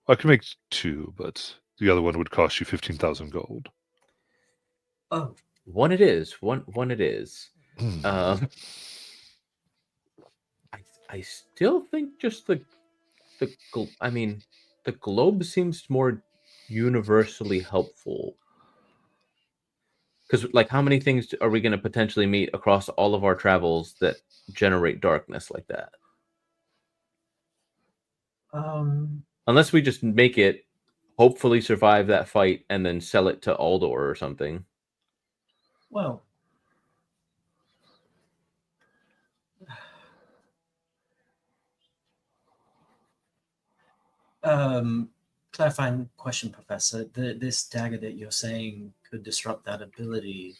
I could make 2, but the other one would cost you 15,000 gold. Oh, one it is. One it is. I still think just the globe seems more universally helpful. Because, like, how many things are we going to potentially meet across all of our travels that generate darkness like that? Unless we just make it, hopefully survive that fight, and then sell it to Aldor or something. Well, Clarifying question, Professor. This dagger that you're saying could disrupt that ability.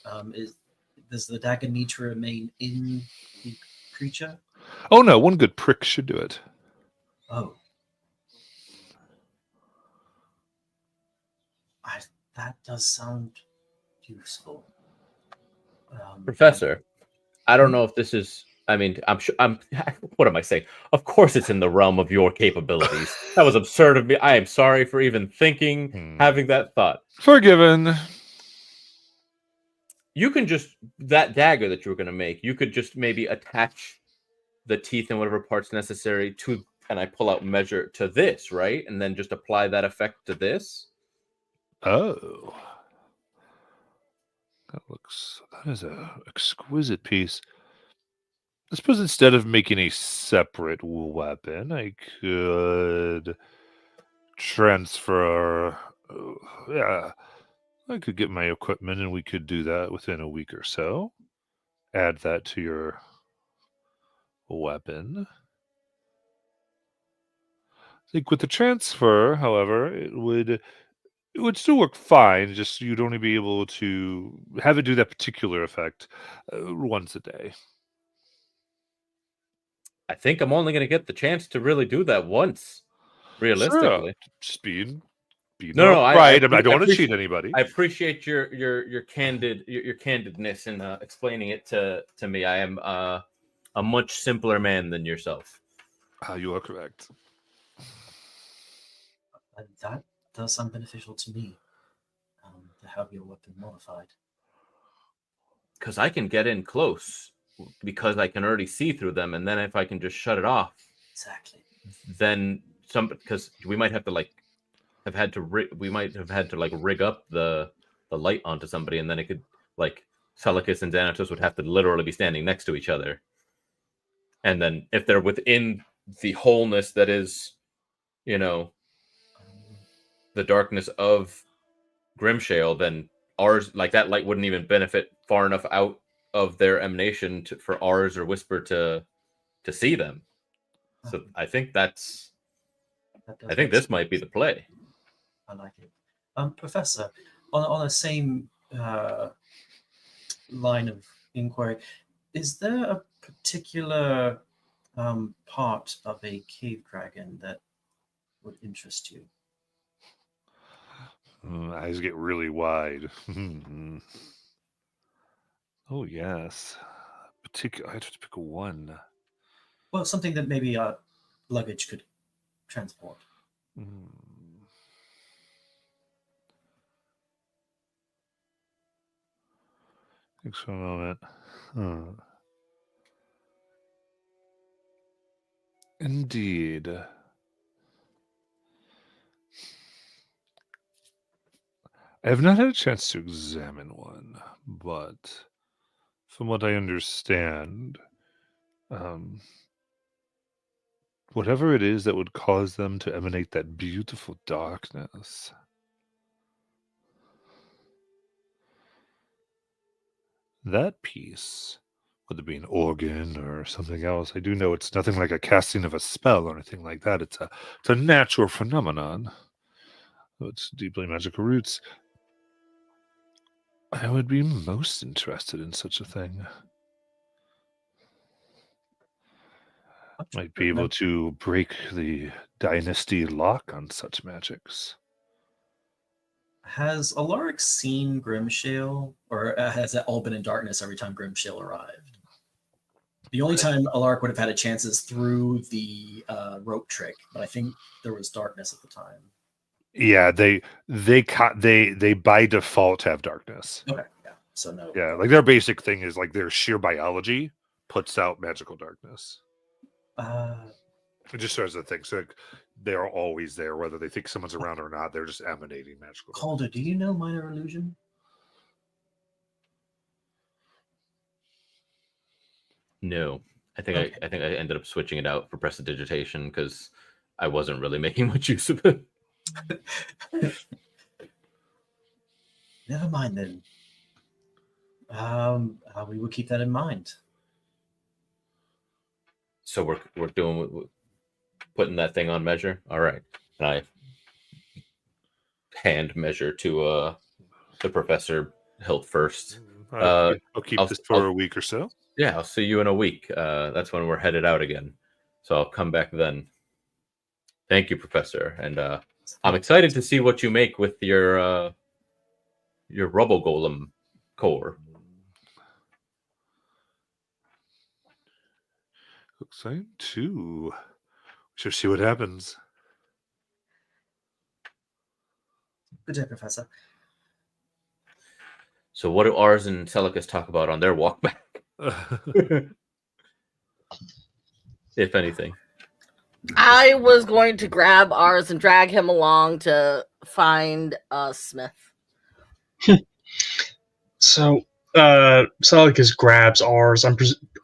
Does the dagger need to remain in the creature? Oh no, one good prick should do it. Oh. That does sound useful. Professor, I don't know if this is. I mean, I'm sure. What am I saying? Of course, it's in the realm of your capabilities. That was absurd of me. I am sorry for even thinking, having that thought. Forgiven. You can just that dagger that you were going to make. You could just maybe attach the teeth and whatever parts necessary to, and I pull out measure to this, right, and then just apply that effect to this. Oh, that is a exquisite piece. I suppose instead of making a separate weapon, I could transfer. Yeah, I could get my equipment, and we could do that within a week or so. Add that to your weapon. I think with the transfer, however, it would still work fine. Just you'd only be able to have it do that particular effect once a day. I think I'm only going to get the chance to really do that once, realistically. Sure. Just being no, right. I don't want to cheat anybody. I appreciate your candidness in explaining it to me. I am a much simpler man than yourself. You are correct. That does sound beneficial to me. To have your weapon modified. Because I can get in close. Because I can already see through them, and then if I can just shut it off, exactly. Then because we might have to rig up the light onto somebody, and then it could Celicus and Xanatos would have to literally be standing next to each other, and then if they're within the wholeness that is, the darkness of Grimshale, then ours that light wouldn't even benefit far enough out of their emanation for ours or Whisper to see them. So I think this might be the play. I like it. Professor, on the same line of inquiry, is there a particular part of a cave dragon that would interest you? Eyes get really wide. Oh yes, I have to pick one. Well, something that maybe luggage could transport. Thanks for a moment. Indeed. I have not had a chance to examine one, but from what I understand, whatever it is that would cause them to emanate that beautiful darkness, that piece, whether it be an organ or something else, I do know it's nothing like a casting of a spell or anything like that. It's a natural phenomenon. It's deeply magical roots. I would be most interested in such a thing. Might be able to break the dynasty lock on such magics. Has Alaric seen Grimshale, or has it all been in darkness every time Grimshale arrived? The only time Alaric would have had a chance is through the rope trick, but I think there was darkness at the time. Yeah, they by default have darkness. Okay, yeah. So no. Yeah, their basic thing is their sheer biology puts out magical darkness. It just shows the thing. So they're always there, whether they think someone's around or not. They're just emanating magical. Calder, do you know Minor Illusion? No, I think I ended up switching it out for prestidigitation because I wasn't really making much use of it. Never mind then. We will keep that in mind. So we're putting that thing on measure. All right. And I hand measure to the Professor Hilt first. I'll keep I'll- this for a week or so. Yeah, I'll see you in a week. That's when we're headed out again. So I'll come back then. Thank you, Professor. And I'm excited to see what you make with your Rubble Golem core. Exciting too. We shall see what happens. Good day, Professor. So what do Ars and Celicus talk about on their walk back? If anything. I was going to grab ours and drag him along to find Smith. So, Celicus grabs ours.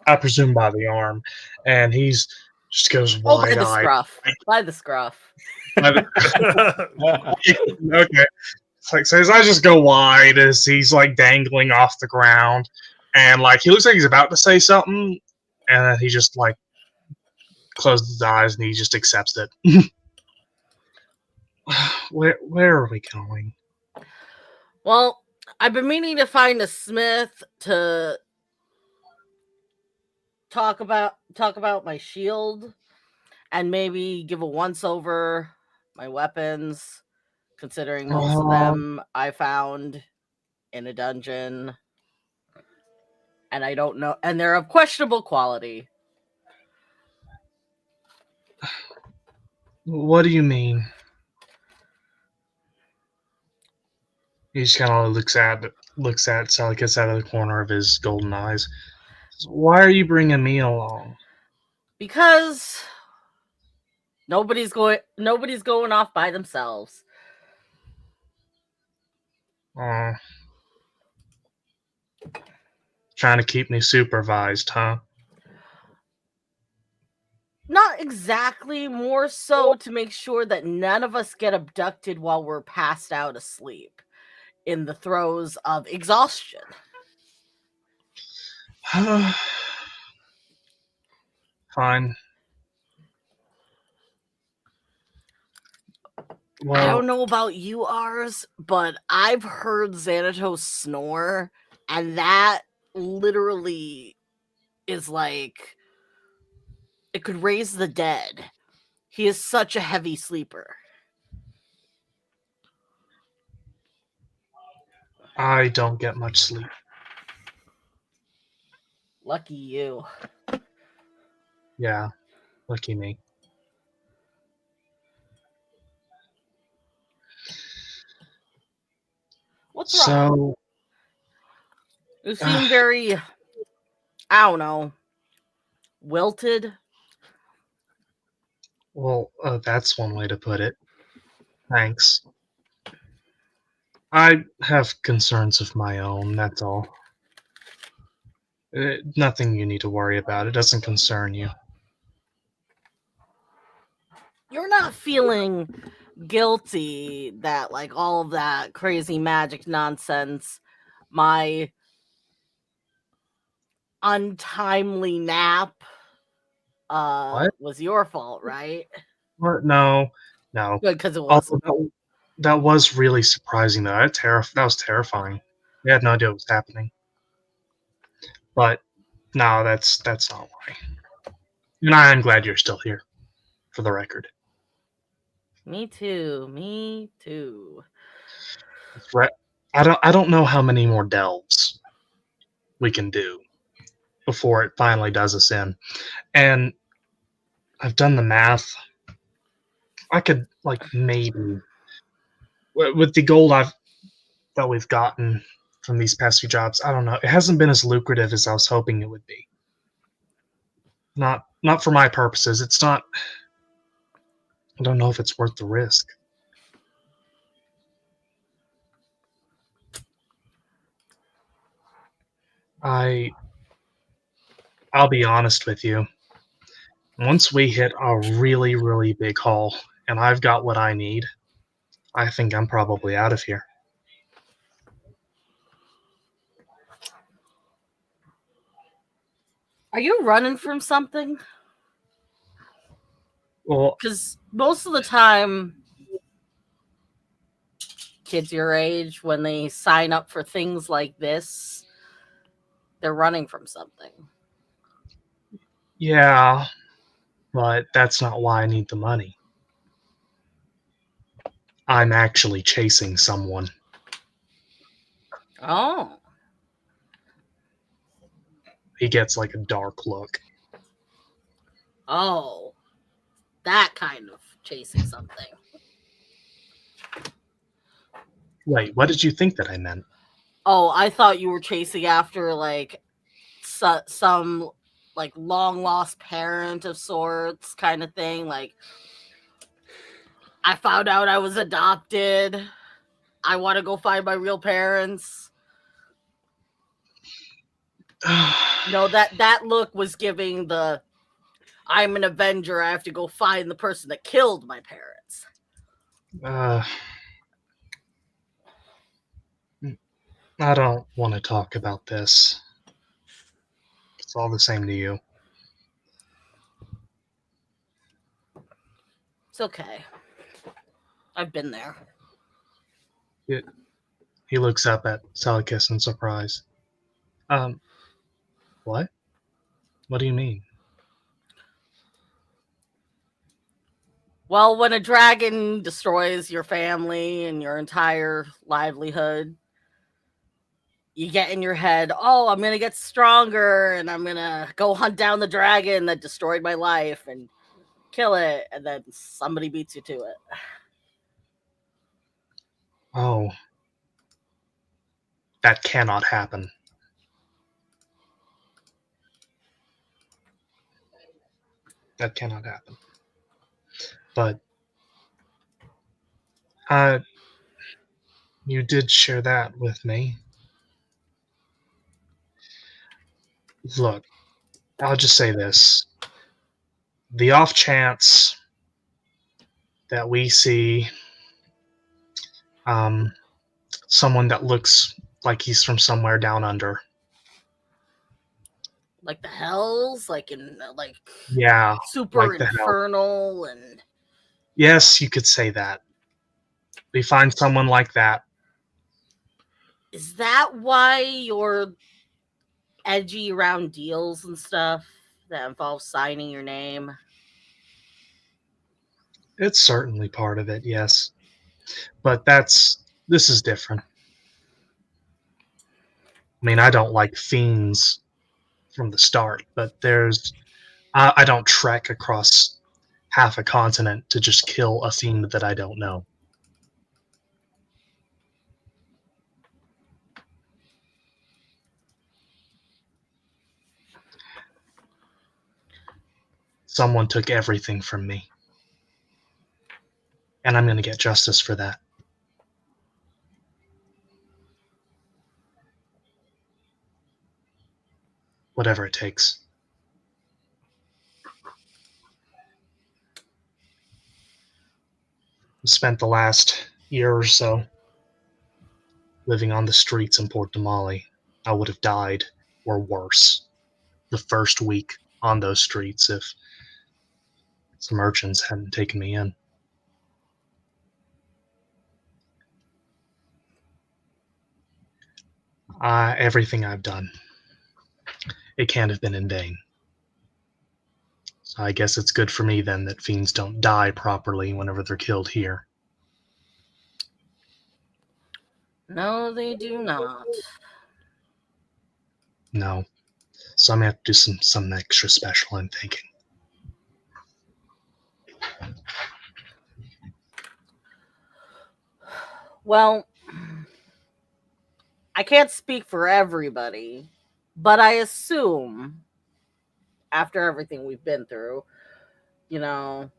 I presume by the arm, and he's just goes Oh, by the wide-eyed. scruff. By the scruff. Okay. It's like, so as I just go wide as he's like dangling off the ground, and like he looks like he's about to say something, and then he just like closes his eyes and he just accepts it. Where are we going? Well, I've been meaning to find a Smith to talk about my shield and maybe give a once over my weapons, considering most of them I found in a dungeon. And I don't know, and they're of questionable quality. What do you mean? He just kind of looks at Celicus out of the corner of his golden eyes. Why are you bringing me along? Because nobody's going off by themselves. Trying to keep me supervised, huh? Not exactly, more so to make sure that none of us get abducted while we're passed out asleep in the throes of exhaustion. Fine. Well, I don't know about you, Ars, but I've heard Xanatos snore, and that literally is like it could raise the dead. He is such a heavy sleeper. I don't get much sleep. Lucky you. Yeah, lucky me. What's wrong? So, You seem very, I don't know, wilted. well, that's one way to put it. Thanks. I have concerns of my own, that's all. Nothing you need to worry about. It doesn't concern you. You're not feeling guilty that like all of that crazy magic nonsense, my untimely nap was your fault, right? What? No. Good, because it was. That was really surprising, though. That was terrifying. We had no idea what was happening. But no, that's not why. And I am glad you're still here, for the record. Me too. Me too. I don't know how many more delves we can do before it finally does us in. And I've done the math. I could like maybe with the gold that we've gotten from these past few jobs, I don't know. It hasn't been as lucrative as I was hoping it would be. Not for my purposes. It's not. I don't know if it's worth the risk. I'll be honest with you. Once we hit a really, really big haul and I've got what I need, I think I'm probably out of here. Are you running from something? Well, Because most of the time kids your age, when they sign up for things like this, they're running from something. Yeah, but that's not why I need the money. I'm actually chasing someone. Oh. He gets like a dark look. Oh. That kind of chasing something. Wait, what did you think that I meant? Oh, I thought you were chasing after like some like long lost parent of sorts kind of thing. Like, I found out I was adopted. I want to go find my real parents. No, that look was giving the I'm an Avenger. I have to go find the person that killed my parents. I don't want to talk about this. It's all the same to you. It's okay. I've been there. He looks up at Salikis in surprise. What? What do you mean? Well, when a dragon destroys your family and your entire livelihood, you get in your head, oh, I'm going to get stronger and I'm going to go hunt down the dragon that destroyed my life and kill it. And then somebody beats you to it. Oh. That cannot happen. That cannot happen. But you did share that with me. Look, I'll just say this. The off chance that we see someone that looks like he's from somewhere down under. Like the Hells? Like in like Yeah, super like the Hells. infernal and Yes, you could say that. We find someone like that. is that why you're edgy around deals and stuff that involve signing your name? It's certainly part of it, yes. But this is different. I mean, I don't like fiends from the start, but I don't trek across half a continent to just kill a fiend that I don't know. Someone took everything from me. And I'm going to get justice for that. Whatever it takes. I spent the last year or so living on the streets in Port Damali. I would have died, or worse, the first week on those streets if some urchins hadn't taken me in. Everything I've done, it can't have been in vain. So I guess it's good for me then that fiends don't die properly whenever they're killed here. No, they do not. No. So I'm going to have to do something extra special, I'm thinking. Well, I can't speak for everybody, but I assume after everything we've been through, you know,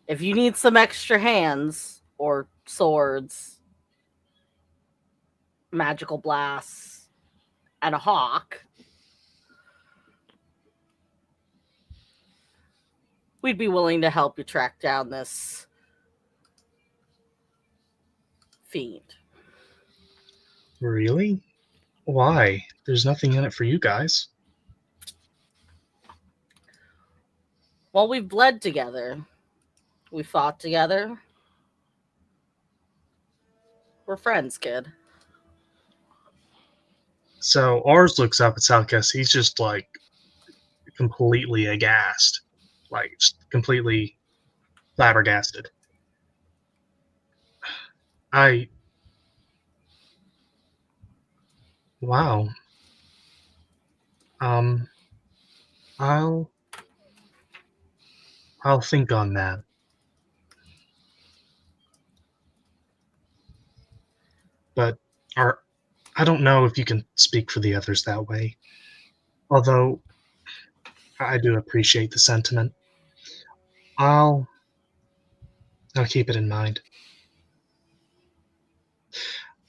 if you need some extra hands or swords, magical blasts, and a hawk, we'd be willing to help you track down this fiend. Really? Why? There's nothing in it for you guys. Well, we've bled together. We fought together. We're friends, kid. So Ars looks up at Salcus. He's just like completely aghast, like just completely flabbergasted. Wow. I'll think on that. But I don't know if you can speak for the others that way. Although I do appreciate the sentiment. I'll keep it in mind.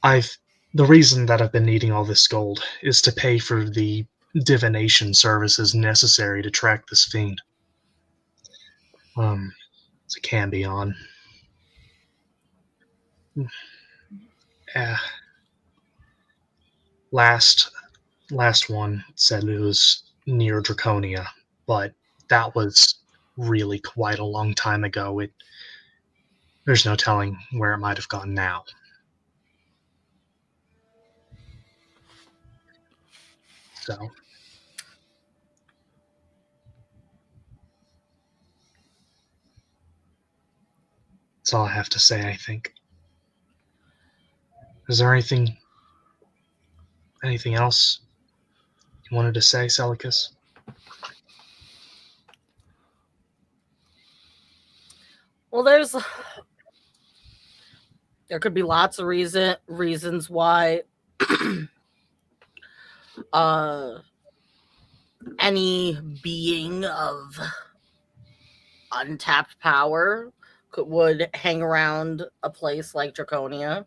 The reason that I've been needing all this gold is to pay for the divination services necessary to track this fiend. It's a Cambion. Last one said it was near Draconia, but that was really quite a long time ago. There's no telling where it might have gone now. So that's all I have to say, I think. Is there anything else you wanted to say, Celicus? Well, there could be lots of reasons why any being of untapped power would hang around a place like Draconia.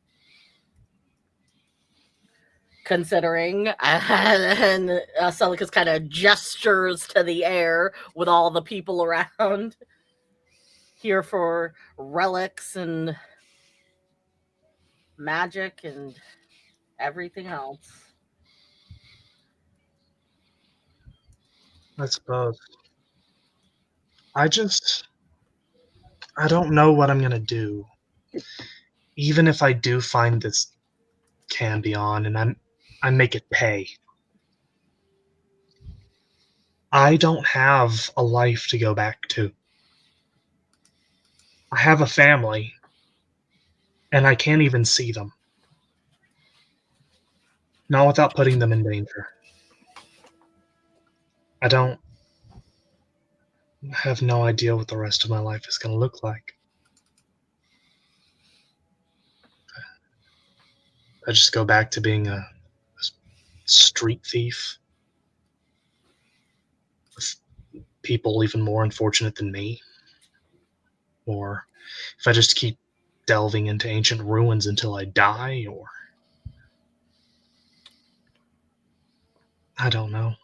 Considering, and Celicus kind of gestures to the air with all the people around here for relics and magic and everything else. I suppose. I don't know what I'm going to do. Even if I do find this Cambion and I make it pay. I don't have a life to go back to. I have a family, and I can't even see them. Not without putting them in danger. I have no idea what the rest of my life is going to look like. I just go back to being a street thief with people even more unfortunate than me. Or if I just keep delving into ancient ruins until I die, or I don't know.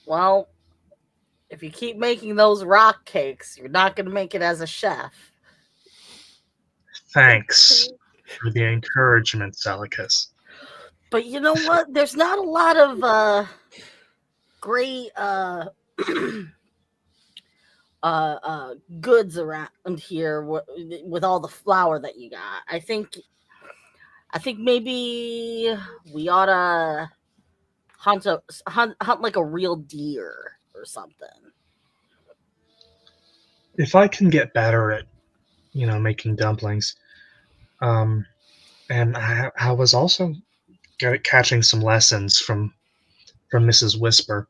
Well, if you keep making those rock cakes, you're not going to make it as a chef. Thanks for the encouragement, Celicus. But you know what? There's not a lot of great goods around here with all the flour that you got. I think maybe we ought to hunt like a real deer or something. If I can get better at, making dumplings, and I was also catching some lessons from Mrs. Whisper.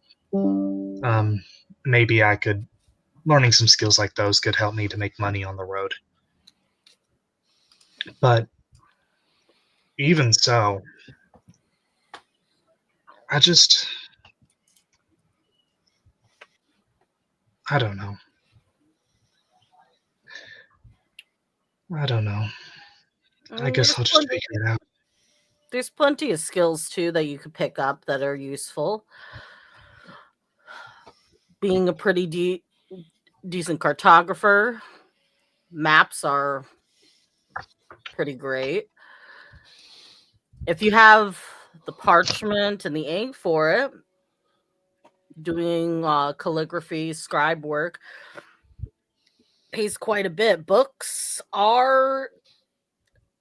Maybe learning some skills like those could help me to make money on the road. But even so, I don't know. I guess I'll just figure it out. There's plenty of skills, too, that you could pick up that are useful. Being a pretty decent cartographer, maps are pretty great. If you have the parchment and the ink for it, doing calligraphy, scribe work, pays quite a bit. Books are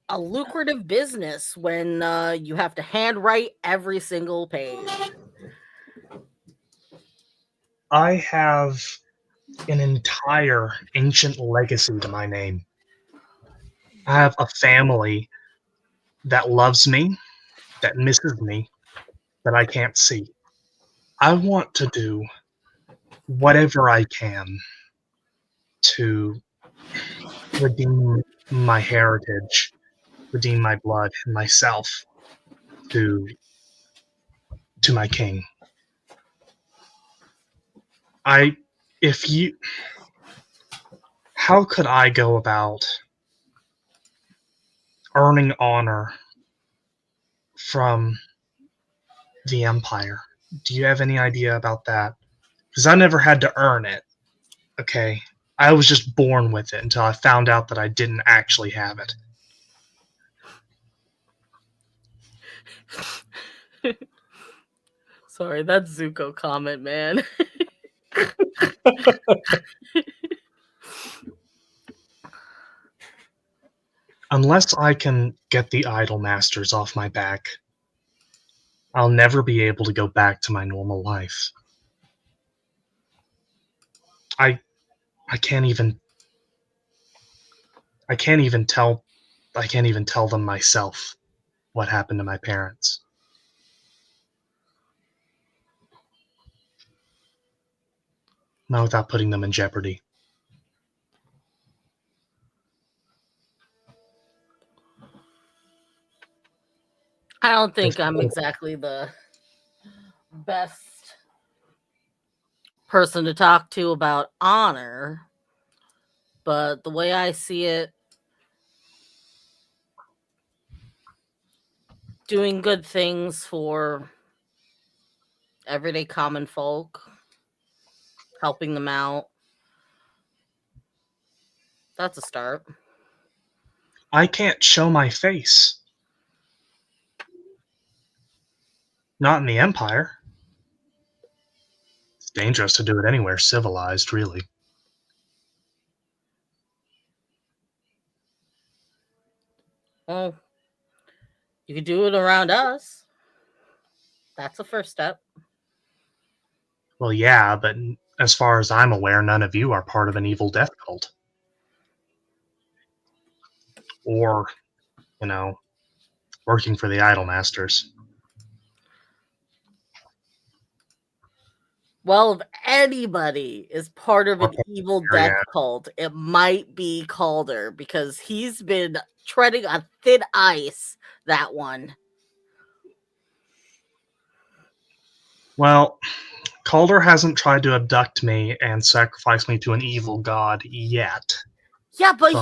a lucrative business when you have to handwrite every single page. I have an entire ancient legacy to my name. I have a family that loves me, that misses me, that I can't see. I want to do whatever I can to redeem my heritage, redeem my blood and myself to my king. How could I go about earning honor from the Empire? Do you have any idea about that? Because I never had to earn it. Okay, I was just born with it until I found out that I didn't actually have it. Sorry, that's Zuko comment, man. Unless I can get the Idol Masters off my back, I'll never be able to go back to my normal life. I can't even tell them myself what happened to my parents. Not without putting them in jeopardy. I don't think I'm exactly the best person to talk to about honor, but the way I see it, doing good things for everyday common folk, helping them out, that's a start. I can't show my face. Not in the Empire. It's dangerous to do it anywhere civilized, really. Well, you could do it around us. That's the first step. Well, yeah, but as far as I'm aware, none of you are part of an evil death cult. Or, working for the Idol Masters. Well, if anybody is part of an evil death cult, it might be Calder, because he's been treading on thin ice, that one. Well, Calder hasn't tried to abduct me and sacrifice me to an evil god yet. Yeah, but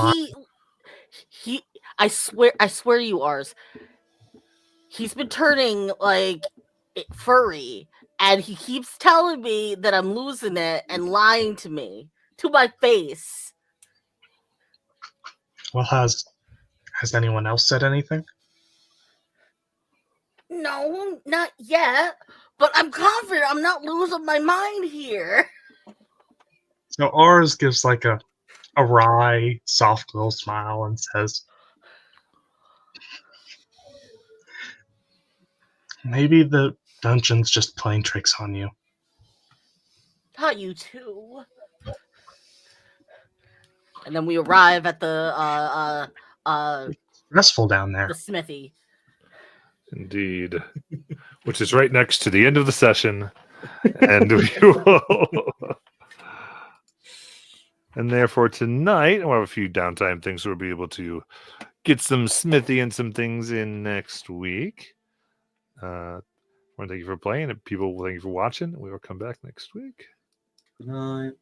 he I swear to you, Ars, he's been turning furry, and he keeps telling me that I'm losing it and lying to me to my face. Well, has anyone else said anything? No, not yet. But I'm confident I'm not losing my mind here. So Ars gives like a wry, soft little smile and says, maybe the dungeon's just playing tricks on you. Not you too. And then we arrive at the stressful down there. The smithy. Indeed. Which is right next to the end of the session. And we will... And therefore tonight, we'll have a few downtime things, so we'll be able to get some smithy and some things in next week. I want to thank you for playing, and people will thank you for watching. We will come back next week. Good night.